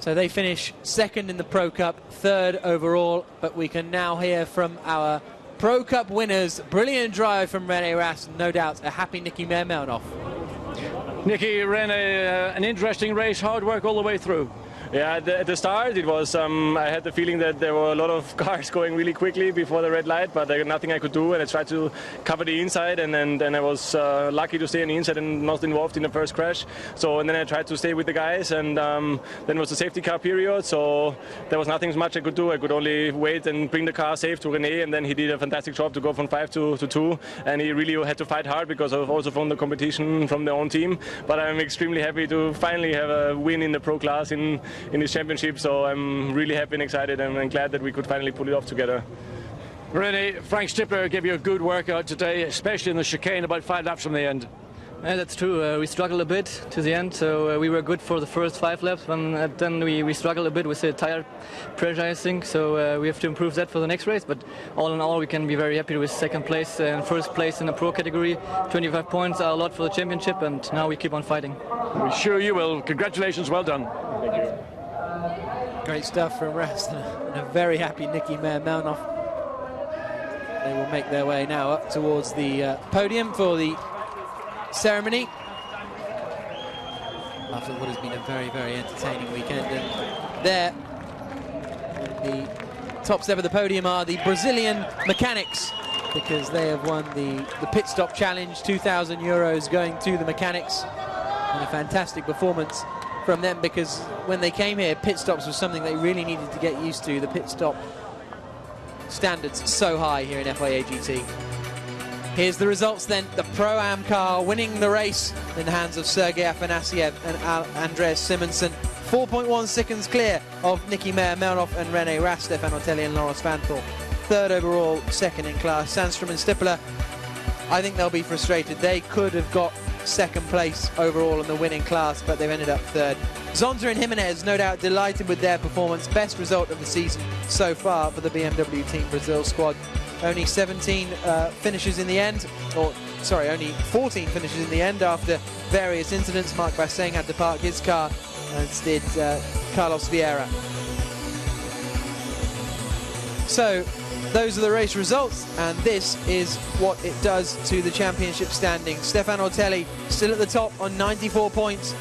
So they finish second in the Pro Cup, third overall, but we can now hear from our Pro Cup winners. Brilliant drive from René Rast, no doubt a happy Nicky Melnoff. Nicky, René, an interesting race, hard work all the way through. Yeah, at the start it was, I had the feeling that there were a lot of cars going really quickly before the red light, but nothing I could do, and I tried to cover the inside, and then I was lucky to stay on the inside and not involved in the first crash. So, and then I tried to stay with the guys, and then was the safety car period, so there was nothing much I could do. I could only wait and bring the car safe to René, and then he did a fantastic job to go from 5 to 2, and he really had to fight hard because of also from the competition from their own team. But I'm extremely happy to finally have a win in the pro class in this championship, so I'm really happy and excited, and I'm glad that we could finally pull it off together. René, Frank Stippler gave you a good workout today, especially in the chicane about 5 laps from the end. Yeah, that's true. We struggled a bit to the end, so we were good for the first 5 laps, and then we struggled a bit with the tire pressure, I think, so we have to improve that for the next race. But all in all, we can be very happy with second place and first place in the pro category. 25 points are a lot for the championship, and now we keep on fighting. We're sure you will. Congratulations, well done. Thank you. Great stuff from Rast, and a very happy Nicky Meyer-Melnoff. They will make their way now up towards the podium for the ceremony after what has been a very, very entertaining weekend. And there, the top step of the podium are the Brazilian mechanics, because they have won the pit stop challenge, 2,000 euros going to the mechanics, and a fantastic performance from them, because when they came here, pit stops was something they really needed to get used to. The pit stop standards so high here in FIA GT. Here's the results then. The Pro-Am car winning the race in the hands of Sergei Afanasiev and Andreas Simonsen. 4.1 seconds clear of Nicky Meyer-Melnoff and René Rast, Stefan Otelli and Laurens Vanthoor. Third overall, second in class. Sandstrom and Stippler, I think they'll be frustrated. They could have got second place overall in the winning class, but they've ended up third. Zonta and Jimenez, no doubt delighted with their performance. Best result of the season so far for the BMW Team Brazil squad. Only 17 finishes in the end, or sorry, only 14 finishes in the end after various incidents. Mark Basseng had to park his car, as did Carlos Vieira. So those are the race results, and this is what it does to the championship standings. Stefan Otelli still at the top on 94 points.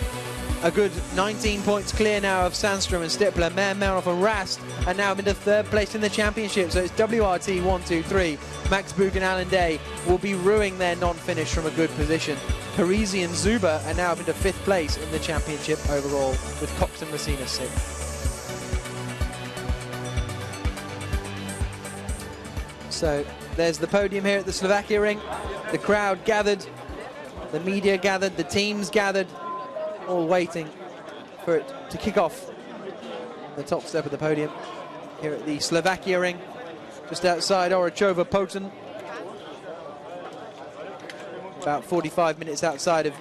A good 19 points clear now of Sandstrom and Stippler. Meyer-Melnoff and Rast are now into third place in the championship, so it's WRT 1, 2, 3. Max Buch and Alan Day will be ruining their non-finish from a good position. Parisi and Zuber are now up into fifth place in the championship overall, with Cox and Messina sixth. So there's the podium here at the Slovakia ring. The crowd gathered, the media gathered, the teams gathered, all waiting for it to kick off. The top step of the podium here at the Slovakia ring, just outside Orachova Poten, about 45 minutes outside of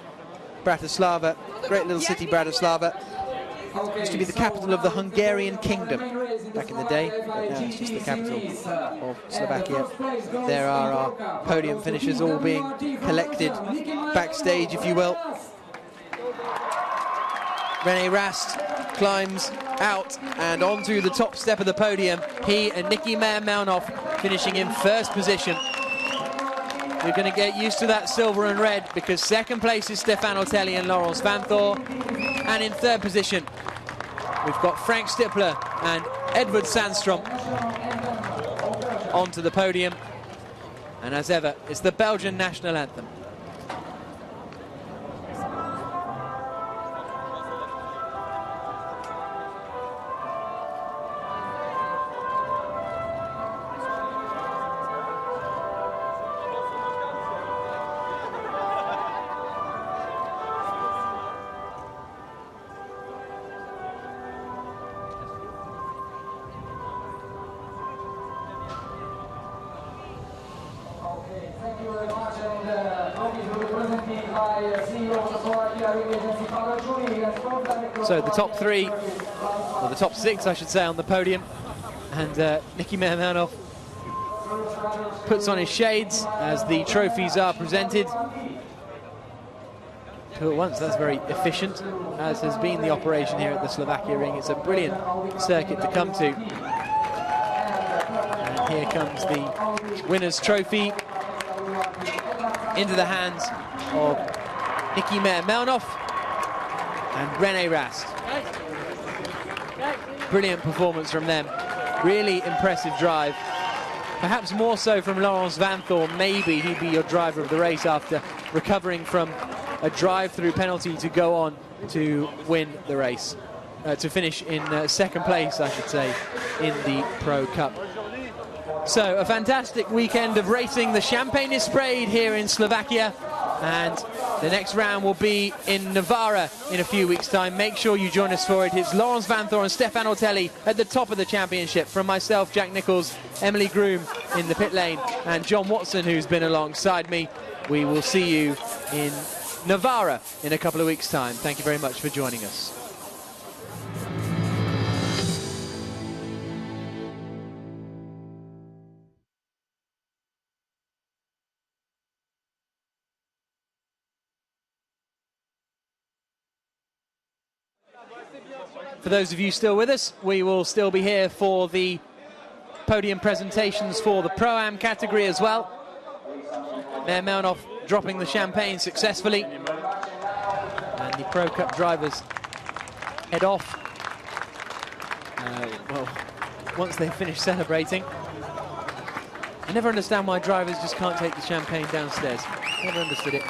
Bratislava. Great little city, Bratislava. Used to be the capital of the Hungarian kingdom back in the day, but now it's just the capital of Slovakia. There are our podium finishers all being collected backstage, if you will. René Rast climbs out and onto the top step of the podium. He and Nicky Meyer-Melnoff finishing in first position. We're going to get used to that silver and red, because second place is Stefan Otelli and Laurens Vanthoor. And in third position, we've got Frank Stippler and Edvard Sandstrom onto the podium. And as ever, it's the Belgian national anthem. So the top three, or the top six I should say, on the podium, and Nicky Meyer-Melnoff puts on his shades as the trophies are presented. Two at once, that's very efficient, as has been the operation here at the Slovakia ring. It's a brilliant circuit to come to. And here comes the winner's trophy into the hands of Nicky Meyer-Melnoff and René Rast. Brilliant performance from them. Really impressive drive. Perhaps more so from Laurens Vanthorn. Maybe he'd be your driver of the race after recovering from a drive-through penalty to go on to win the race. To finish in second place, I should say, in the Pro Cup. So a fantastic weekend of racing. The champagne is sprayed here in Slovakia, and the next round will be in Navarra in a few weeks' time. Make sure you join us for it. It's Laurens Vanthorn and Stefan Ortelli at the top of the championship. From myself, Jack Nicholls, Emily Groom in the pit lane, and John Watson, who's been alongside me. We will see you in Navarra in a couple of weeks' time. Thank you very much for joining us. For those of you still with us, we will still be here for the podium presentations for the Pro-Am category as well. Mayor Melnoff dropping the champagne successfully. And the Pro Cup drivers head off. Well, once they finish celebrating. I never understand why drivers just can't take the champagne downstairs. Never understood it.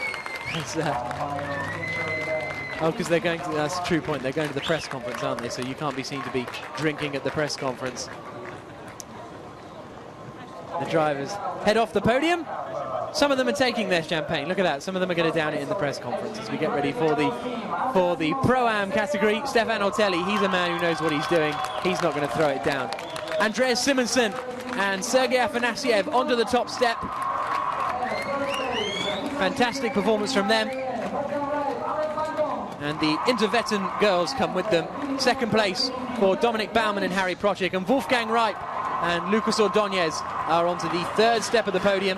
Oh, because they're going to, that's a true point, they're going to the press conference, aren't they? So you can't be seen to be drinking at the press conference. The drivers head off the podium. Some of them are taking their champagne. Look at that. Some of them are going to down it in the press conference as we get ready for the Pro-Am category. Stefan Ortelli, he's a man who knows what he's doing. He's not going to throw it down. Andreas Simonsen and Sergei Afanasiev onto the top step. Fantastic performance from them. And the Intervetten girls come with them. Second place for Dominic Baumann and Harry Prochik, and Wolfgang Reip and Lucas Ordóñez are onto the third step of the podium.